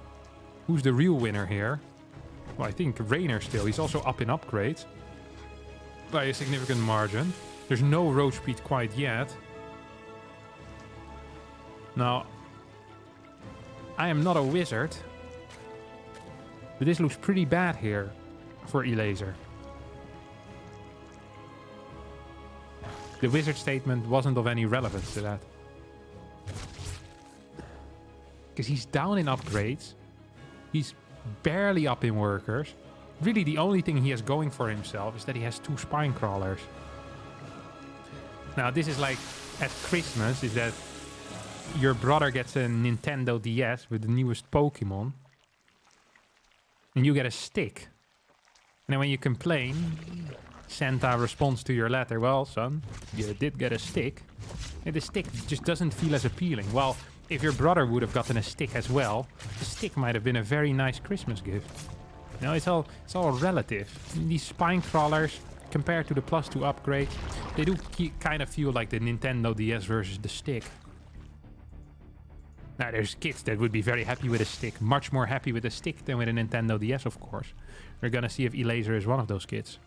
who's the real winner here? Well, I think Reynor still. He's also up in upgrades by a significant margin. There's no road speed quite yet. Now, I am not a wizard, but this looks pretty bad here for Elazer. The wizard statement wasn't of any relevance to that. Because he's down in upgrades. He's barely up in workers. Really, the only thing he has going for himself is that he has 2 spine crawlers. Now, this is like at Christmas, is that your brother gets a Nintendo DS with the newest Pokemon. And you get a stick. And then when you complain, Santa responds to your letter, well, son, you did get a stick. And the stick just doesn't feel as appealing. Well, if your brother would have gotten a stick as well, the stick might have been a very nice Christmas gift. You know, it's all relative. These spine crawlers, compared to the +2 upgrade, they do kind of feel like the Nintendo DS versus the stick. Now, there's kids that would be very happy with a stick. Much more happy with a stick than with a Nintendo DS, of course. We're gonna see if Elazer is one of those kids.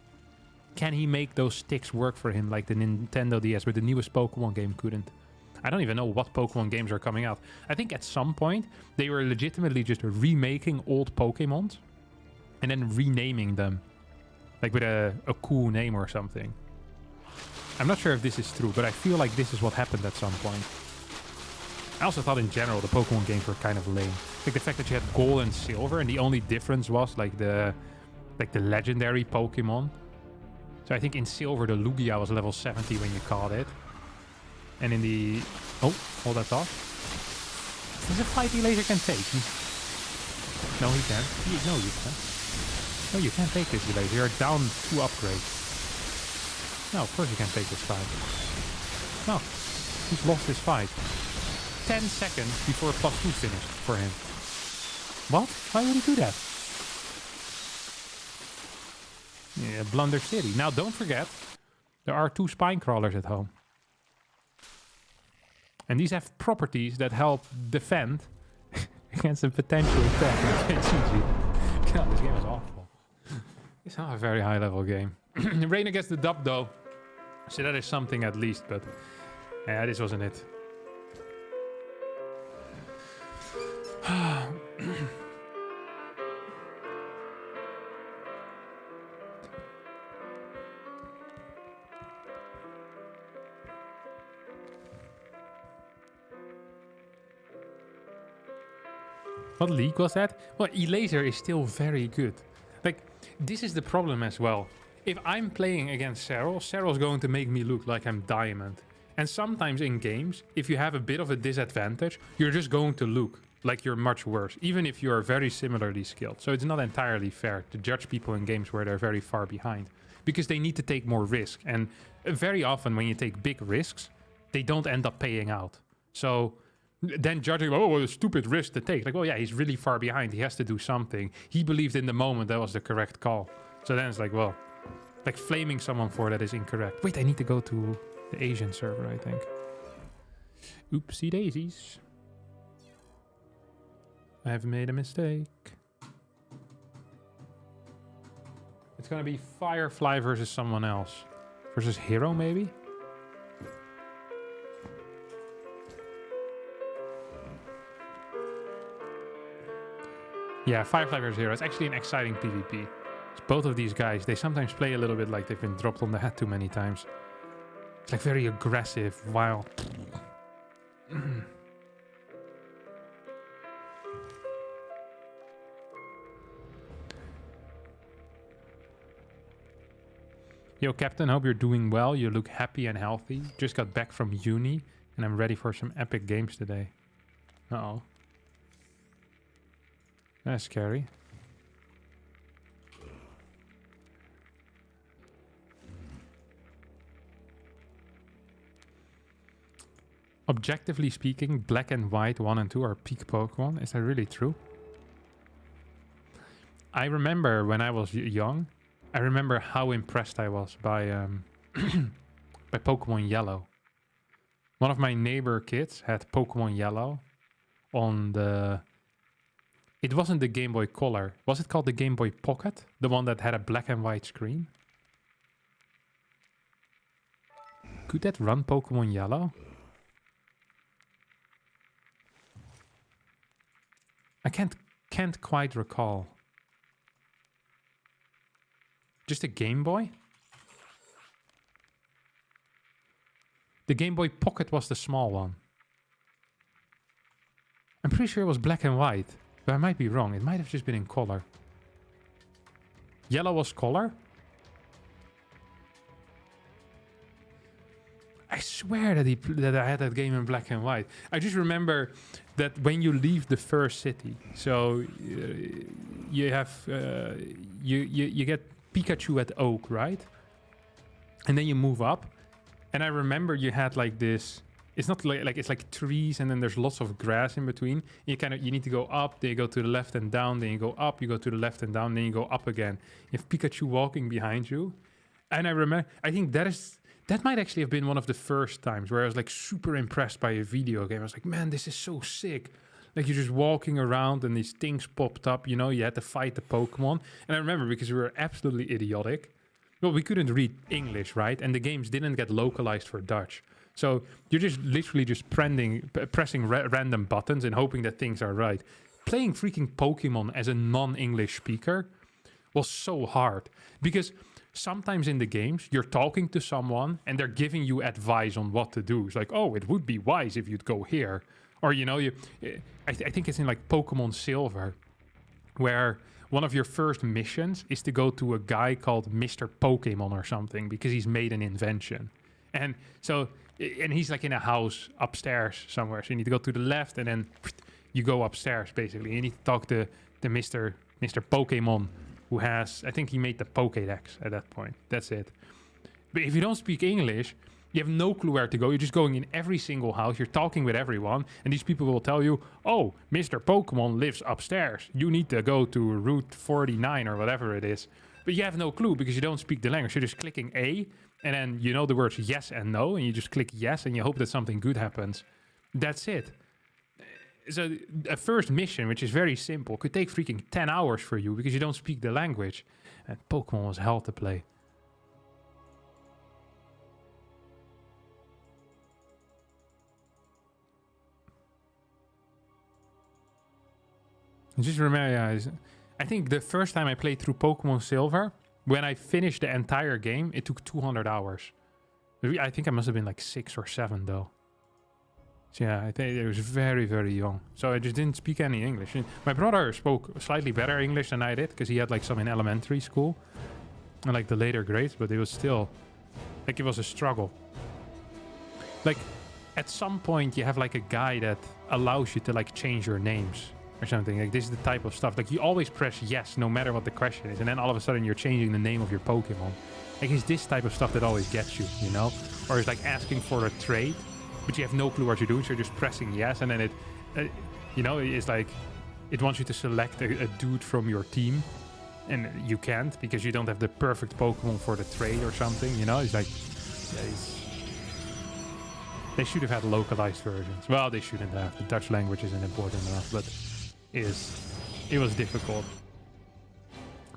Can he make those sticks work for him like the Nintendo DS with the newest Pokemon game couldn't? I don't even know what Pokemon games are coming out. I think at some point they were legitimately just remaking old Pokemons and then renaming them. Like with a cool name or something. I'm not sure if this is true, but I feel like this is what happened at some point. I also thought in general the Pokemon games were kind of lame. Like the fact that you had gold and silver and the only difference was like the legendary Pokemon. So I think in silver the Lugia was level 70 when you caught it. And in the... Oh, hold that thought. This is a fight Elazer can take. No, he can't. No, you can't. No, you can't take this Elazer. You're down 2 upgrades. No, of course you can't take this fight. No, he's lost this fight. 10 seconds before +2 finished for him. What? Why would he do that? Yeah, Blunder City. Now, don't forget, there are 2 spine crawlers at home. And these have properties that help defend against a potential attack. God, this game is awful. It's not a very high-level game. Reynor gets the dub, though. So that is something at least, but... yeah, this wasn't it. What league was that? Well, Elazer is still very good. Like, this is the problem as well. If I'm playing against Serral's going to make me look like I'm Diamond. And sometimes in games, if you have a bit of a disadvantage, you're just going to look like you're much worse, even if you are very similarly skilled. So it's not entirely fair to judge people in games where they're very far behind, because they need to take more risk. And very often when you take big risks, they don't end up paying out. So then judging, oh, what a stupid risk to take. Like, well, yeah, he's really far behind. He has to do something. He believed in the moment that was the correct call. So then it's like, well, like flaming someone for that is incorrect. Wait, I need to go to the Asian server, I think. Oopsie daisies. I have made a mistake. It's gonna be Firefly versus someone else. Versus Hero, maybe? Yeah, Firefly versus Hero. It's actually an exciting PvP. It's both of these guys, they sometimes play a little bit like they've been dropped on the head too many times. It's like very aggressive, wild. Yo, Captain, hope you're doing well. You look happy and healthy. Just got back from uni, and I'm ready for some epic games today. Uh-oh. That's scary. Objectively speaking, Black and White 1 and 2 are peak Pokemon. Is that really true? I remember when I was young, I remember how impressed I was by by Pokemon Yellow. One of my neighbor kids had Pokemon Yellow on the... It wasn't the Game Boy Color. Was it called the Game Boy Pocket? The one that had a black and white screen? Could that run Pokemon Yellow? I can't quite recall. Just a Game Boy? The Game Boy Pocket was the small one. I'm pretty sure it was black and white, but I might be wrong. It might have just been in color. Yellow was color? I swear that I had that game in black and white. I just remember that when you leave the first city, so you have you get Pikachu at Oak, right? And then you move up, and I remember you had like this. It's not like it's like trees, and then there's lots of grass in between. You need to go up, then you go to the left and down, then you go up, you go to the left and down, then you go up again. You have Pikachu walking behind you, and I think that might actually have been one of the first times where I was like super impressed by a video game. I was like, man, this is so sick. Like you're just walking around and these things popped up, you know, you had to fight the Pokemon. And I remember because we were absolutely idiotic. Well, we couldn't read English, right? And the games didn't get localized for Dutch. So you're just literally just pressing random buttons and hoping that things are right. Playing freaking Pokemon as a non-English speaker was so hard because sometimes in the games, you're talking to someone and they're giving you advice on what to do. It's like, oh, it would be wise if you'd go here. Or, you know, I think it's in like Pokemon Silver, where one of your first missions is to go to a guy called Mr. Pokemon or something because he's made an invention. And so, and he's like in a house upstairs somewhere. So you need to go to the left and then you go upstairs basically. You need to talk to Mr. Pokemon, who has, I think he made the Pokédex at that point. That's it. But if you don't speak English, you have no clue where to go. You're just going in every single house. You're talking with everyone. And these people will tell you, oh, Mr. Pokemon lives upstairs. You need to go to Route 49 or whatever it is. But you have no clue because you don't speak the language. You're just clicking A. And then you know the words yes and no. And you just click yes and you hope that something good happens. That's it. So a first mission, which is very simple, could take freaking 10 hours for you because you don't speak the language. And Pokemon was hell to play. Just remember, yeah, I think the first time I played through Pokemon Silver, when I finished the entire game, it took 200 hours. I think I must have been like 6 or 7 though. So yeah, I think it was very, very young. So I just didn't speak any English. My brother spoke slightly better English than I did because he had like some in elementary school and like the later grades, but it was still like it was a struggle. Like at some point you have like a guy that allows you to like change your names or something. Like this is the type of stuff. Like you always press yes no matter what the question is, and then all of a sudden you're changing the name of your Pokemon. Like it's this type of stuff that always gets you, you know? Or it's like asking for a trade, but you have no clue what you're doing, so you're just pressing yes, and then it, you know, it's like it wants you to select a dude from your team, and you can't because you don't have the perfect Pokemon for the trade or something, you know? It's like, yeah, they should have had localized versions. Well, they shouldn't have. The Dutch language isn't important enough, but it was difficult.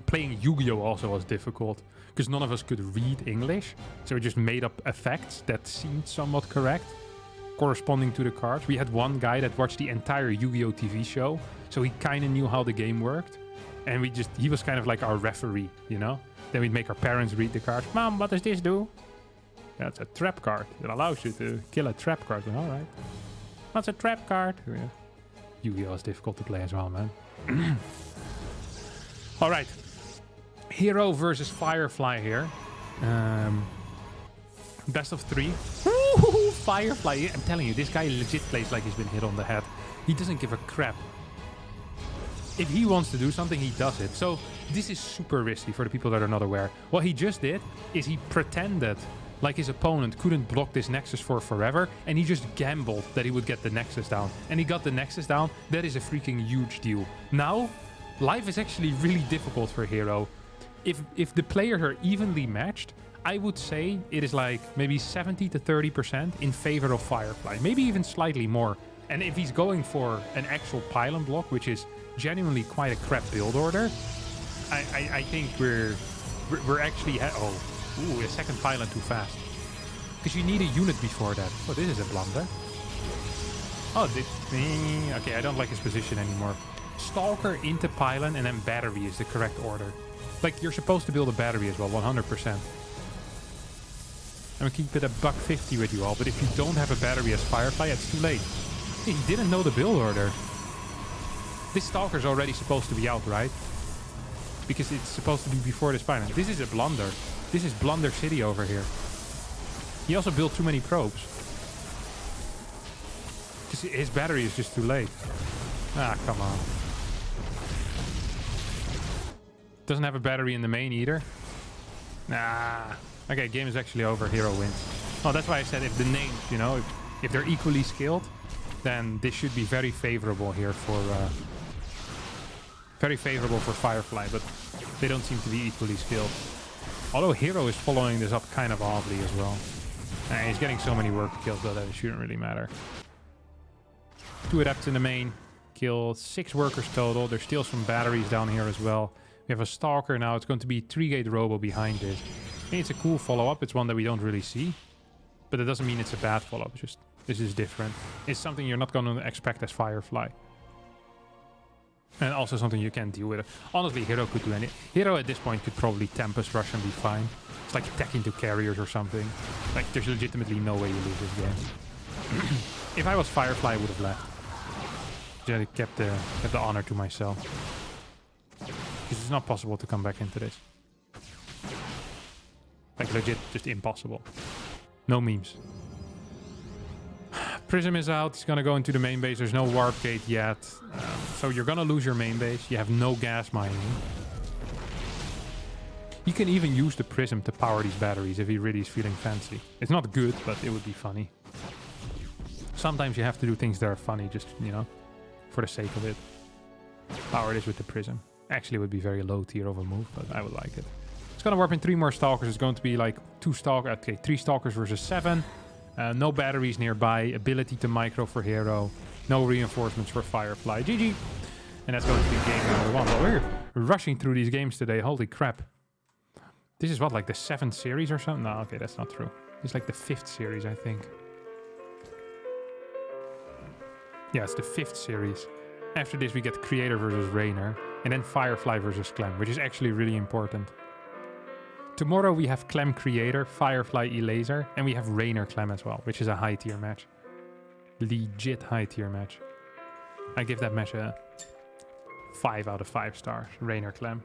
Playing Yu-Gi-Oh! Also was difficult because none of us could read English, so we just made up effects that seemed somewhat correct, corresponding to the cards. We had one guy that watched the entire Yu-Gi-Oh! TV show, so he kind of knew how the game worked, and he was kind of like our referee, you know? Then we'd make our parents read the cards. Mom, what does this do? That's a trap card. It allows you to kill a trap card. All right. What's a trap card? Yeah. Yu-Gi-Oh! Is difficult to play as well, man. All right. Hero versus Firefly here. Best of 3. Woo-hoo-hoo, Firefly. I'm telling you, this guy legit plays like he's been hit on the head. He doesn't give a crap. If he wants to do something, he does it. So this is super risky for the people that are not aware. What he just did is he pretended like his opponent couldn't block this Nexus for forever, and he just gambled that he would get the Nexus down. And he got the Nexus down. That is a freaking huge deal. Now, life is actually really difficult for Hero. If the players are evenly matched, I would say it is like maybe 70 to 30% in favor of Firefly. Maybe even slightly more. And if he's going for an actual pylon block, which is genuinely quite a crap build order, I think we're actually... Ooh, a second pylon too fast. Because you need a unit before that. Oh, this is a blunder. Oh, this... Okay, I don't like his position anymore. Stalker into pylon and then battery is the correct order. Like, you're supposed to build a battery as well, 100%. I'm gonna keep it a $1.50 with you all, but if you don't have a battery as Firefly, it's too late. He didn't know the build order. This Stalker's already supposed to be out, right? Because it's supposed to be before this pylon. This is a blunder. This is Blunder City over here. He also built too many probes. His battery is just too late. Ah, come on. Doesn't have a battery in the main either. Nah. Okay, game is actually over. Hero wins. Oh, that's why I said if the names, you know, if they're equally skilled, then this should be very favorable here for... very favorable for Firefly, but they don't seem to be equally skilled. Although Hero is following this up kind of oddly as well. And he's getting so many work kills though that it shouldn't really matter. 2 adepts in the main. Kill 6 workers total. There's still some batteries down here as well. We have a Stalker now. It's going to be 3-gate Robo behind it. And it's a cool follow-up. It's one that we don't really see. But it doesn't mean it's a bad follow-up. It's just, this is different. It's something you're not going to expect as Firefly. And also something you can deal with. Honestly, Hero could do anything. Hero at this point could probably Tempest Rush and be fine. It's like attacking to carriers or something. Like, there's legitimately no way you lose this game. If I was Firefly, I would have left. Just kept the honor to myself. Because it's not possible to come back into this. Like, legit, just impossible. No memes. Prism is out. He's going to go into the main base. There's no warp gate yet. So you're going to lose your main base. You have no gas mining. You can even use the Prism to power these batteries if he really is feeling fancy. It's not good, but it would be funny. Sometimes you have to do things that are funny just, you know, for the sake of it. Power this with the Prism. Actually, it would be very low tier of a move, but I would like it. It's going to warp in 3 more Stalkers. It's going to be like 3 Stalkers versus 7. No batteries nearby. Ability to micro for Hero. No reinforcements for Firefly. GG. And that's going to be game number 1. But we're rushing through these games today. Holy crap. This is what, like the 7th series or something? No, okay, that's not true. It's like the 5th series, I think. Yeah, it's the 5th series. After this, we get Creator versus Reynor. And then Firefly versus Clem, which is actually really important. Tomorrow we have Clem Creator, Firefly Elazer, and we have Reynor Clem as well, which is a high tier match. Legit high tier match. I give that match a 5 out of 5 stars. Reynor Clem.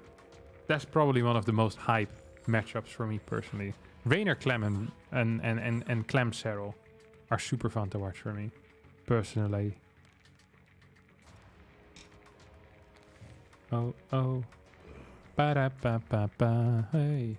That's probably one of the most hype matchups for me personally. Reynor Clem and Clem Serral. are super fun to watch for me, personally. Oh, oh. Ba-da-ba-ba-ba, hey.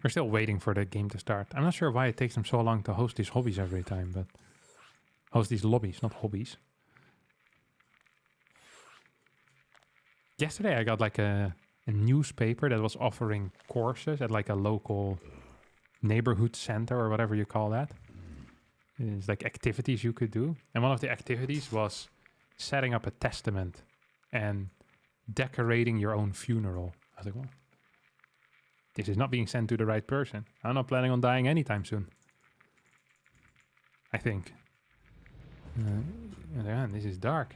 We're still waiting for the game to start. I'm not sure why it takes them so long to host these hobbies every time, but... Host these lobbies, not hobbies. Yesterday I got like a newspaper that was offering courses at like a local neighborhood center or whatever you call that. It's like activities you could do. And one of the activities was setting up a testament and decorating your own funeral. I was like, well, this is not being sent to the right person. I'm not planning on dying anytime soon. I think. And this is dark.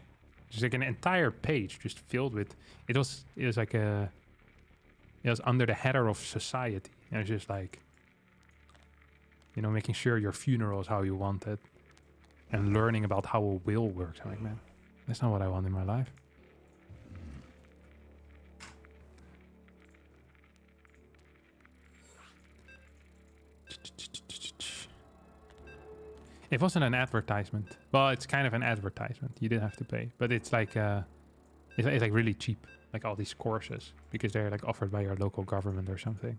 Just like an entire page just filled with... It was like a... It was under the header of society. And it's just like... You know, making sure your funeral is how you want it. And learning about how a will works. I'm like, man, that's not what I want in my life. It wasn't an advertisement. Well, it's kind of an advertisement. You did have to pay, but it's like it's like really cheap. Like all these courses because they're like offered by your local government or something.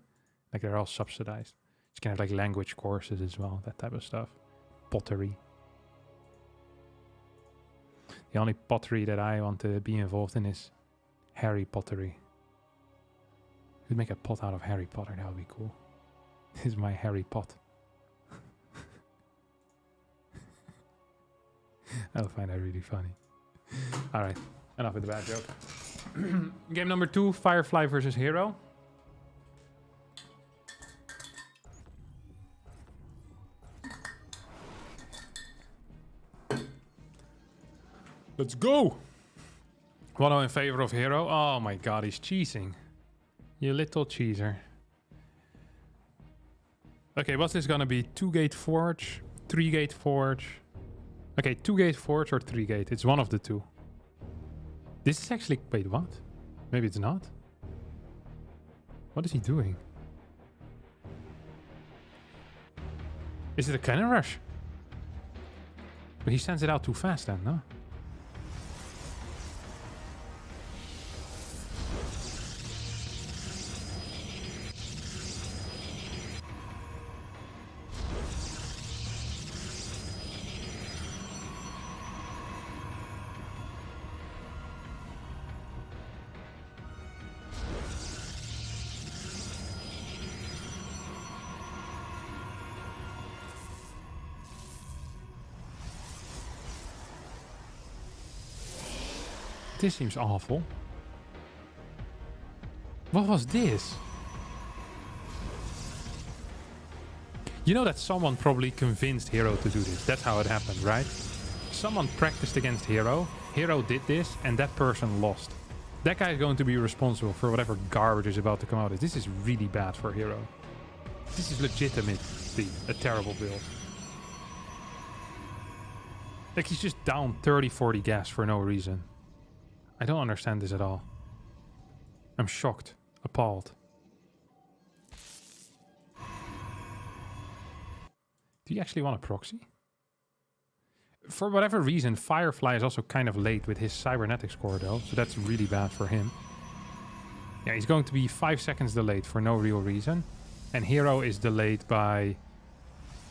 Like they're all subsidized. You can have like language courses as well, that type of stuff. Pottery. The only pottery that I want to be involved in is Harry Pottery. Could make a pot out of Harry Potter. That would be cool. This is my Harry Pot. I'll find that really funny. Alright, enough with the bad joke. Game number 2, Firefly versus Hero. Let's go! 1-0 in favor of Hero. Oh my god, he's cheesing. You little cheeser. Okay, what's this gonna be? 2-gate forge? 3-gate forge? Okay, 2-gate forge or 3-gate. It's one of the two. This is actually... Wait, what? Maybe it's not? What is he doing? Is it a cannon rush? But he sends it out too fast then, no? This seems awful. What was this? You know that someone probably convinced Hero to do this. That's how it happened, right? Someone practiced against Hero. Hero did this, and that person lost. That guy is going to be responsible for whatever garbage is about to come out. This is really bad for Hero. This is legitimately a terrible build. Like, he's just down 30-40 gas for no reason. I don't understand this at all. I'm shocked. Appalled. Do you actually want a proxy? For whatever reason, Firefly is also kind of late with his cybernetic score though, so that's really bad for him. Yeah, he's going to be 5 seconds delayed for no real reason. And Hero is delayed by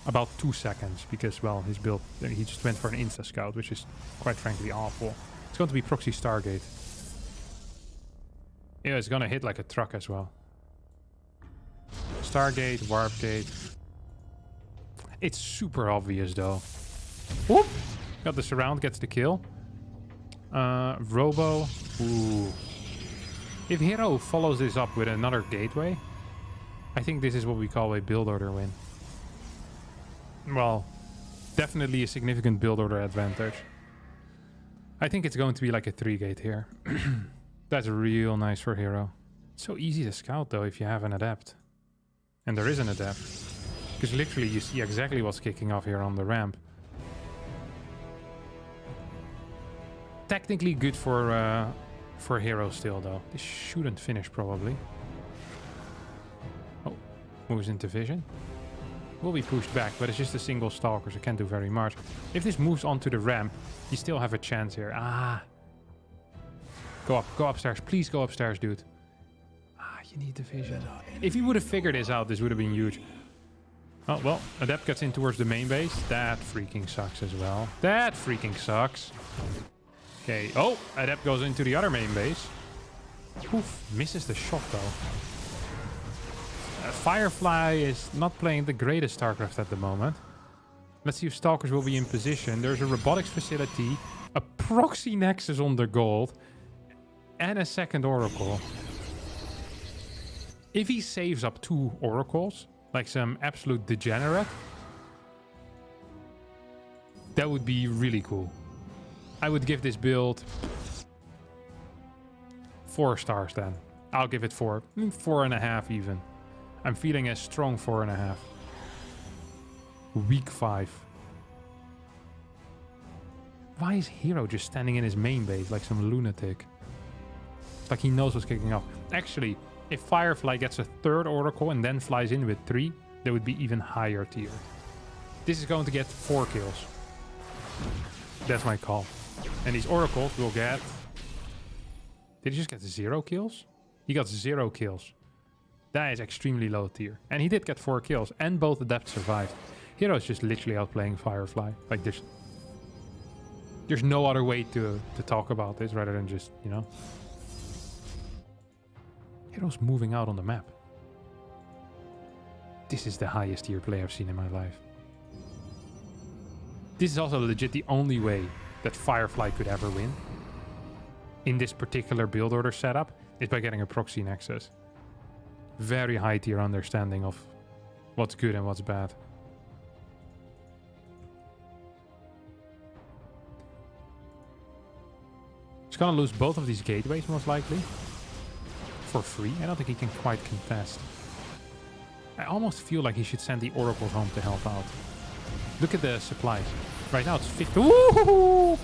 about 2 seconds because, well, his build, he just went for an insta-scout, which is quite frankly awful. It's going to be proxy Stargate. Yeah, it's going to hit like a truck as well. Stargate, Warp Gate. It's super obvious though. Whoop! Got the surround, gets the kill. Robo. Ooh. If Hero follows this up with another gateway, I think this is what we call a build order win. Well, definitely a significant build order advantage. I think it's going to be like a 3-gate here. That's real nice for Hero. It's so easy to scout though if you have an adept. And there is an adept. Because literally you see exactly what's kicking off here on the ramp. Technically good for Hero still, though. This shouldn't finish, probably. Oh, moves into vision. Will be pushed back, but it's just a single stalker, so can't do very much. If this moves onto the ramp, you still have a chance here. Ah. Go upstairs. Please go upstairs, dude. Ah, you need the vision. If you would have figured this out, this would have been huge. Oh, well, Adept gets in towards the main base. That freaking sucks as well. That freaking sucks. Okay. Oh, Adept goes into the other main base. Oof, misses the shot, though. Firefly is not playing the greatest StarCraft at the moment. Let's see if Stalkers will be in position. There's a robotics facility, a proxy nexus on the gold, and a second oracle. If he saves up 2 oracles, like some absolute degenerate, that would be really cool. I would give this build 4 stars then. I'll give it 4. 4.5 even. I'm feeling a strong 4.5. Week 5. Why is Hero just standing in his main base like some lunatic? It's like he knows what's kicking off. Actually, if Firefly gets a 3rd oracle and then flies in with 3, that would be even higher tier. This is going to get 4 kills. That's my call. And these oracles will get... Did he just get 0 kills? He got 0 kills. That is extremely low tier. And he did get 4 kills. And both adepts survived. Hero is just literally outplaying Firefly. Like there's no other way to talk about this rather than just, you know. Hero's moving out on the map. This is the highest tier play I've seen in my life. This is also legit the only way that Firefly could ever win. In this particular build order setup is by getting a proxy nexus. Very high tier understanding of what's good and what's bad. He's gonna lose both of these gateways most likely. For free. I don't think he can quite contest. I almost feel like he should send the oracles home to help out. Look at the supplies. Right now it's 50. Ooh!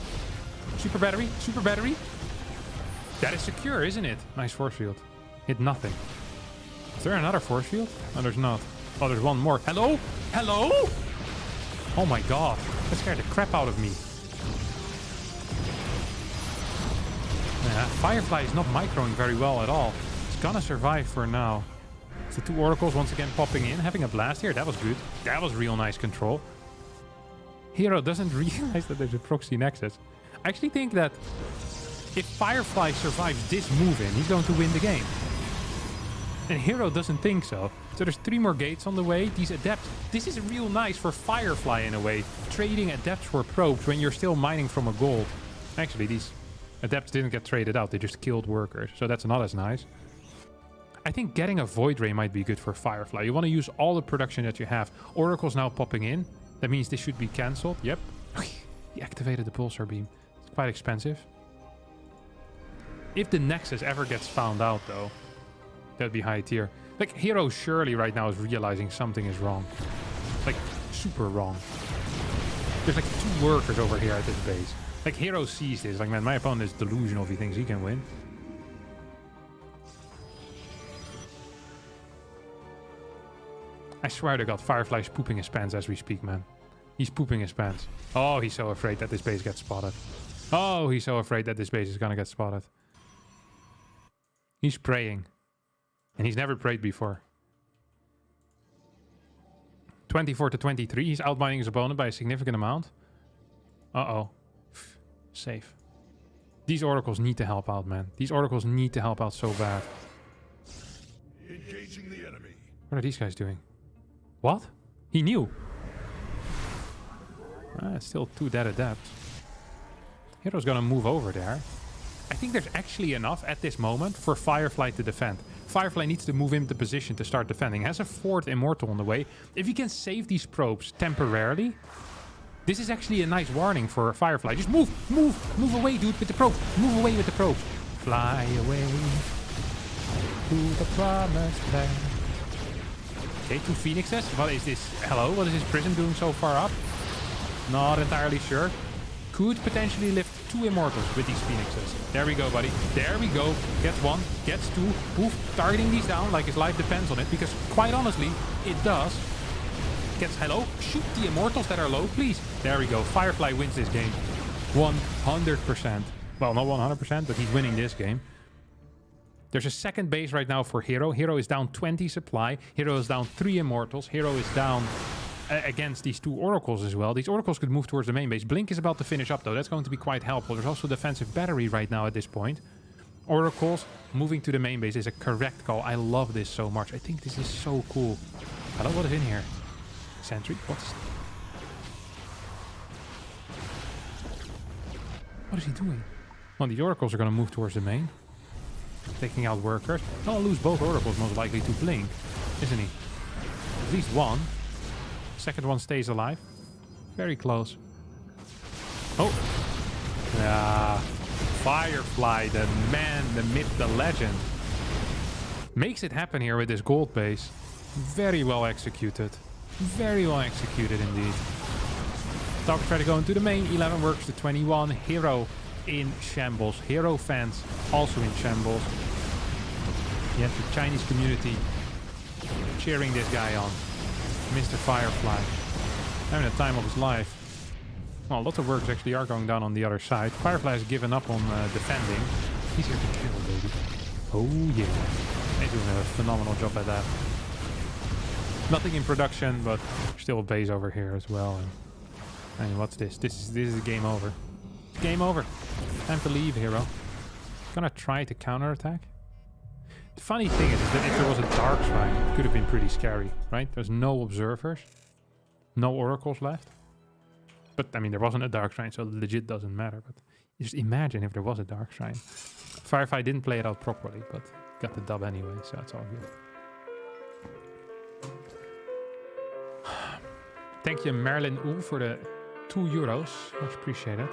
Super battery. Super battery. That is secure, isn't it? Nice force field. Hit nothing. Is there another force field? No, there's not. Oh, there's one more. Hello? Hello? Oh my god. That scared the crap out of me. Yeah, Firefly is not microing very well at all. It's gonna survive for now. So 2 oracles once again popping in. Having a blast here. That was good. That was real nice control. Hero doesn't realize that there's a proxy nexus. I actually think that if Firefly survives this move in, he's going to win the game. And Hero doesn't think so. So there's 3 more gates on the way. These adepts. This is real nice for Firefly in a way. Trading adepts for probes when you're still mining from a gold. Actually, these adepts didn't get traded out. They just killed workers. So that's not as nice. I think getting a Void Ray might be good for Firefly. You want to use all the production that you have. Oracle's now popping in. That means this should be cancelled. Yep. He activated the pulsar beam. It's quite expensive. If the Nexus ever gets found out, though, that'd be high tier. Like, Hero surely right now is realizing something is wrong. Like, super wrong. There's like 2 workers over here at this base. Like, Hero sees this. Like, man, my opponent is delusional if he thinks he can win. I swear to God, Firefly's pooping his pants as we speak, man. He's pooping his pants. Oh, he's so afraid that this base gets spotted. Oh, he's so afraid that this base is gonna get spotted. He's praying. And he's never prayed before. 24-23. He's outmining his opponent by a significant amount. Uh-oh. Safe. These oracles need to help out, man. These oracles need to help out so bad. Engaging the enemy. What are these guys doing? What? He knew. It's still 2 dead adepts. Hero's gonna move over there. I think there's actually enough at this moment for Firefly to defend. Firefly needs to move into position to start defending. Has a 4th Immortal on the way. If he can save these probes temporarily, this is actually a nice warning for Firefly. Just move away, dude, with the probe. Move away with the probe. Fly away to the promised land. Okay, 2 Phoenixes. What is this? Hello, what is this prison doing so far up? Not entirely sure. Could potentially lift 2 Immortals with these Phoenixes. There we go, buddy. There we go. Gets 1, gets 2. Poof, targeting these down like his life depends on it. Because quite honestly, it does. Gets hello. Shoot the Immortals that are low, please. There we go. Firefly wins this game. 100%. Well, not 100%, but he's winning this game. There's a second base right now for Hero. Hero is down 20 supply. Hero is down 3 Immortals. Hero is down against these 2 Oracles as well. These Oracles could move towards the main base. Blink is about to finish up, though. That's going to be quite helpful. There's also defensive battery right now at this point. Oracles moving to the main base is a correct call. I love this so much. I think this is so cool. Hello, what is in here? Sentry? What is he doing? Well, the Oracles are going to move towards the main. Taking out workers. Gonna lose both Oracles most likely to Blink, isn't he? At least one. Second one stays alive. Very close. Oh. Yeah. Firefly, the man, the myth, the legend. Makes it happen here with this gold base. Very well executed. Very well executed indeed. Talk try to go into the main. 11 works to 21. Hero in shambles. Hero fans also in shambles. You have the Chinese community cheering this guy on. Mr. Firefly. Having the time of his life. Well, lots of works actually are going down on the other side. Firefly has given up on defending. He's here to kill, baby. Oh yeah. They're doing a phenomenal job at that. Nothing in production, but still a base over here as well. And I mean, what's this? This is game over. Game over. Time to leave, Hero. Gonna try to counterattack. The funny thing is that if there was a Dark Shrine, it could have been pretty scary, right? There's no Observers. No Oracles left. But, I mean, there wasn't a Dark Shrine, so it legit doesn't matter. But just imagine if there was a Dark Shrine. Firefly didn't play it out properly, but got the dub anyway, so it's all good. Thank you, Merlin Oel, for the €2. Much appreciated.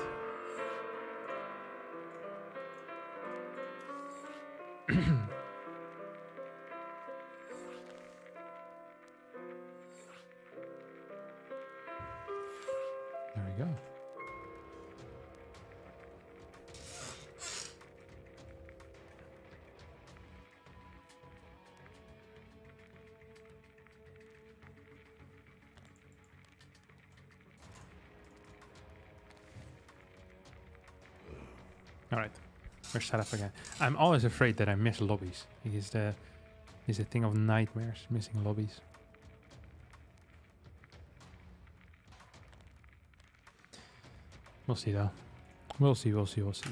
There we go. All right, we're set up again. I'm always afraid that I miss lobbies. It is a thing of nightmares, missing lobbies. We'll see though. We'll see.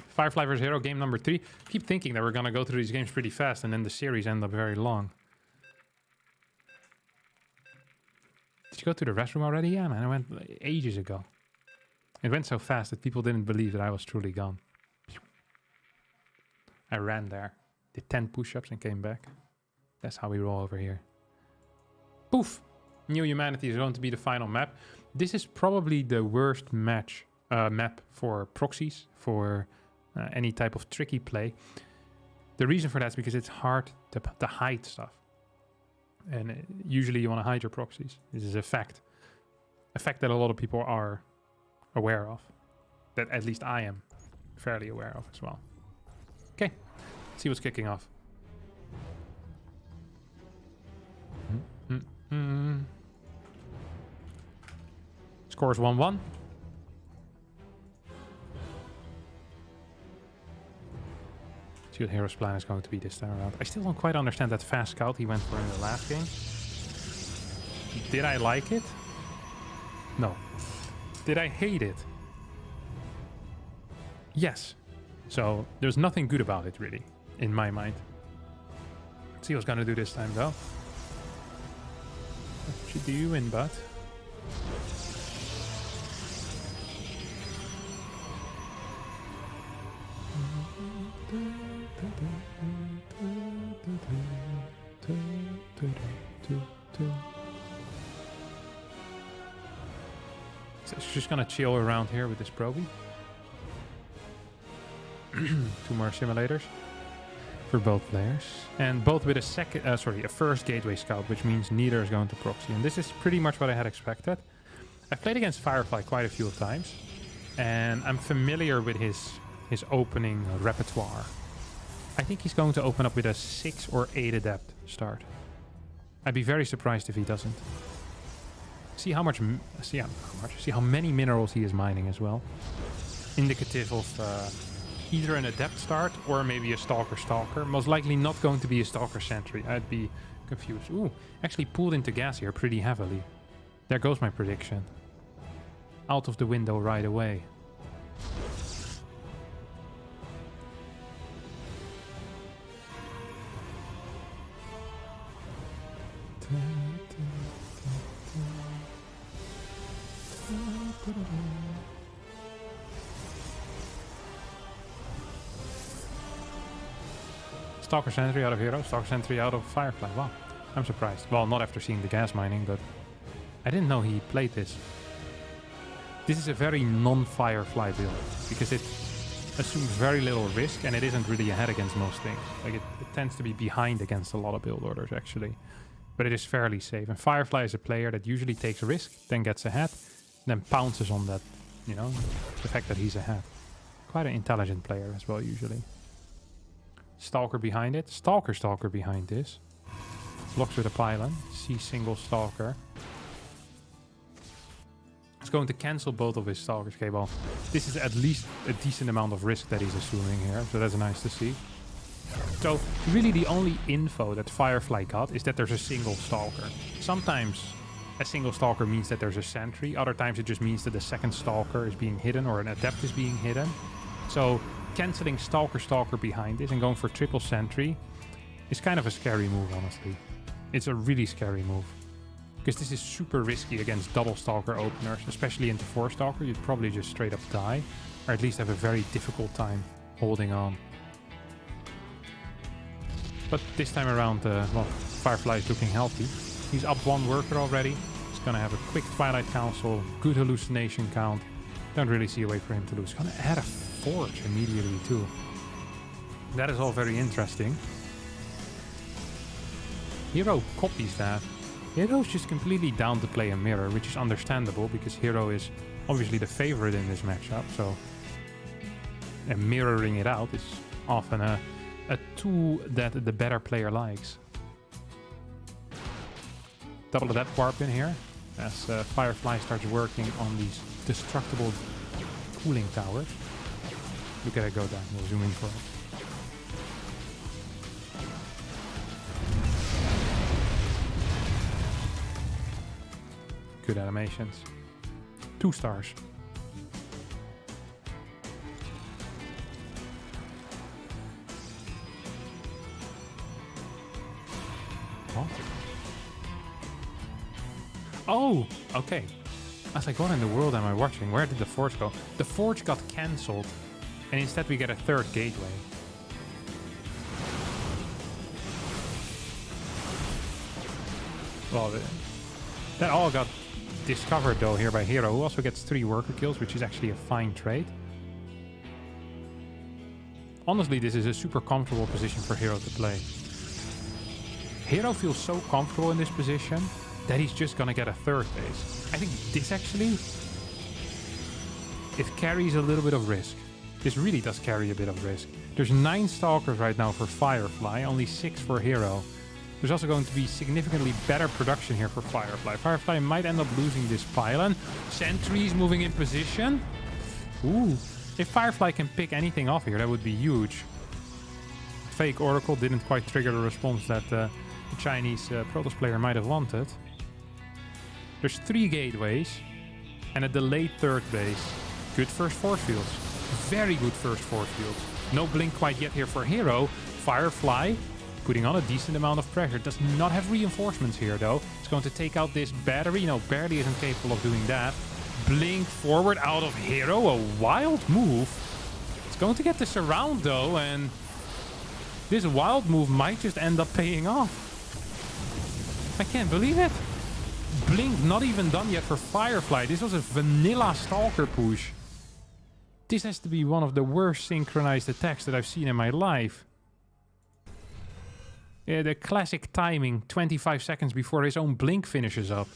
Firefly vs. Hero, game number 3. Keep thinking that we're gonna go through these games pretty fast and then the series end up very long. Did you go to the restroom already? Yeah, man, I went ages ago. It went so fast that people didn't believe that I was truly gone. I ran there, did 10 push-ups and came back. That's how we roll over here. Poof! New Humanity is going to be the final map. This is probably the worst map for proxies, for any type of tricky play. The reason for that is because it's hard to hide stuff. And usually you want to hide your proxies. This is a fact. A fact that a lot of people are aware of. That at least I am fairly aware of as well. Okay, let's see what's kicking off. Score is 1-1. See what Hero's plan is going to be this time around. I still don't quite understand that fast scout he went for in the last game. Did I like it? No. Did I hate it? Yes. So there's nothing good about it, really, in my mind. Let's see what's gonna do this time, though. What you doing, bud? So it's just gonna chill around here with this probie. 2 more simulators. for both players, and both with a first gateway scout, which means neither is going to proxy. And this is pretty much what I had expected. I've played against Firefly quite a few times, and I'm familiar with his opening repertoire. I think he's going to open up with a 6 or 8 adept start. I'd be very surprised if he doesn't. See how many minerals he is mining as well. Indicative of either an adept start or maybe a stalker. Most likely not going to be a stalker sentry. I'd be confused. Ooh, actually pulled into gas here pretty heavily. There goes my prediction. Out of the window right away. Stalker Sentry out of Hero, Stalker Sentry out of Firefly. Wow, I'm surprised. Well, not after seeing the gas mining, but I didn't know he played this. This is a very non-Firefly build, because it assumes very little risk, and it isn't really ahead against most things. Like, it tends to be behind against a lot of build orders, actually. But it is fairly safe. And Firefly is a player that usually takes a risk, then gets ahead, then pounces on that, you know, the fact that he's ahead. Quite an intelligent player as well, usually. Stalker behind it. Stalker behind this. Blocks with a pylon. See single Stalker. It's going to cancel both of his Stalkers. Okay, well, this is at least a decent amount of risk that he's assuming here. So that's nice to see. So really the only info that Firefly got is that there's a single Stalker. Sometimes a single Stalker means that there's a sentry. Other times it just means that the second Stalker is being hidden or an adept is being hidden. So cancelling Stalker behind this and going for triple sentry is kind of a scary move, honestly. It's a really scary move. Because this is super risky against double Stalker openers, especially into 4 Stalker. You'd probably just straight up die, or at least have a very difficult time holding on. But this time around, well, Firefly is looking healthy. He's up 1 worker already. He's gonna have a quick Twilight Council, good hallucination count. Don't really see a way for him to lose. Gonna add a Forge immediately too. That is all very interesting. Hero copies that. Hero's just completely down to play a mirror, which is understandable because Hero is obviously the favorite in this matchup. So, and mirroring it out is often a tool that the better player likes. Double adept warp in here as Firefly starts working on these destructible cooling towers. Look at it go down. We'll zoom in for it. Good animations. 2 stars. What? Oh, okay. I was like, what in the world am I watching? Where did the Forge go? The Forge got cancelled. And instead we get a 3rd gateway. Well, that all got discovered though here by Hero, who also gets 3 worker kills, which is actually a fine trade. Honestly, this is a super comfortable position for Hero to play. Hero feels so comfortable in this position that he's just gonna get a 3rd base. I think this actually, it carries a little bit of risk. This really does carry a bit of risk. There's 9 Stalkers right now for Firefly, only 6 for Hero. There's also going to be significantly better production here for Firefly. Firefly might end up losing this pylon. Sentries moving in position. Ooh, if Firefly can pick anything off here, that would be huge. Fake Oracle didn't quite trigger the response that the Chinese Protoss player might have wanted. There's 3 gateways and a delayed 3rd base. Good first force fields. Very good first force fields. No blink quite yet here for Hero. Firefly putting on a decent amount of pressure. Does not have reinforcements here though. It's going to take out this battery. No, barely isn't capable of doing that. Blink forward out of Hero. A wild move. It's going to get the surround though, and this wild move might just end up paying off. I can't believe it. Blink not even done yet for Firefly. This was a vanilla Stalker push. This has to be one of the worst synchronized attacks that I've seen in my life. Yeah, the classic timing, 25 seconds before his own blink finishes up.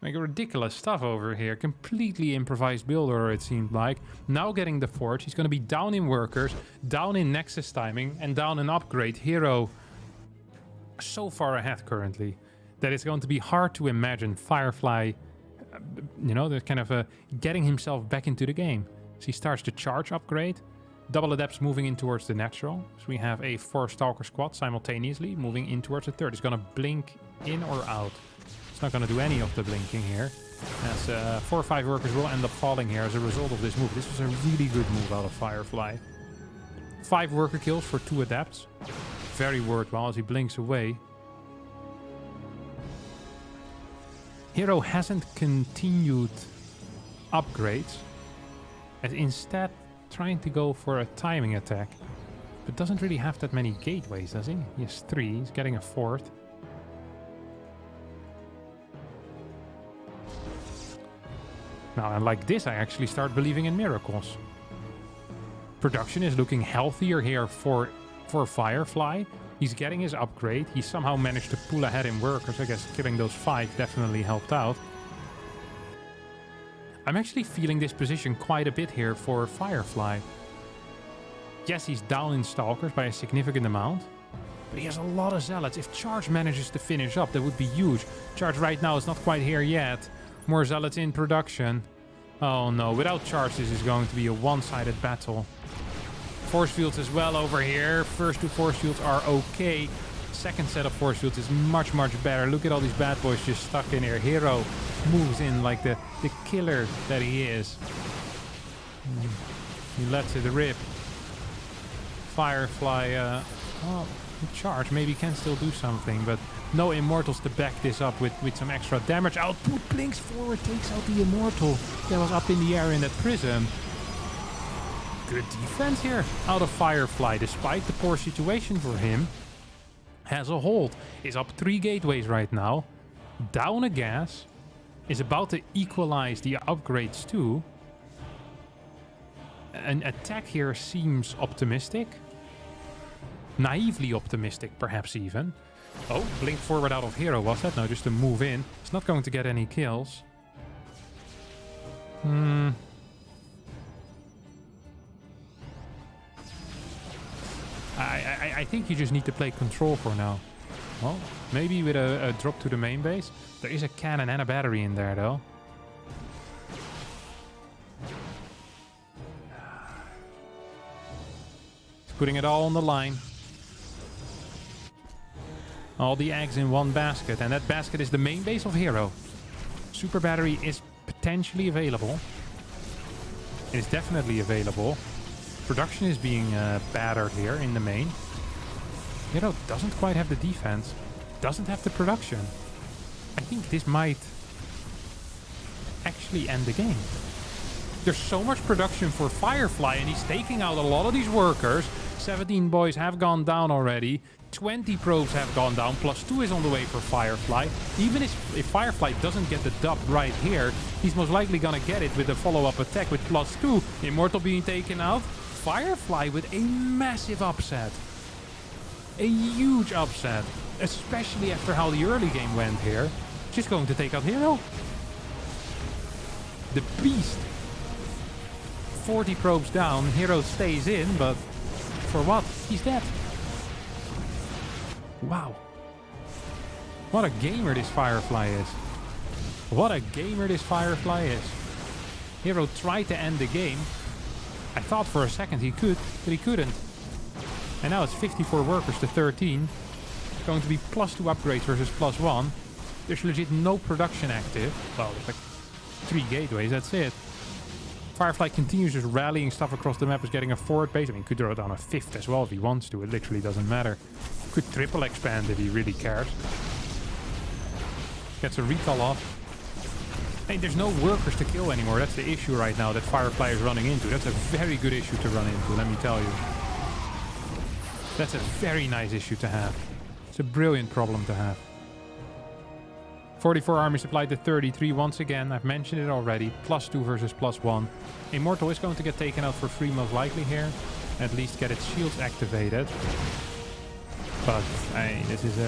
Like ridiculous stuff over here. Completely improvised build order, it seemed like. Now getting the forge. He's going to be down in workers, down in nexus timing, and down in upgrade. Hero so far ahead currently that it's going to be hard to imagine Firefly, you know, the kind of getting himself back into the game. So he starts the charge upgrade. Double Adepts moving in towards the natural. So we have a 4 Stalker squad simultaneously moving in towards the third. It's going to blink in or out. It's not going to do any of the blinking here. As 4 or 5 workers will end up falling here as a result of this move. This was a really good move out of Firefly. 5 worker kills for 2 adepts. Very worthwhile as he blinks away. Hero hasn't continued upgrades. And instead trying to go for a timing attack. But doesn't really have that many gateways, does he? He has 3. He's getting a 4th. Now, and like this, I actually start believing in miracles. Production is looking healthier here for Firefly. He's getting his upgrade. He somehow managed to pull ahead in workers. I guess killing those 5 definitely helped out. I'm actually feeling this position quite a bit here for Firefly. Yes, he's down in Stalkers by a significant amount. But he has a lot of Zealots. If Charge manages to finish up, that would be huge. Charge right now is not quite here yet. More Zealots in production. Oh no, without Charge this is going to be a one-sided battle. Force fields as well over here. First 2 force fields are okay. Second set of force fields is much better. Look at all these bad boys just stuck in here. Hero moves in like the killer that he is. He lets it rip. Firefly, well, Charge maybe can still do something, but no Immortals to back this up with some extra damage output. Blinks forward, takes out the Immortal that was up in the air in that prism. Good defense here out of Firefly, despite the poor situation for him. Has a hold, is up 3 gateways right now. Down a gas, is about to equalize the upgrades too. An attack here seems optimistic. Naively optimistic, perhaps even. Oh, blink forward out of Hero, was that? No, just to move in. It's not going to get any kills. I think you just need to play control for now. Well, maybe with a drop to the main base. There is a cannon and a battery in there, though. He's putting it all on the line. All the eggs in one basket, and that basket is the main base of Hero. Super battery is potentially available. It is definitely available. Production is being battered here in the main. Hero doesn't quite have the defense. Doesn't have the production. I think this might actually end the game. There's so much production for Firefly, and he's taking out a lot of these workers. 17 boys have gone down already. 20 probes have gone down. +2 is on the way for Firefly. Even if Firefly doesn't get the dub right here, he's most likely gonna get it with a follow-up attack with +2. Immortal being taken out. Firefly with a massive upset. A huge upset. Especially after how the early game went here. Just going to take out Hero. The beast. 40 probes down. Hero stays in, but for what? He's dead. Wow. What a gamer this Firefly is. What a gamer this Firefly is. Hero tried to end the game. I thought for a second he could, but he couldn't. And now it's 54 workers to 13. It's going to be +2 upgrades versus +1. There's legit no production active. Well, there's like 3 gateways, that's it. Firefly continues just rallying stuff across the map, is getting a 4th base. I mean, could throw down a 5th as well if he wants to. It literally doesn't matter. Could triple expand if he really cares. Gets a recall off. Hey, there's no workers to kill anymore. That's the issue right now that Firefly is running into. That's a very good issue to run into, let me tell you. That's a very nice issue to have. It's a brilliant problem to have. 44 army supply to 33 once again. I've mentioned it already. +2 versus +1. Immortal is going to get taken out for free most likely here. At least get its shields activated. But this is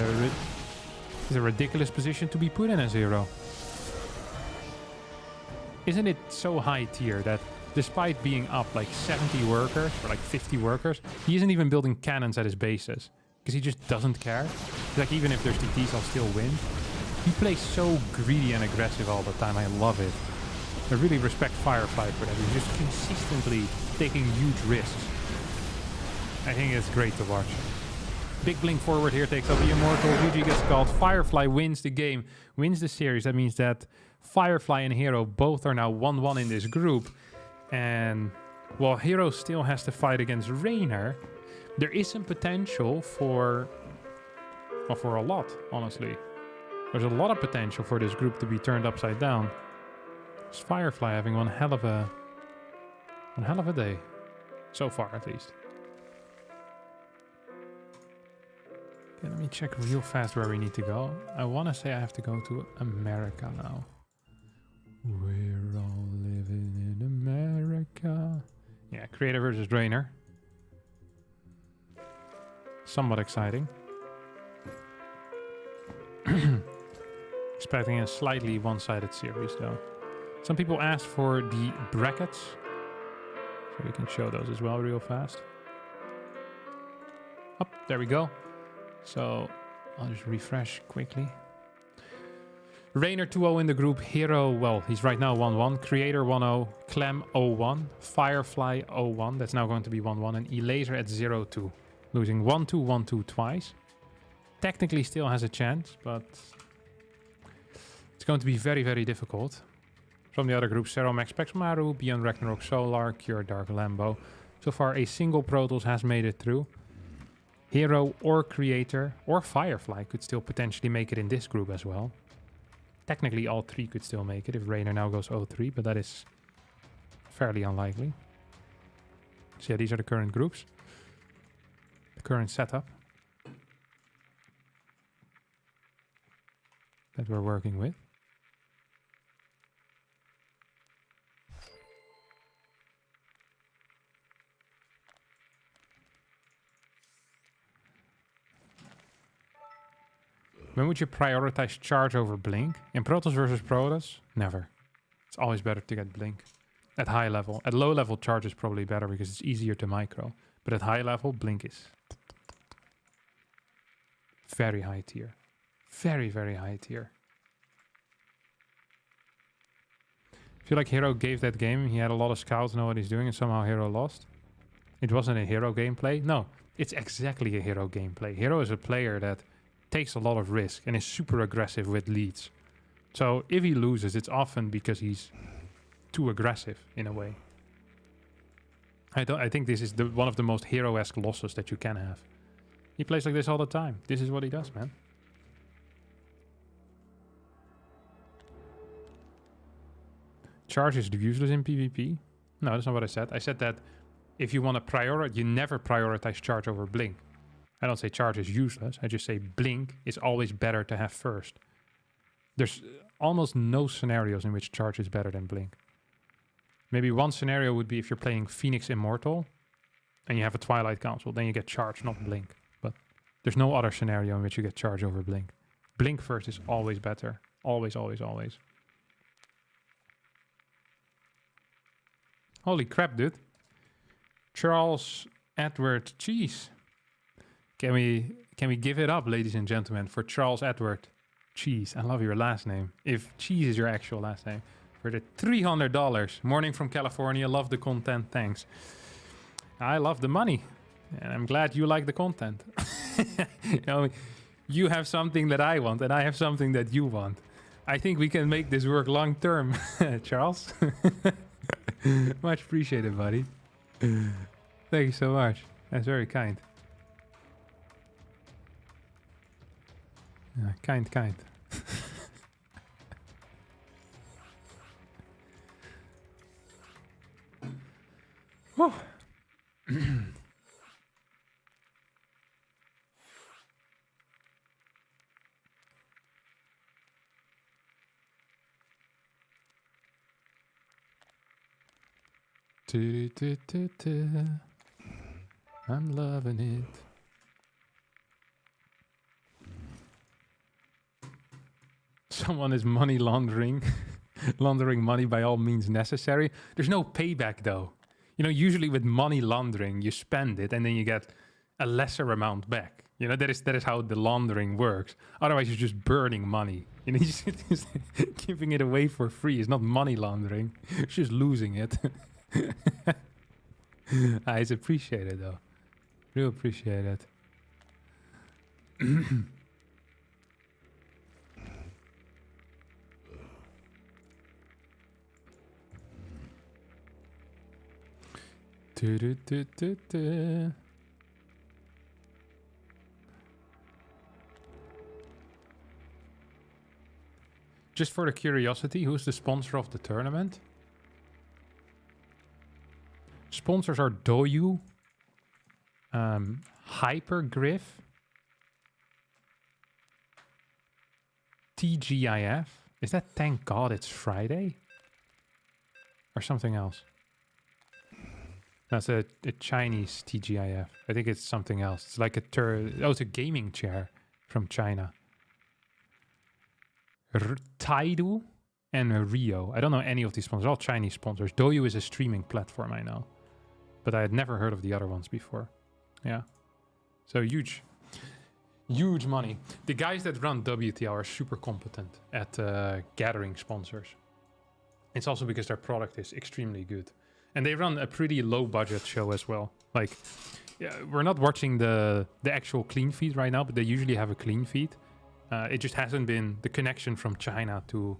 a ridiculous position to be put in as hero. Isn't it so high tier that despite being up like 70 workers or like 50 workers, he isn't even building cannons at his bases because he just doesn't care. He's like, even if there's TTs, I'll still win. He plays so greedy and aggressive all the time. I love it. I really respect Firefly for that. He's just consistently taking huge risks. I think it's great to watch. Big blink forward here, takes out the Immortal. GG gets called. Firefly wins the game, wins the series. That means that Firefly and Hero both are now 1-1 in this group. And while Hero still has to fight against Reynor, there is some potential for a lot, honestly. There's a lot of potential for this group to be turned upside down. It's Firefly having one hell of a day. So far, at least. Okay, let me check real fast where we need to go. I want to say I have to go to America now. We're all living in America. Yeah, Creator versus Reynor. Somewhat exciting. Expecting a slightly one-sided series, though. Some people asked for the brackets. So we can show those as well real fast. Up, there we go. So I'll just refresh quickly. Reynor 2-0 in the group. Hero, well, he's right now 1-1. Creator 1-0. Clem 0-1. Firefly 0-1. That's now going to be 1-1. And Elazer at 0-2. Losing 1-2, 1-2 twice. Technically still has a chance, but it's going to be very, very difficult. From the other group, Zero Max Pexmaru, Beyond Ragnarok Solar, Cure Dark Lambo. So far, a single Protoss has made it through. Hero or Creator or Firefly could still potentially make it in this group as well. Technically, all three could still make it if Reynor now goes 0-3, but that is fairly unlikely. So yeah, these are the current groups. The current setup that we're working with. When would you prioritize charge over blink? In Protoss versus Protoss? Never. It's always better to get blink. At high level. At low level, charge is probably better because it's easier to micro. But at high level, blink is very high tier. Very, very high tier. I feel like Hero gave that game. He had a lot of scouts, know what he's doing, and somehow Hero lost. It wasn't a Hero gameplay. No, it's exactly a Hero gameplay. Hero is a player that takes a lot of risk and is super aggressive with leads. So if he loses, it's often because he's too aggressive in a way. I think this is one of the most Hero-esque losses that you can have. He plays like this all the time. This is what he does, man. Charge is useless in PvP. No, that's not what I said. I said that if you want to prioritize, you never prioritize charge over blink. I don't say charge is useless. I just say blink is always better to have first. There's almost no scenarios in which charge is better than blink. Maybe one scenario would be if you're playing Phoenix Immortal and you have a Twilight Council, then you get charge, not blink. But there's no other scenario in which you get charge over blink. Blink first is always better. Always, always, always. Holy crap, dude. Charles Edward Cheese. Can we give it up, ladies and gentlemen, for Charles Edward Cheese? I love your last name. If Cheese is your actual last name. For the $300. Morning from California. Love the content. Thanks. I love the money. And I'm glad you like the content. You know, you have something that I want and I have something that you want. I think we can make this work long term, Charles. Much appreciated, buddy. Thank you so much. That's very kind. Kind. Whew. I'm loving it. someone is money laundering, laundering money by all means necessary. There's no payback though. You know, usually with money laundering, you spend it and then you get a lesser amount back. You know, that is how the laundering works. Otherwise, you're just burning money. You know, just giving it away for free is not money laundering. It's just losing it. It's appreciated though. Real appreciate it. Just for the curiosity, who's the sponsor of the tournament? Sponsors are Doyu, Hypergriff, TGIF. Is that Thank God It's Friday? Or something else? That's a Chinese TGIF. I think it's something else. It's like it's a gaming chair from China. Taidu and Rio. I don't know any of these sponsors. All Chinese sponsors. Douyu is a streaming platform, I know. But I had never heard of the other ones before. Yeah. So huge. Huge money. The guys that run WTL are super competent at gathering sponsors. It's also because their product is extremely good. And they run a pretty low budget show as well. Like, yeah, we're not watching the actual clean feed right now, but they usually have a clean feed. It just hasn't been, the connection from China to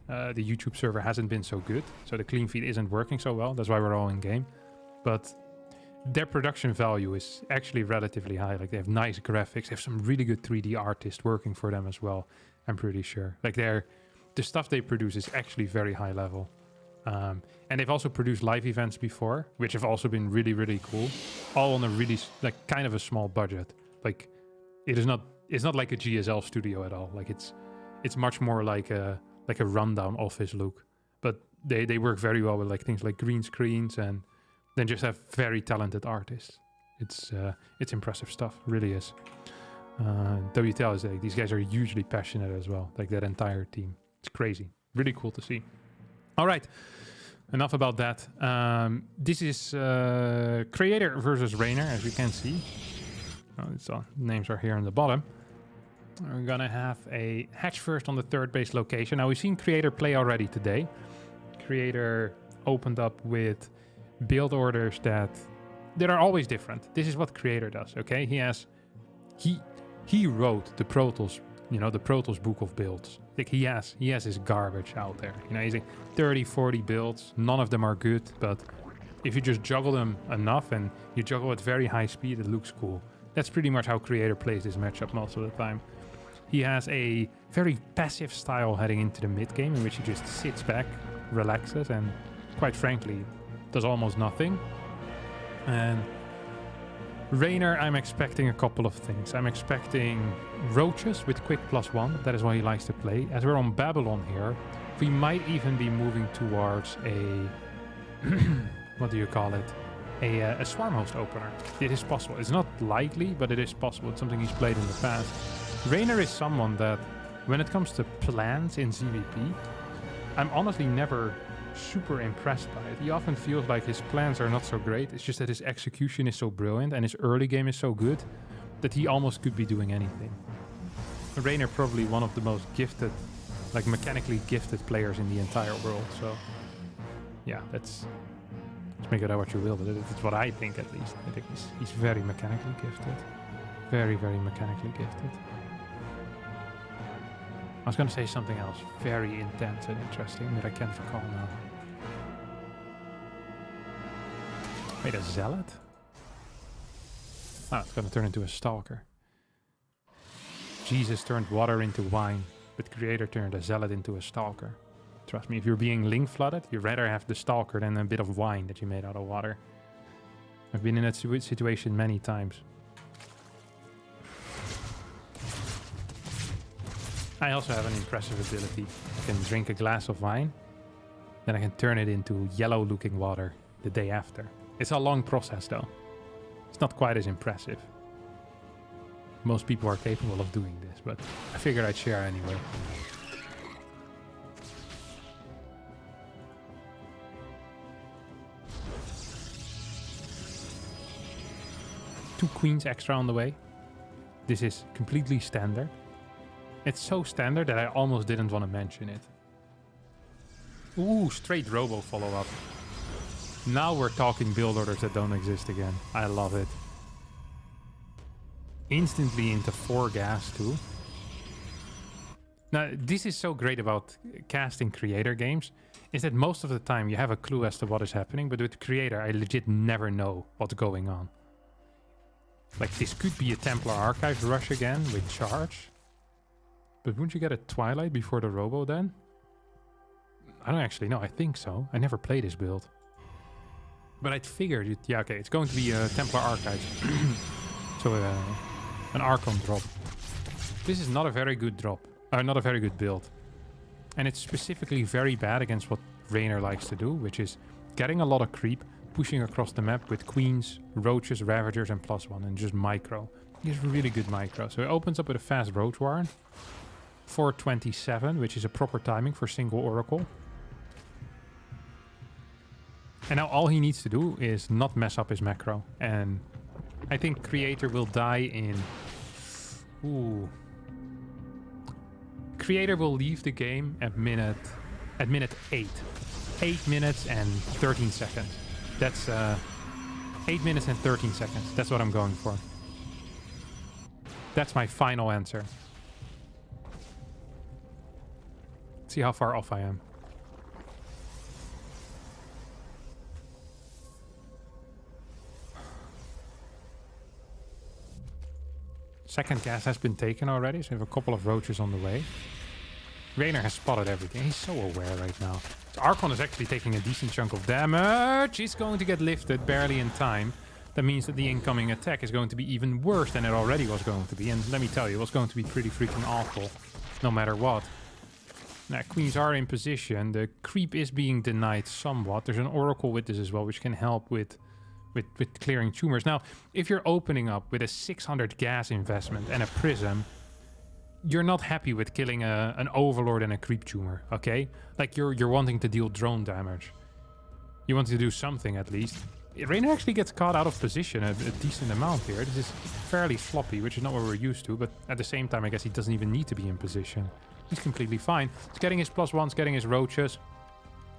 the YouTube server hasn't been so good. So the clean feed isn't working so well. That's why we're all in game. But their production value is actually relatively high. Like they have nice graphics. They have some really good 3D artists working for them as well. I'm pretty sure. Like the stuff they produce is actually very high level. And they've also produced live events before, which have also been really, really cool. All on a really, like, kind of a small budget. Like, it's not like a GSL studio at all. Like, it's much more like a rundown office look. But they work very well with, like, things like green screens and then just have very talented artists. It's impressive stuff, really is. WTL is, like, these guys are hugely passionate as well. Like, that entire team. It's crazy. Really cool to see. All right. Enough about that. This is Creator versus Reynor, as you can see. Names are here on the bottom. We're going to have a hatch first on the third base location. Now, we've seen Creator play already today. Creator opened up with build orders that are always different. This is what Creator does, okay? He wrote the Pro Tools, the Pro Tools book of builds. Like he has his garbage out there. He's like 30, 40 builds. None of them are good, but if you just juggle them enough and you juggle at very high speed, it looks cool. That's pretty much how Creator plays this matchup most of the time. He has a very passive style heading into the mid game in which he just sits back, relaxes, and quite frankly, does almost nothing. And Reynor, I'm expecting a couple of things. I'm expecting roaches with quick +1. That is what he likes to play. As we're on Babylon here, we might even be moving towards a what do you call it? A swarm host opener. It is possible. It's not likely, but it is possible. It's something he's played in the past. Reynor is someone that, when it comes to plans in ZVP, I'm honestly never super impressed by it. He often feels like his plans are not so great. It's just that his execution is so brilliant and his early game is so good that he almost could be doing anything. Reynor probably one of the most gifted, like mechanically gifted players in the entire world. So yeah, let's make it out what you will, but it's what I think at least. I think he's very mechanically gifted. Very, very mechanically gifted. I was going to say something else very intense and interesting that I can't recall now. Wait, a zealot? Oh, it's going to turn into a stalker. Jesus turned water into wine, but Creator turned a zealot into a stalker. Trust me, if you're being link flooded, you'd rather have the stalker than a bit of wine that you made out of water. I've been in that situation many times. I also have an impressive ability. I can drink a glass of wine, then I can turn it into yellow-looking water the day after. It's a long process, though. It's not quite as impressive. Most people are capable of doing this, but I figured I'd share anyway. 2 queens extra on the way. This is completely standard. It's so standard that I almost didn't want to mention it. Ooh, straight robo follow-up. Now we're talking build orders that don't exist again. I love it. Instantly into 4 gas too. Now, this is so great about casting creator games, is that most of the time you have a clue as to what is happening, but with creator, I legit never know what's going on. Like, this could be a Templar Archives rush again with charge. But wouldn't you get a Twilight before the Robo then? I don't actually know. I think so. I never played this build. But I'd figured, yeah, okay, it's going to be a Templar Archives. So, an Archon drop. This is not a very good drop. Not a very good build. And it's specifically very bad against what Reynor likes to do, which is getting a lot of creep, pushing across the map with queens, roaches, ravagers, and +1, and just micro. He's really good micro. So it opens up with a fast roach warren. 427, which is a proper timing for single oracle. And now all he needs to do is not mess up his macro. And I think creator will die in... Ooh. Creator will leave the game at minute 8. 8 minutes and 13 seconds. That's 8 minutes and 13 seconds. That's what I'm going for. That's my final answer. Let's see how far off I am. Second gas has been taken already, so we have a couple of roaches on the way. Reynor has spotted everything. He's so aware right now. So Archon is actually taking a decent chunk of damage. He's going to get lifted barely in time. That means that the incoming attack is going to be even worse than it already was going to be. And let me tell you, it was going to be pretty freaking awful, no matter what. Now, queens are in position. The creep is being denied somewhat. There's an oracle with this as well, which can help with clearing tumors. Now, if you're opening up with a 600 gas investment and a prism, you're not happy with killing an overlord and a creep tumor, okay? Like, you're wanting to deal drone damage. You want to do something at least. Reynor actually gets caught out of position a decent amount here. This is fairly sloppy, which is not what we're used to, but at the same time, I guess he doesn't even need to be in position. He's completely fine. He's getting his +1s, getting his roaches.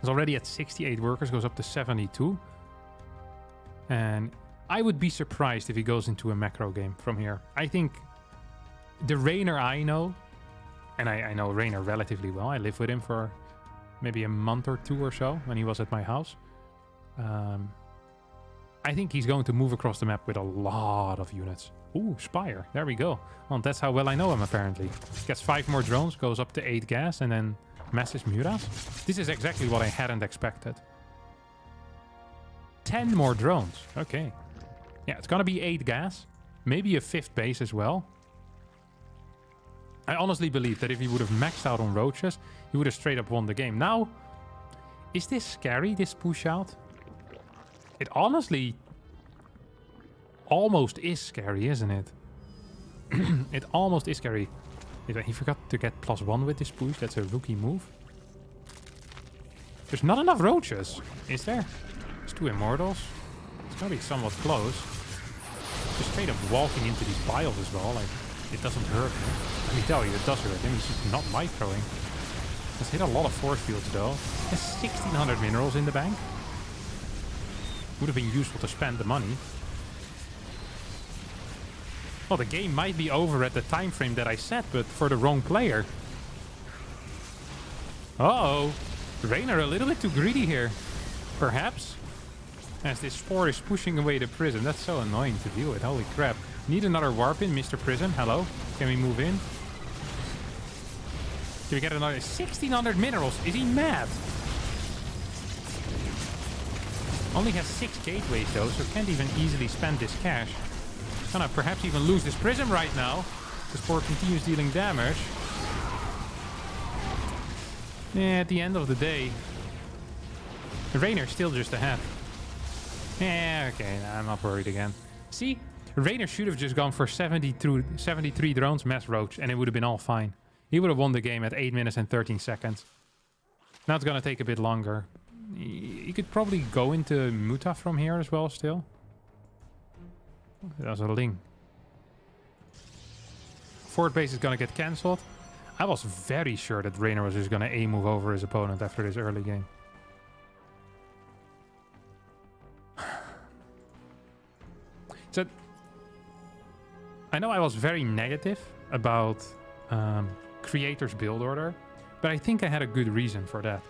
He's already at 68 workers, goes up to 72. And I would be surprised if he goes into a macro game from here. I think the Reynor I know, and I know Reynor relatively well. I lived with him for maybe a month or 2 or so when he was at my house. I think he's going to move across the map with a lot of units. Ooh, Spire. There we go. Well, that's how well I know him, apparently. Gets 5 more drones, goes up to 8 gas, and then masses Muras. This is exactly what I hadn't expected. 10 more drones. Okay. Yeah, it's gonna be 8 gas. Maybe a 5th base as well. I honestly believe that if he would have maxed out on roaches, he would have straight up won the game. Now, is this scary, this push out? It honestly almost is scary, isn't it? It almost is scary. He forgot to get +1 with this push. That's a rookie move. There's not enough roaches, is there? There's 2 immortals. It's gonna be somewhat close. Just straight up walking into these piles as well. Like, it doesn't hurt him. Let me tell you, it does hurt him. He's just not microing. Has hit a lot of force fields though. Has 1600 minerals in the bank. Would have been useful to spend the money. Well, the game might be over at the time frame that I set, but for the wrong player. Uh-oh. Reynor a little bit too greedy here. Perhaps. As this spore is pushing away the prism. That's so annoying to deal with. Holy crap. Need another warp in, Mr. Prism. Hello? Can we move in? Can we get another 1600 minerals? Is he mad? Only has 6 gateways though, so can't even easily spend this cash. Gonna perhaps even lose this prism right now. The spore continues dealing damage. Yeah, at the end of the day, Reynor's still just ahead. Yeah, okay, nah, I'm not worried again. See, Reynor should have just gone for 73 drones, mass roach, and it would have been all fine. He would have won the game at 8 minutes and 13 seconds. Now it's gonna take a bit longer. He could probably go into Muta from here as well still. That was a Ling. Fort base is gonna get cancelled. I was very sure that Reynor was just gonna A-move over his opponent after this early game. So, I know I was very negative about Creator's build order, but I think I had a good reason for that.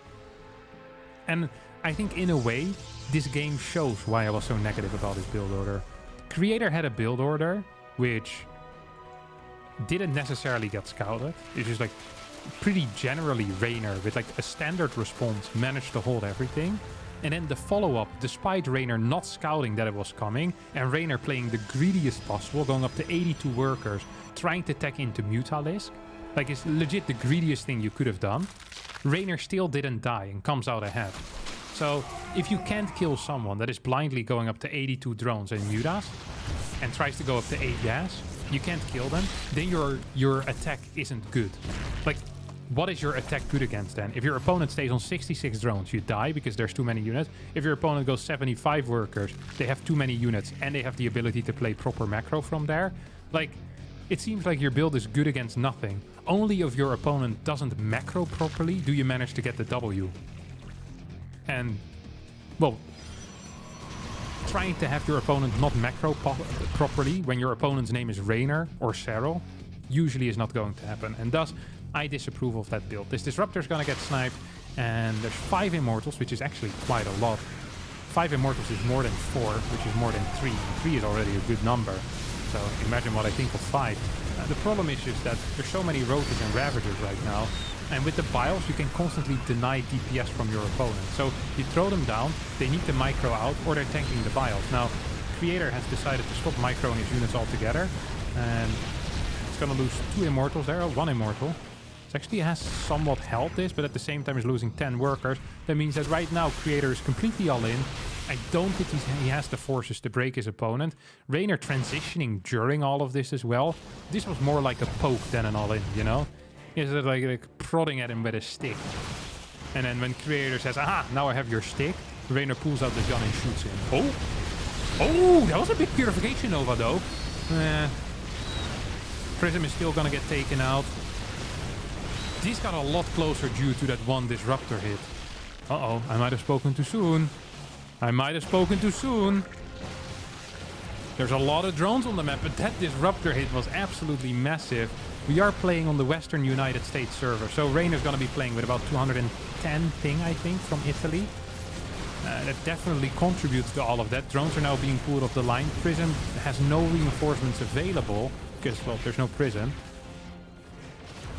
And I think in a way, this game shows why I was so negative about his build order. Creator had a build order which didn't necessarily get scouted. It's just like pretty generally Reynor with like a standard response managed to hold everything. And then the follow-up, despite Reynor not scouting that it was coming, and Reynor playing the greediest possible, going up to 82 workers, trying to tech into Mutalisk. Like, it's legit the greediest thing you could have done. Reynor still didn't die and comes out ahead. So, if you can't kill someone that is blindly going up to 82 drones and Mutas, and tries to go up to 8 gas, you can't kill them, then your attack isn't good. Like, what is your attack good against then? If your opponent stays on 66 drones, you die because there's too many units. If your opponent goes 75 workers, they have too many units and they have the ability to play proper macro from there. Like, it seems like your build is good against nothing. Only if your opponent doesn't macro properly do you manage to get the W. And, well, trying to have your opponent not macro properly when your opponent's name is Reynor or Serral usually is not going to happen. And thus, I disapprove of that build. This Disruptor is going to get sniped, and there's 5 Immortals, which is actually quite a lot. 5 Immortals is more than 4, which is more than 3. 3 is already a good number. So imagine what I think of 5. The problem is just that there's so many Roaches and Ravagers right now, and with the Biles you can constantly deny DPS from your opponent. So you throw them down, they need to micro out, or they're tanking the Biles. Now, Creator has decided to stop microing his units altogether, and it's going to lose 2 Immortals there, 1 Immortal. It actually has somewhat held this, but at the same time is losing 10 workers. That means that right now Creator is completely all in. I don't think he has the forces to break his opponent. Reynor transitioning during all of this as well. This was more like a poke than an all in, you know? He's like prodding at him with a stick. And then when Creator says, aha, now I have your stick, Reynor pulls out the gun and shoots him. Oh! Oh, that was a big Purification Nova though. Prism is still gonna get taken out. This got a lot closer due to that one Disruptor hit. Uh-oh, I might have spoken too soon. I might have spoken too soon. There's a lot of drones on the map, but that Disruptor hit was absolutely massive. We are playing on the Western United States server, so Reynor's going to be playing with about 210 ping, I think, from Italy. That definitely contributes to all of that. Drones are now being pulled off the line. Prism has no reinforcements available, because, well, there's no Prism.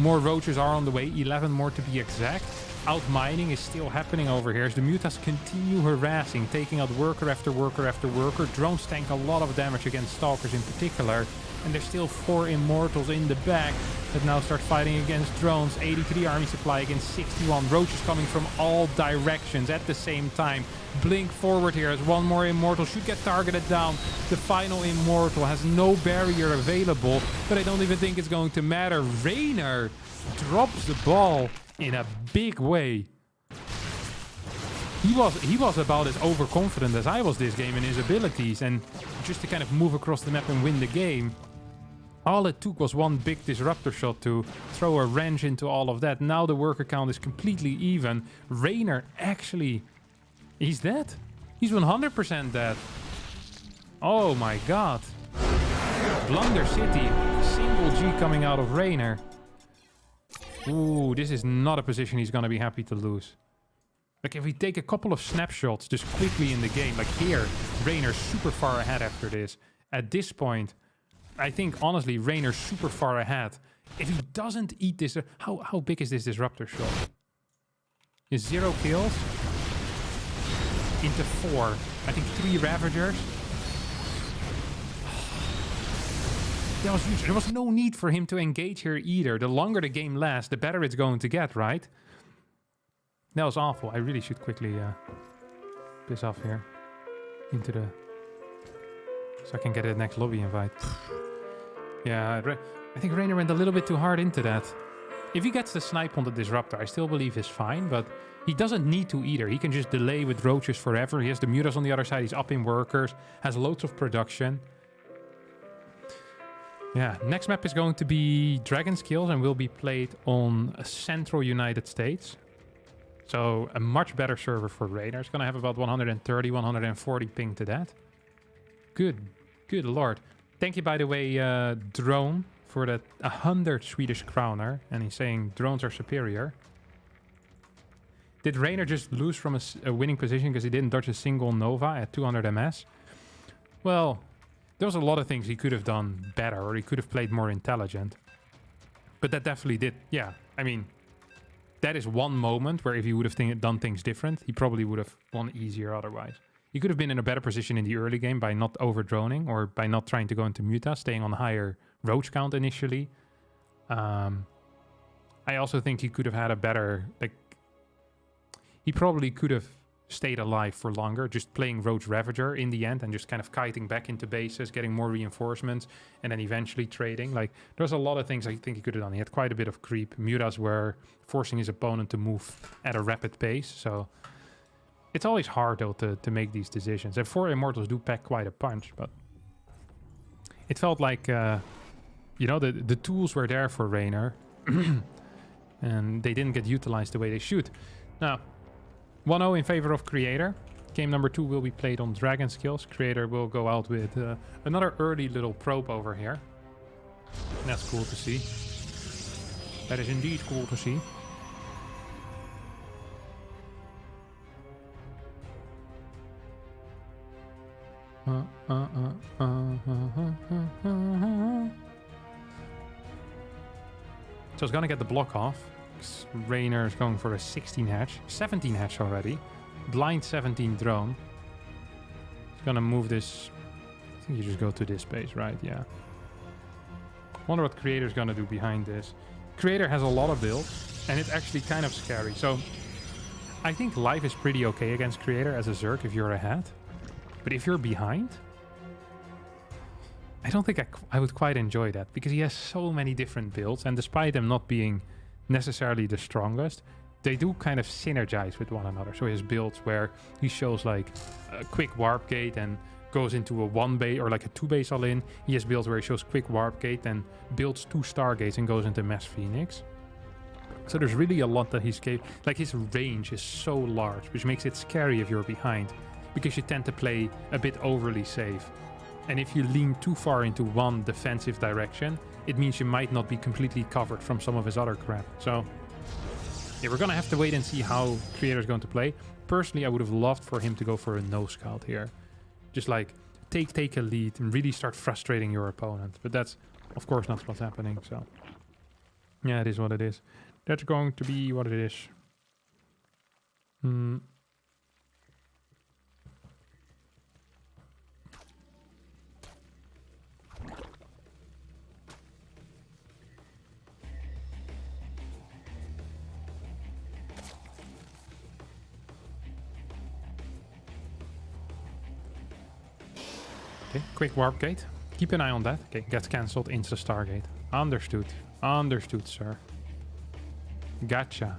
More Roaches are on the way, 11 more to be exact. Outmining is still happening over here as the Mutas continue harassing, taking out worker after worker after worker. Drones tank a lot of damage against Stalkers in particular. And there's still 4 Immortals in the back that now start fighting against drones. 83 army supply against 61. Roaches coming from all directions at the same time. Blink forward here as one more Immortal should get targeted down. The final Immortal has no barrier available, but I don't even think it's going to matter. Reynor drops the ball in a big way. He was about as overconfident as I was this game in his abilities, and just to kind of move across the map and win the game, all it took was one big Disruptor shot to throw a wrench into all of that. Now the worker count is completely even. Reynor actually, he's dead. He's 100% dead. Oh my god. Blunder City, single G coming out of Reynor. Ooh, this is not a position he's gonna be happy to lose. Like, if we take a couple of snapshots just quickly in the game, like here, Reynor's super far ahead after this. At this point, I think, honestly, Reynor's super far ahead. If he doesn't eat this... How big is this Disruptor shot? Is 0 kills? Into 4. I think 3 Ravagers. That was huge. There was no need for him to engage here either. The longer the game lasts, the better it's going to get, right? That was awful. I really should quickly piss off here. Into the... So I can get a next lobby invite. Yeah, I think Reynor went a little bit too hard into that. If he gets the snipe on the Disruptor, I still believe he's fine, but he doesn't need to either. He can just delay with Roaches forever. He has the Mutas on the other side. He's up in workers. Has loads of production. Yeah, next map is going to be Dragon Skills and will be played on Central United States. So a much better server for Reynor. It's going to have about 130, 140 ping to that. Good lord. Thank you, by the way, Drone, for that 100 Swedish kroner. And he's saying drones are superior. Did Reynor just lose from a winning position because he didn't dodge a single Nova at 200 MS? Well, there was a lot of things he could have done better, or he could have played more intelligent. But that definitely did, yeah. I mean, that is one moment where if he would have done things different, he probably would have won easier otherwise. He could have been in a better position in the early game by not over-droning or by not trying to go into Muta, staying on higher roach count initially. I also think he could have had a better... he probably could have stayed alive for longer, just playing Roach Ravager in the end and just kind of kiting back into bases, getting more reinforcements, and then eventually trading. Like, there's a lot of things I think he could have done. He had quite a bit of creep. Mutas were forcing his opponent to move at a rapid pace, so it's always hard, though, to make these decisions. And 4 Immortals do pack quite a punch, but it felt like, you know, the tools were there for Reynor, and they didn't get utilized the way they should. Now, 1-0 in favor of Creator. Game number 2 will be played on Dragon Skills. Creator will go out with another early little probe over here. That's cool to see. That is indeed cool to see. So it's gonna get the block off. Reynor is going for a 16 hatch. 17 hatch already. Blind 17 drone. It's gonna move this. I think you just go to this base, right? Yeah. Wonder what Creator's gonna do behind this. Creator has a lot of builds, and it's actually kind of scary. So I think life is pretty okay against Creator as a Zerg if you're ahead. But if you're behind, I don't think I would quite enjoy that, because he has so many different builds, and despite them not being necessarily the strongest, they do kind of synergize with one another. So his builds where he shows like a quick warp gate and goes into a 1 base or like a 2 base all in. He has builds where he shows quick warp gate and builds 2 stargates and goes into Mass Phoenix. So there's really a lot that he's capable. Like, his range is so large, which makes it scary if you're behind, because you tend to play a bit overly safe. And if you lean too far into one defensive direction, it means you might not be completely covered from some of his other crap. So, yeah, we're gonna have to wait and see how Creator's going to play. Personally, I would have loved for him to go for a no scout here. Just like, take a lead and really start frustrating your opponent. But that's, of course, not what's happening, so. Yeah, it is what it is. That's going to be what it is. Okay, quick warp gate. Keep an eye on that. Okay, gets cancelled. Insta Stargate. Understood. Understood, sir. Gotcha.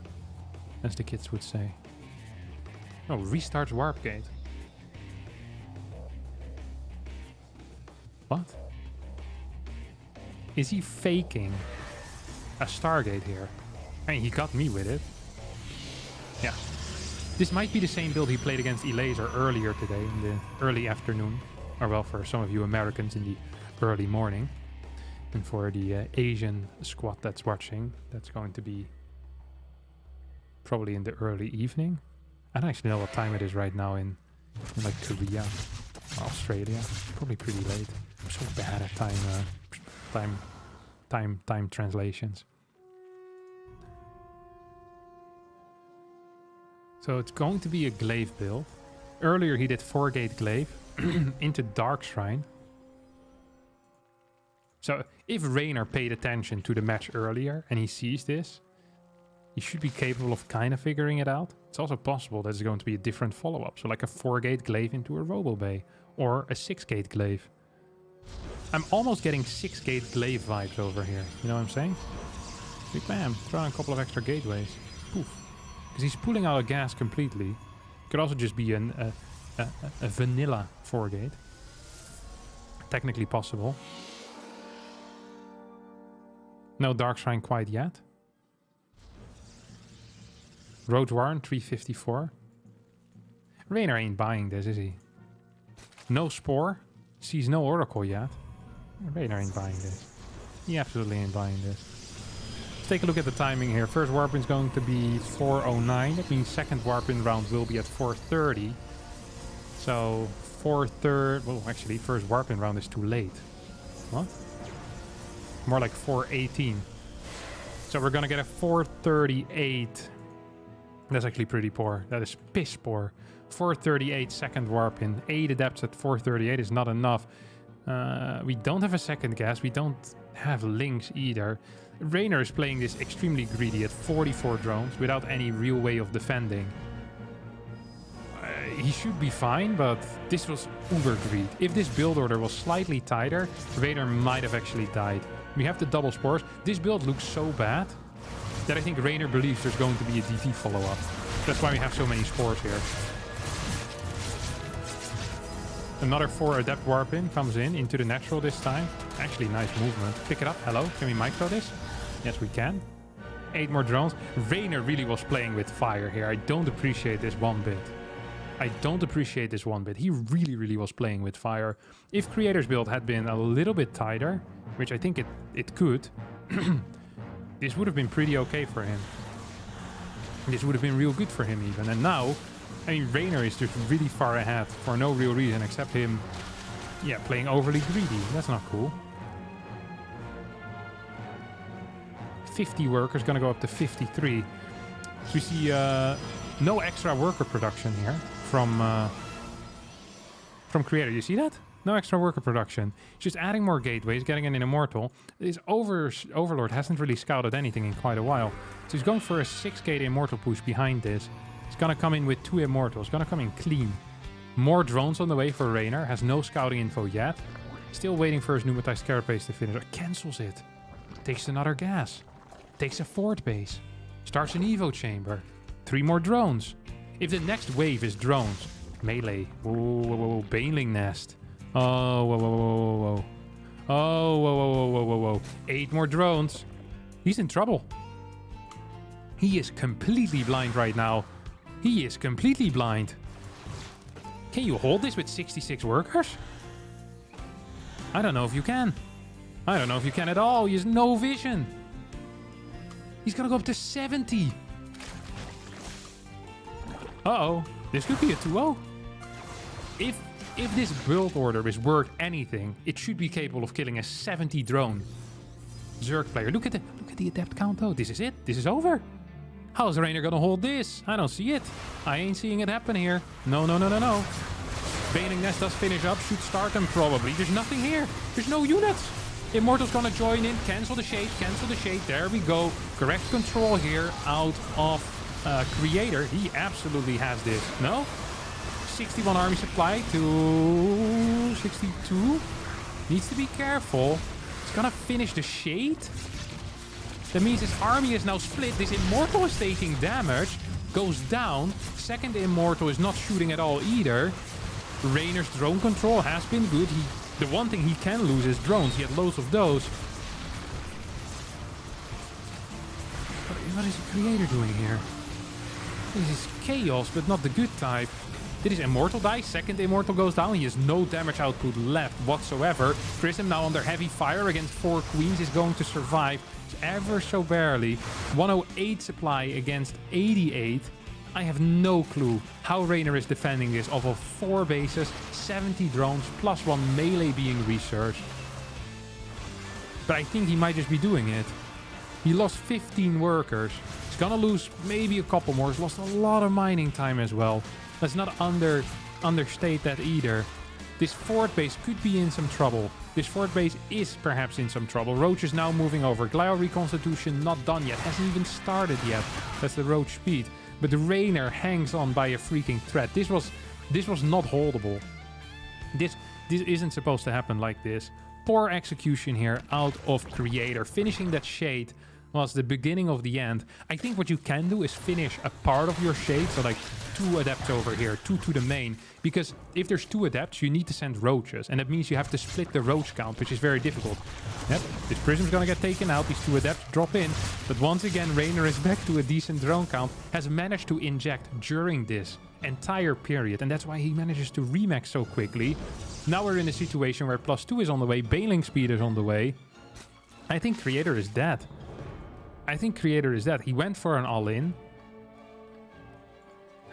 As the kids would say. Oh, restarts warp gate. What? Is he faking a Stargate here? I mean, he got me with it. Yeah. This might be the same build he played against Elazer earlier today in the early afternoon. Or well, for some of you Americans in the early morning. And for the Asian squad that's watching, that's going to be probably in the early evening. I don't actually know what time it is right now in like Korea, Australia. Probably pretty late. I'm so bad at time translations. So it's going to be a glaive build. Earlier he did 4-gate glaive into Dark Shrine. So if Reynor paid attention to the match earlier and he sees this, he should be capable of kind of figuring it out. It's also possible that it's going to be a different follow-up. So like a 4-gate glaive into a Robo Bay or a 6-gate glaive. I'm almost getting 6-gate glaive vibes over here. You know what I'm saying? Big bam, throw in a couple of extra gateways. Poof. Because he's pulling out of gas completely. Could also just be a vanilla 4-gate. Technically possible. No Dark Shrine quite yet. Road Warren, 354. Reynor ain't buying this, is he? No Spore. Sees no Oracle yet. Reynor ain't buying this. He absolutely ain't buying this. Let's take a look at the timing here. First warp in is going to be 4:09. That means second warp in round will be at 4:30. So 4:30. Well, actually, first warp in round is too late. What? More like 4:18. So we're gonna get a 4:38. That's actually pretty poor. That is piss poor. 4:38 second warp in. 8 adepts at 4:38 is not enough. We don't have a second gas. We don't have links either. Reynor is playing this extremely greedy at 44 drones without any real way of defending. He should be fine, but this was uber greed. If this build order was slightly tighter, Reynor might have actually died. We have the double spores. This build looks so bad that I think Reynor believes there's going to be a DT follow-up. That's why we have so many spores here. Another 4 adept warp in comes in into the natural this time. Actually, nice movement. Pick it up. Hello. Can we micro this? Yes, we can. 8 more drones. Reynor really was playing with fire here. I don't appreciate this one bit. I don't appreciate this one bit. He really, really was playing with fire. If Creator's build had been a little bit tighter, which I think it could, this would have been pretty okay for him. This would have been real good for him even. And now, I mean, Reynor is just really far ahead for no real reason except him, yeah, playing overly greedy. That's not cool. 50 workers, gonna go up to 53. So we see no extra worker production here from Creator. You see that? No extra worker production. Just adding more gateways, getting an Immortal. This Overlord hasn't really scouted anything in quite a while. So he's going for a 6-gate Immortal push behind this. He's gonna come in with 2 Immortals. Gonna come in clean. More drones on the way for Reynor. Has no scouting info yet. Still waiting for his pneumatized carapace to finish. Cancels it. Takes another gas. Takes a fort base. Starts an Evo chamber. 3 more drones. If the next wave is drones. Melee. Whoa, whoa, whoa, whoa. Baneling nest. Oh, whoa, whoa, whoa, whoa, whoa. Oh, whoa, whoa, whoa, whoa, whoa, whoa. 8 more drones. He's in trouble. He is completely blind right now. He is completely blind. Can you hold this with 66 workers? I don't know if you can. I don't know if you can at all. He has no vision. He's gonna go up to 70. Uh-oh. This could be a 2-0. If this build order is worth anything, it should be capable of killing a 70 drone Zerg player. Look at the adept count though. This is it. This is over. How's Reynor gonna hold this? I don't see it. I ain't seeing it happen here. No, no, no, no, no. Baneling Nest does finish up. Should start them probably. There's nothing here. There's no units. Immortal's gonna join in. Cancel the shade. Cancel the shade. There we go. Correct control here out of Creator. He absolutely has this. No? 61 army supply to 62. Needs to be careful. He's gonna finish the shade. That means his army is now split. This Immortal is taking damage. Goes down. Second Immortal is not shooting at all either. Reynor's drone control has been good. The one thing he can lose is drones. He had loads of those. What is the Creator doing here? This is chaos, but not the good type. Did his Immortal die? Second Immortal goes down. He has no damage output left whatsoever. Prism now under heavy fire against 4 queens is going to survive ever so barely. 108 supply against 88. I have no clue how Reynor is defending this off of 4 bases, 70 drones, plus 1 melee being researched. But I think he might just be doing it. He lost 15 workers. He's gonna lose maybe a couple more. He's lost a lot of mining time as well. Let's not understate that either. This fort base could be in some trouble. This fort base is perhaps in some trouble. Roach is now moving over. Glial reconstitution not done yet. Hasn't even started yet. That's the Roach speed. But the Reynor hangs on by a freaking thread. This was not holdable. This isn't supposed to happen like this. Poor execution here out of Creator. Finishing that shade well, it's the beginning of the end. I think what you can do is finish a part of your shade, so like 2 adepts over here, 2 to the main, because if there's 2 adepts, you need to send roaches, and that means you have to split the roach count, which is very difficult. Yep, this prism's gonna get taken out, these 2 adepts drop in, but once again, Reynor is back to a decent drone count, has managed to inject during this entire period, and that's why he manages to remax so quickly. Now we're in a situation where +2 is on the way, bailing speed is on the way. I think Creator is dead. He went for an all-in.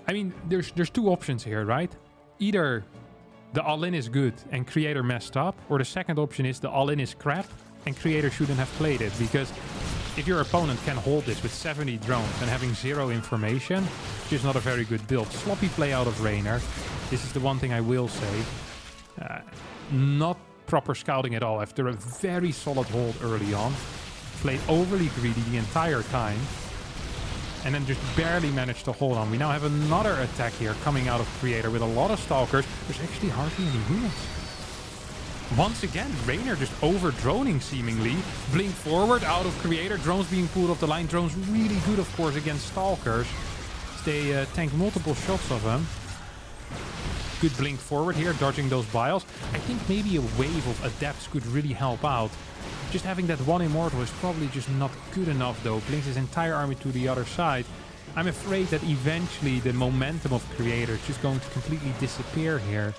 I mean, there's 2 options here, right? Either the all-in is good and Creator messed up, or the second option is the all-in is crap and Creator shouldn't have played it, because if your opponent can hold this with 70 drones and having 0 information, it's just not a very good build. Sloppy play out of Reynor. This is the one thing I will say. Not proper scouting at all after a very solid hold early on. Played overly greedy the entire time. And then just barely managed to hold on. We now have another attack here coming out of Creator with a lot of Stalkers. There's actually hardly any units. Once again, Reynor just over-droning seemingly. Blink forward out of Creator. Drones being pulled off the line. Drones really good, of course, against Stalkers. They tank multiple shots of them. Good blink forward here, dodging those biles. I think maybe a wave of adepts could really help out. Just having that one immortal is probably just not good enough though. Blinks his entire army to the other side. I'm afraid that eventually the momentum of Creator is just going to completely disappear here.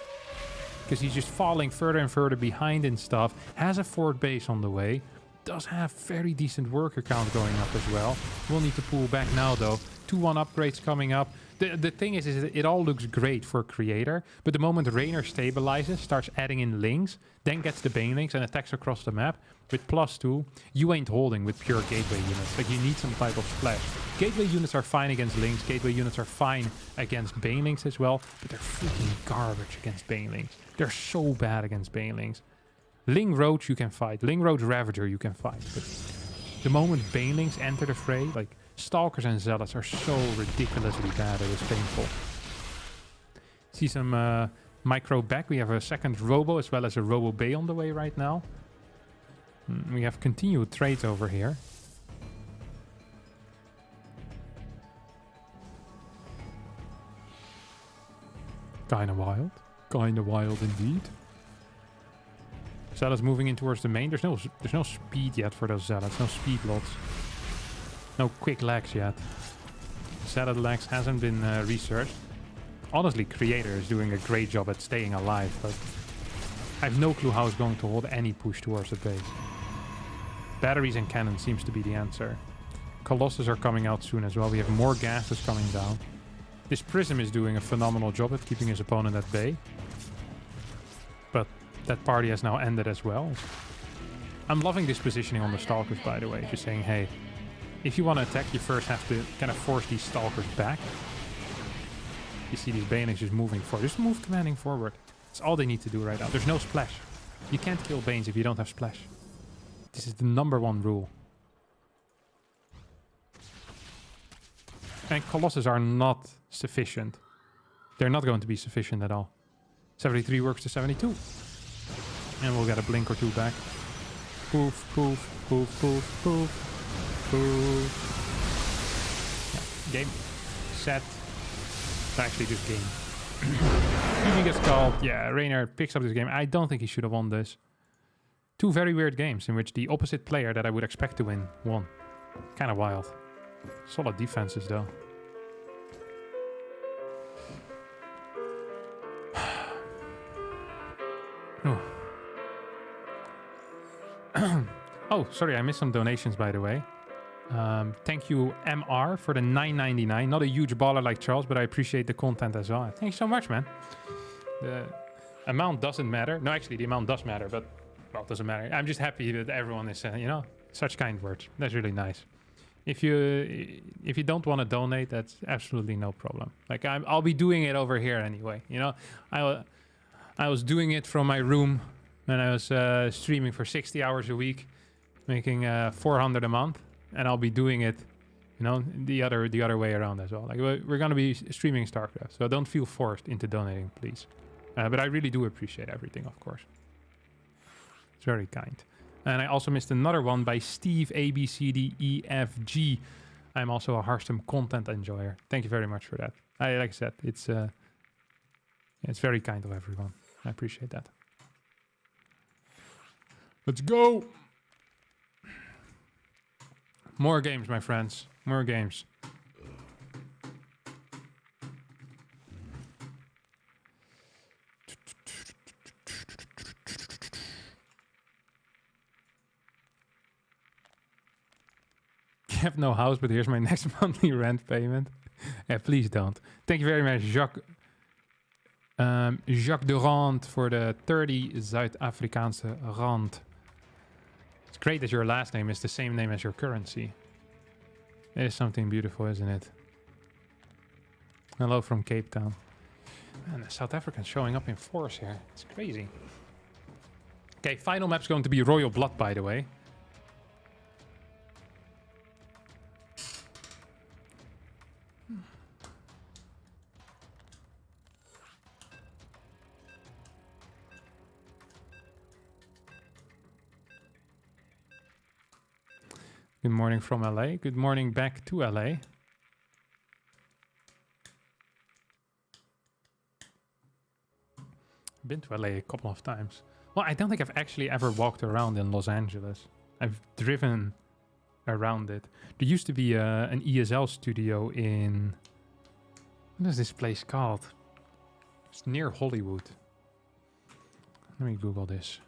Because he's just falling further and further behind and stuff. Has a 4th base on the way. Does have very decent worker count going up as well. We'll need to pull back now though. 2-1 upgrades coming up. The thing is it all looks great for Creator, but the moment Reynor stabilizes, starts adding in links, then gets the Banelings and attacks across the map with +2, you ain't holding with pure gateway units. Like, you need some type of splash. Gateway units are fine against links, gateway units are fine against Banelings as well, but they're freaking garbage against Banelings. They're so bad against Banelings. Ling Roach you can fight, Ling Roach Ravager you can fight, but the moment Banelings enter the fray, like, Stalkers and Zealots are so ridiculously bad, it is painful. See some micro back. We have a second Robo as well as a Robo Bay on the way right now. We have continued trades over here. Kinda wild indeed. Zealots moving in towards the main. There's no speed yet for those Zealots, no speed lots. No quick lags yet. Zealot lags hasn't been researched. Honestly, Creator is doing a great job at staying alive, but I have no clue how it's going to hold any push towards the base. Batteries and cannons seems to be the answer. Colossus are coming out soon as well. We have more gases coming down. This Prism is doing a phenomenal job at keeping his opponent at bay. But that party has now ended as well. I'm loving this positioning on the Stalkers, by the way. Just saying, hey, if you want to attack, you first have to kind of force these Stalkers back. You see these Banelings just moving forward. Just move commanding forward. That's all they need to do right now. There's no splash. You can't kill Banes if you don't have splash. This is the #1 rule. And Colossus are not sufficient. They're not going to be sufficient at all. 73 works to 72. And we'll get a blink or 2 back. Poof, poof, poof, poof, poof. Yeah, game. Set. Actually, just game. GG gets called. Yeah, Reynor picks up this game. I don't think he should have won this. 2 very weird games in which the opposite player that I would expect to win won. Kind of wild. Solid defenses, though. Oh, sorry, I missed some donations, by the way. Thank you, MR, for the $9.99. Not a huge baller like Charles, but I appreciate the content as well. Thanks so much, man. The amount doesn't matter. No, actually, the amount does matter, but, well, it doesn't matter. I'm just happy that everyone is, such kind words. That's really nice. If you don't want to donate, that's absolutely no problem. Like, I'll be doing it over here anyway, I was doing it from my room when I was streaming for 60 hours a week, making 400 a month. And I'll be doing it, the other way around as well. Like, we're going to be streaming StarCraft, so don't feel forced into donating, please. But I really do appreciate everything, of course. It's very kind. And I also missed another one by Steve ABCDEFG. I'm also a Harstem content enjoyer. Thank you very much for that. Like I said, it's very kind of everyone. I appreciate that. Let's go. More games, my friends. More games. I have no house, but here's my next monthly rent payment. Yeah, please don't. Thank you very much, Jacques. Jacques de Rand for the 30 Zuid-Afrikaanse rand. It's great that your last name is the same name as your currency. It is something beautiful, isn't it? Hello from Cape Town. Man, the South Africans showing up in force here. It's crazy. Okay, final map's going to be Royal Blood, by the way. Good morning from LA. Good morning back to LA. Been to LA a couple of times. Well, I don't think I've actually ever walked around in Los Angeles. I've driven around it. There used to be an ESL studio in... What is this place called? It's near Hollywood. Let me Google this.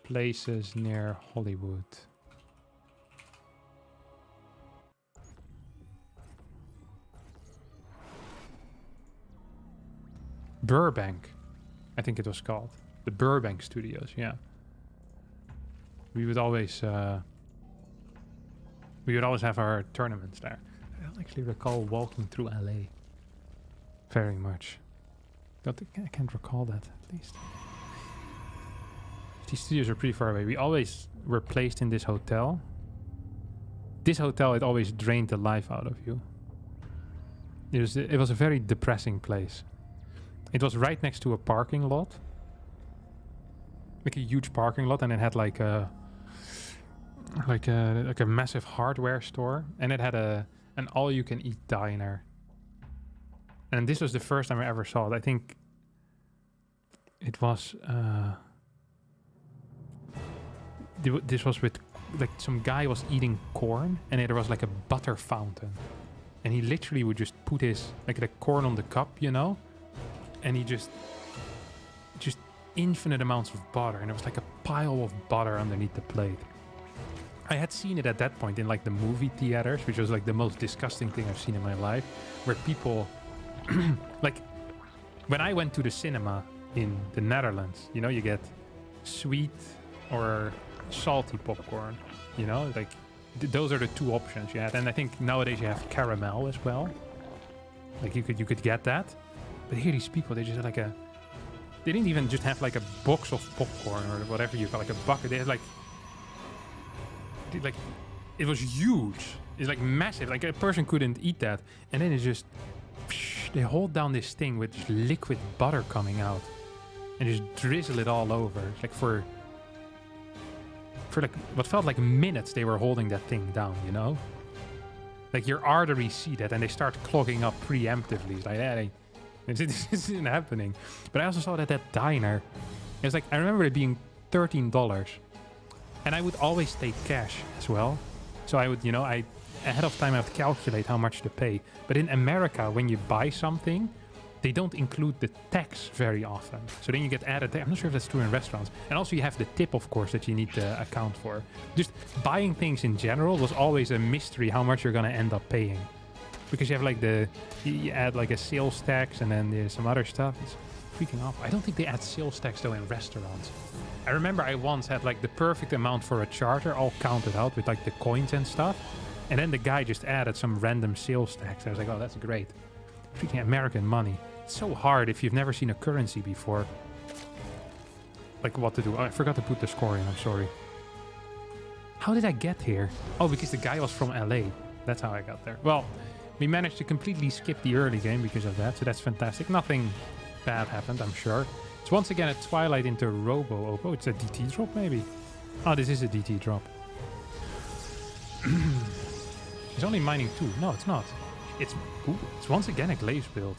Places near Hollywood. Burbank, I think it was called. The Burbank Studios, yeah. We would always have our tournaments there. I don't actually recall walking through LA very much. I can't recall that, at least. These studios are pretty far away. We always were placed in this hotel. This hotel, it always drained the life out of you. It was a very depressing place. It was right next to a parking lot. Like a huge parking lot, and it had like a massive hardware store, and it had an all-you-can-eat diner. And this was the first time I ever saw it. I think it was this was with like some guy was eating corn, and there was like a butter fountain, and he literally would just put his like the corn on the cup, you know. And he just infinite amounts of butter, and it was like a pile of butter underneath the plate. I had seen it at that point in like the movie theaters, which was like the most disgusting thing I've seen in my life, where people like when I went to the cinema in the Netherlands, you know, you get sweet or salty popcorn, you know, like those are the two options you had. And I think nowadays you have caramel as well. Like you could get that. But here these people, they just had like they didn't even just have like a box of popcorn or whatever you call like a bucket. They had like it was huge. It's like massive. Like a person couldn't eat that. And then it's just, they hold down this thing with just liquid butter coming out and just drizzle it all over. It's like for like what felt like minutes they were holding that thing down, you know? Like your arteries see that and they start clogging up preemptively. It's like, hey, this isn't happening. But I also saw that diner, it was like, I remember it being $13. And I would always take cash as well. So I would, you know, ahead of time I would calculate how much to pay. But in America, when you buy something, they don't include the tax very often. So then you get added. I'm not sure if that's true in restaurants. And also you have the tip, of course, that you need to account for. Just buying things in general was always a mystery how much you're going to end up paying. Because you have like you add like a sales tax and then there's some other stuff. It's freaking awful. I don't think they add sales tax though in restaurants. I remember I once had like the perfect amount for a charter all counted out with like the coins and stuff. And then the guy just added some random sales tax. I was like, oh, that's great. Freaking American money. It's so hard if you've never seen a currency before. Like what to do. Oh, I forgot to put the score in. I'm sorry. How did I get here? Oh, because the guy was from LA. That's how I got there. Well, we managed to completely skip the early game because of that, so that's fantastic. Nothing bad happened, I'm sure. It's once again a Twilight into Robo. Oh, it's a DT drop maybe. Oh, this is a DT drop. He's only mining 2. No, it's not. It's once again a Glaives build.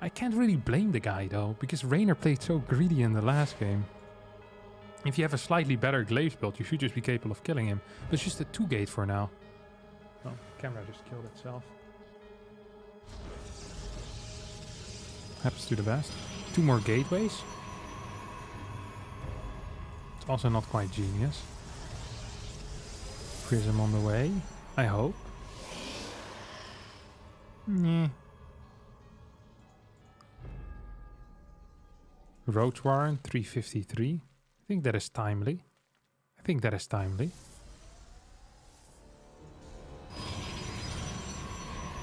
I can't really blame the guy though, because Reynor played so greedy in the last game. If you have a slightly better Glaives build, you should just be capable of killing him. But it's just a 2-gate for now. Oh, camera just killed itself. Happens to the best. 2 more gateways. It's also not quite genius. Prism on the way, I hope. Nah. Roach Warren, 353. I think that is timely.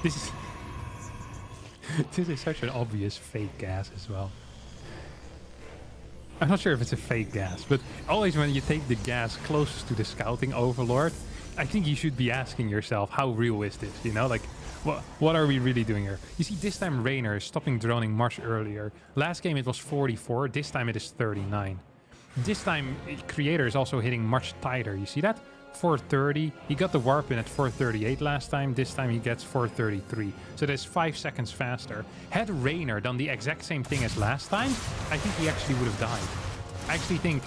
This is... this is such an obvious fake gas as well. I'm not sure if it's a fake gas, but always when you take the gas closest to the scouting overlord, I think you should be asking yourself, how real is this? You know, like, what are we really doing here? You see, this time Reynor is stopping droning much earlier. Last game it was 44, this time it is 39. This time Creator is also hitting much tighter. You see that? 430. He got the warp in at 438 last time. This time he gets 433. So that's 5 seconds faster. Had Reynor done the exact same thing as last time, I think he actually would have died. I actually think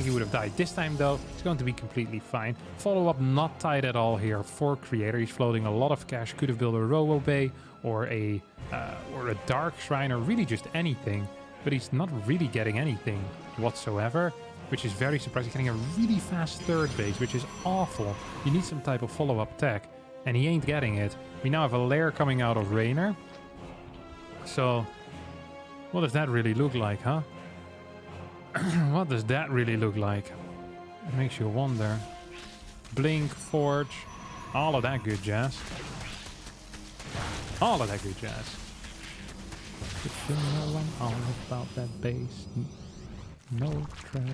he would have died. This time though, it's going to be completely fine. Follow-up not tight at all here for Creator. He's floating a lot of cash. Could have built a Robo Bay or a Dark Shrine or really just anything. But he's not really getting anything whatsoever, which is very surprising. Getting a really fast third base, which is awful. You need some type of follow-up tech, and he ain't getting it. We now have a lair coming out of Reynor. So, what does that really look like, huh? What does that really look like? It makes you wonder. Blink, Forge, all of that good jazz. All of that good jazz. But you know I'm all about that base. No trouble.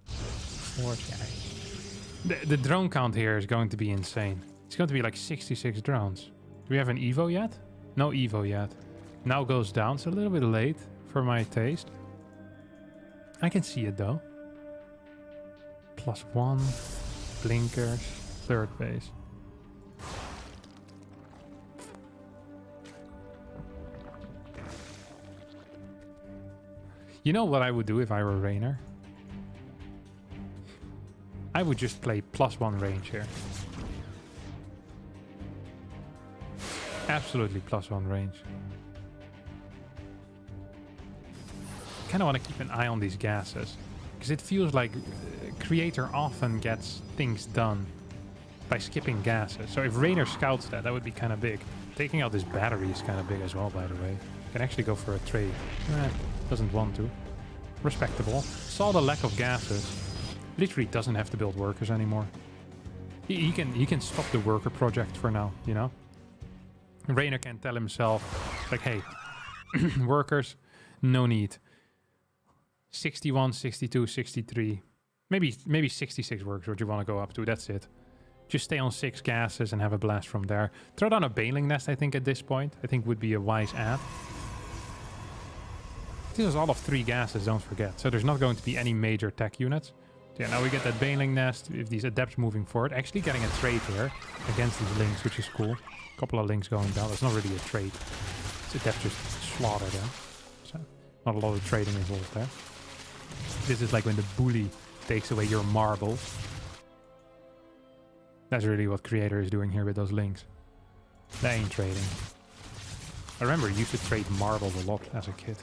Forge guy. The drone count here is going to be insane. It's going to be like 66 drones. Do we have an Evo yet? No Evo yet. Now goes down. It's a little bit late for my taste. I can see it though. +1. Blinkers. Third base. You know what I would do if I were Reynor? I would just play +1 range here. Absolutely +1 range. Kind of want to keep an eye on these gases, because it feels like Creator often gets things done by skipping gases. So if Reynor scouts that would be kind of big. Taking out this battery is kind of big as well, by the way. Can actually go for a trade. Doesn't want to. Respectable. Saw the lack of gases. Literally doesn't have to build workers anymore. He can stop the worker project for now, you know? Reynor can tell himself, like, hey, workers, no need. 61, 62, 63. Maybe 66 workers what you want to go up to, that's it. Just stay on 6 gases and have a blast from there. Throw down a Baneling Nest, I think, at this point. I think would be a wise add. This is all of 3 gases, don't forget. So there's not going to be any major tech units. So yeah, now we get that Baneling Nest with these Adepts moving forward. Actually getting a trade here against these Links, which is cool. A couple of Links going down. That's not really a trade. It's Adepts just slaughter them. So not a lot of trading involved there. This is like when the bully takes away your marbles. That's really what Creator is doing here with those Links. They ain't trading. I remember I used to trade marbles a lot as a kid.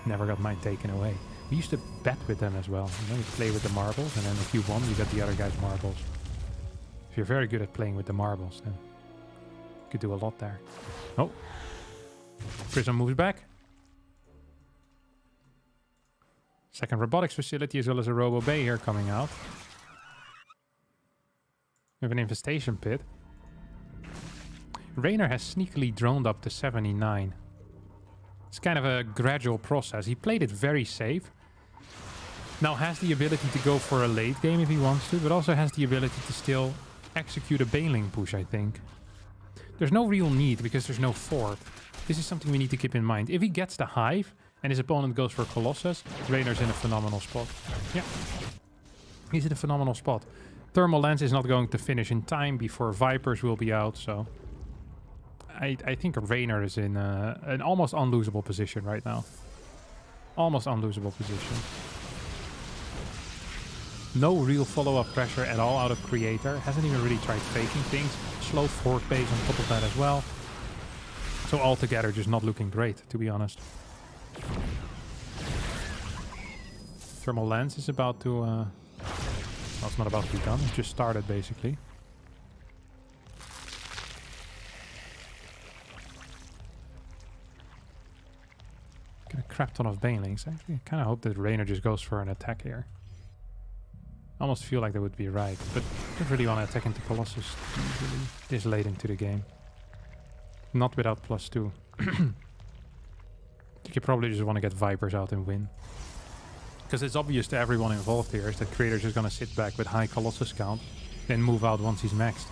Never got mine taken away. We used to bet with them as well. You know, you play with the marbles, and then if you won, you got the other guy's marbles. If you're very good at playing with the marbles, then you could do a lot there. Oh. Prism moves back. Second robotics facility as well as a Robo Bay here coming out. We have an infestation pit. Reynor has sneakily droned up to 79. It's kind of a gradual process. He played it very safe. Now has the ability to go for a late game if he wants to, but also has the ability to still execute a Baneling push, I think. There's no real need because there's no fort. This is something we need to keep in mind. If he gets the Hive and his opponent goes for Colossus, Reynor's in a phenomenal spot. Yeah. He's in a phenomenal spot. Thermal Lens is not going to finish in time before Vipers will be out, so... I think Reynor is in an almost unlosable position right now. Almost unlosable position. No real follow-up pressure at all out of Creator. Hasn't even really tried faking things. Slow fort base on top of that as well. So altogether just not looking great, to be honest. Thermal Lens is about to... well, it's not about to be done. It's just started, basically. Get a crap ton of Banelings. I kind of hope that Reynor just goes for an attack here. I almost feel like that would be right, but I don't really want to attack into Colossus usually this late into the game. Not without +2. I think you probably just want to get Vipers out and win. Because it's obvious to everyone involved here is that Creator's just going to sit back with high Colossus count, then move out once he's maxed.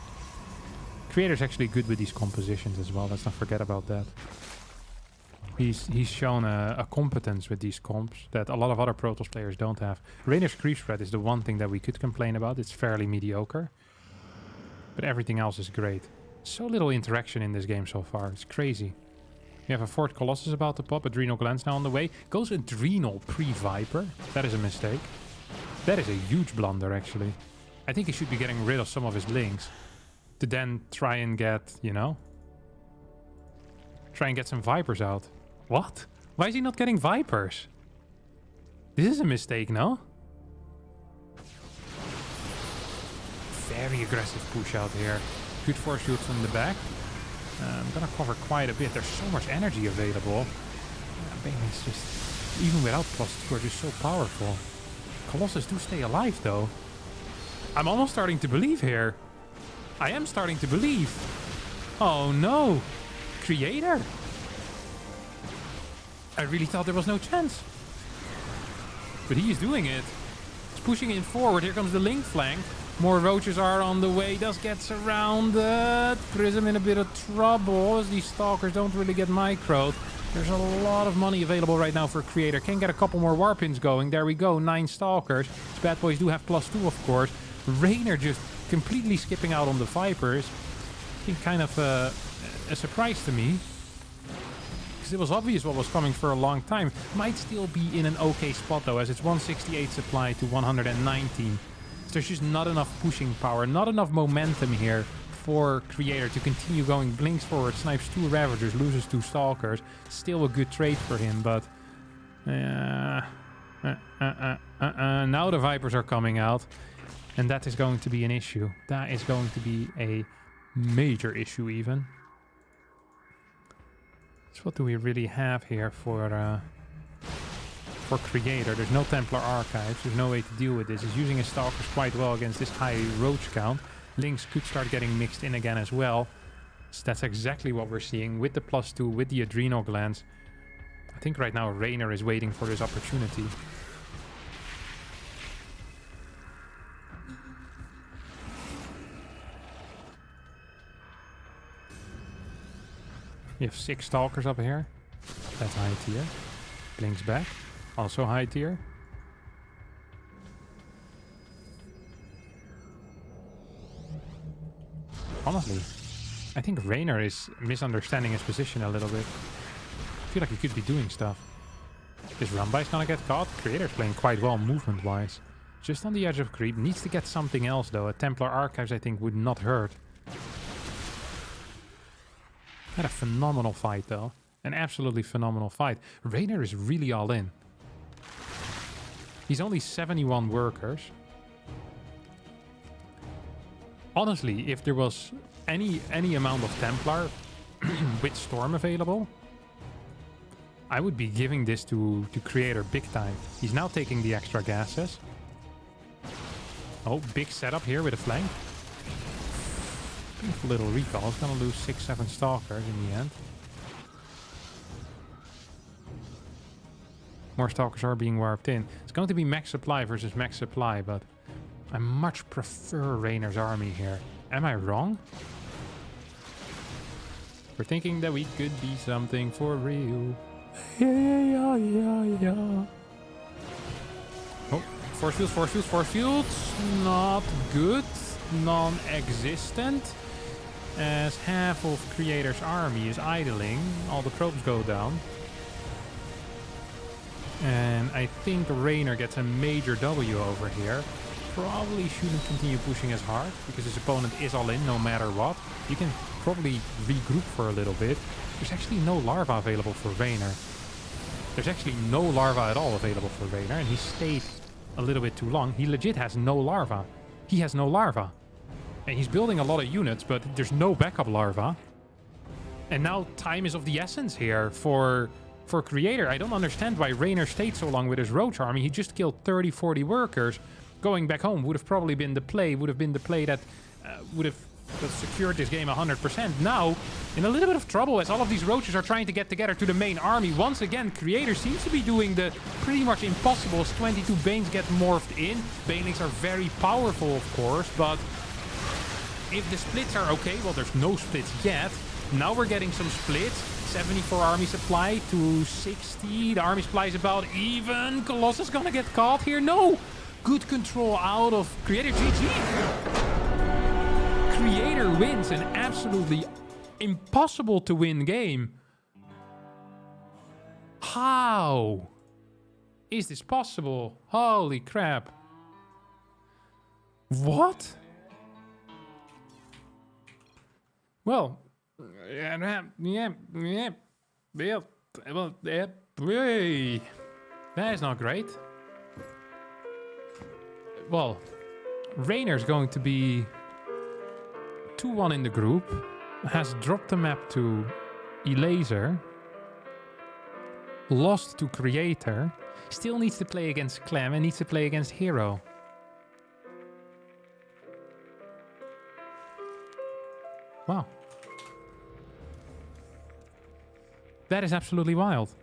Creator's actually good with these compositions as well, let's not forget about that. He's shown a competence with these comps that a lot of other Protoss players don't have. Reynor's creep spread is the one thing that we could complain about. It's fairly mediocre. But everything else is great. So little interaction in this game so far. It's crazy. We have a Fort Colossus about to pop. Adrenal Glands now on the way. Goes Adrenal pre-Viper. That is a mistake. That is a huge blunder, actually. I think he should be getting rid of some of his links. To then try and get, you know... Try and get some Vipers out. What? Why is he not getting Vipers? This is a mistake, no? Very aggressive push out here. Good force shoots from the back. I'm gonna cover quite a bit. There's so much energy available. Baneling's just... Even without +2 are just so powerful. Colossus do stay alive, though. I'm almost starting to believe here. I am starting to believe. Oh, no. Creator. I really thought there was no chance. But he is doing it. He's pushing in forward. Here comes the link flank. More roaches are on the way. Does get surrounded. Prism in a bit of trouble as these stalkers don't really get microed. There's a lot of money available right now for Creator. Can get a couple more warpins going. There we go. 9 stalkers. These bad boys do have +2, of course. Reynor just completely skipping out on the Vipers. I think kind of a surprise to me. It was obvious what was coming for a long time. Might still be in an okay spot though, as it's 168 supply to 119. So there's just not enough pushing power, not enough momentum here for Creator to continue going. Blinks forward, snipes 2 Ravagers, loses 2 Stalkers. Still a good trade for him, but... now the Vipers are coming out. And that is going to be an issue. That is going to be a major issue even. So what do we really have here for Creator? There's no Templar Archives. There's no way to deal with this. He's using his Stalkers quite well against this high Roach count. Links could start getting mixed in again as well. So that's exactly what we're seeing with the +2, with the Adrenal Glands. I think right now Reynor is waiting for this opportunity. We have 6 Stalkers up here. That's high tier. Blinks back. Also high tier. Honestly, I think Reynor is misunderstanding his position a little bit. I feel like he could be doing stuff. This Rumby's gonna get caught. Creator's playing quite well movement-wise. Just on the edge of creep. Needs to get something else though. A Templar Archives I think would not hurt. Had a phenomenal fight though. An absolutely phenomenal fight. Reynor is really all in. He's only 71 workers. Honestly, if there was any amount of Templar with Storm available, I would be giving this to Creator big time. He's now taking the extra gases. Oh, big setup here with a flank. Beautiful little recall. He's gonna lose 6-7 Stalkers in the end. More Stalkers are being warped in. It's going to be max supply versus max supply, but I much prefer Reynor's army here. Am I wrong? We're thinking that we could be something for real. Yeah. Oh, force fields. Not good. Non-existent. As half of Creator's army is idling, all the probes go down. And I think Reynor gets a major W over here. Probably shouldn't continue pushing as hard, because his opponent is all in no matter what. You can probably regroup for a little bit. There's actually no larva available for Reynor. There's actually no larva at all available for Reynor, and he stayed a little bit too long. He legit has no larva. He has no larva. And he's building a lot of units, but there's no backup larva. And now time is of the essence here for Creator. I don't understand why Reynor stayed so long with his roach army. He just killed 30, 40 workers. Going back home would have probably been the play. Would have been the play that would have secured this game 100%. Now, in a little bit of trouble as all of these roaches are trying to get together to the main army. Once again, Creator seems to be doing the pretty much impossible as 22 Banes get morphed in. Banelings are very powerful, of course, but if the splits are okay, well, there's no splits yet. Now we're getting some splits. 74 army supply to 60. The army supply is about even. Colossus gonna get caught here. No! Good control out of Creator. GG! Creator wins an absolutely impossible to win game. How is this possible? Holy crap. What? Well, that is not great. Well, Reynor's going to be 2-1 in the group. Has dropped the map to Elazer. Lost to Creator. Still needs to play against Clem and needs to play against Hero. Wow. That is absolutely wild.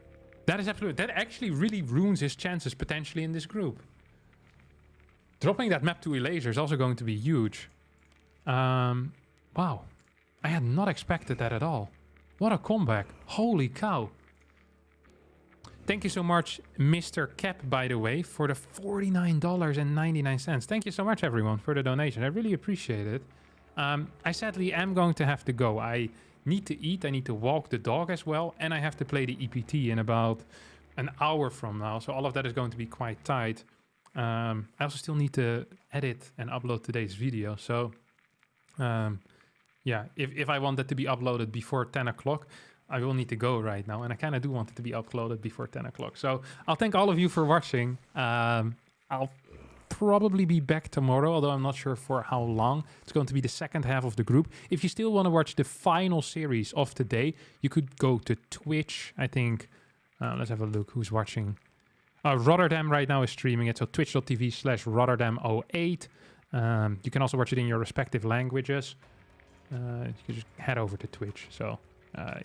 That actually really ruins his chances potentially in this group. Dropping that map to Elazer is also going to be huge. Wow. I had not expected that at all. What a comeback. Holy cow. Thank you so much, Mr. Cap, by the way, for the $49.99. Thank you so much, everyone, for the donation. I really appreciate it. I sadly am going to have to go. I need to eat, I need to walk the dog as well, and I have to play the EPT in about an hour from now, so all of that is going to be quite tight. I also still need to edit and upload today's video, so yeah, if I want that to be uploaded before 10 o'clock, I will need to go right now, and I kind of do want it to be uploaded before 10 o'clock. So I'll thank all of you for watching. I'll probably be back tomorrow, although I'm not sure for how long. It's going to be the second half of the group. If you still want to watch the final series of today, you could go to Twitch. I think, let's have a look who's watching. Rotterdam right now is streaming it, so twitch.tv/Rotterdam08. You can also watch it in your respective languages. You can just head over to Twitch. So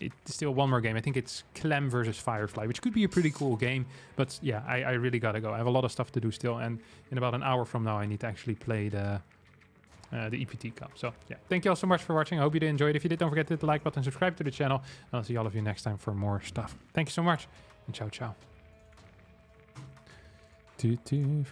it's still one more game. I think it's Clem versus Firefly, which could be a pretty cool game. But yeah, I really gotta go. I have a lot of stuff to do still, and in about an hour from now, I need to actually play the EPT Cup. So yeah, thank you all so much for watching. I hope you did enjoy it. If you did, don't forget to hit the like button, subscribe to the channel, and I'll see all of you next time for more stuff. Thank you so much, and ciao, ciao.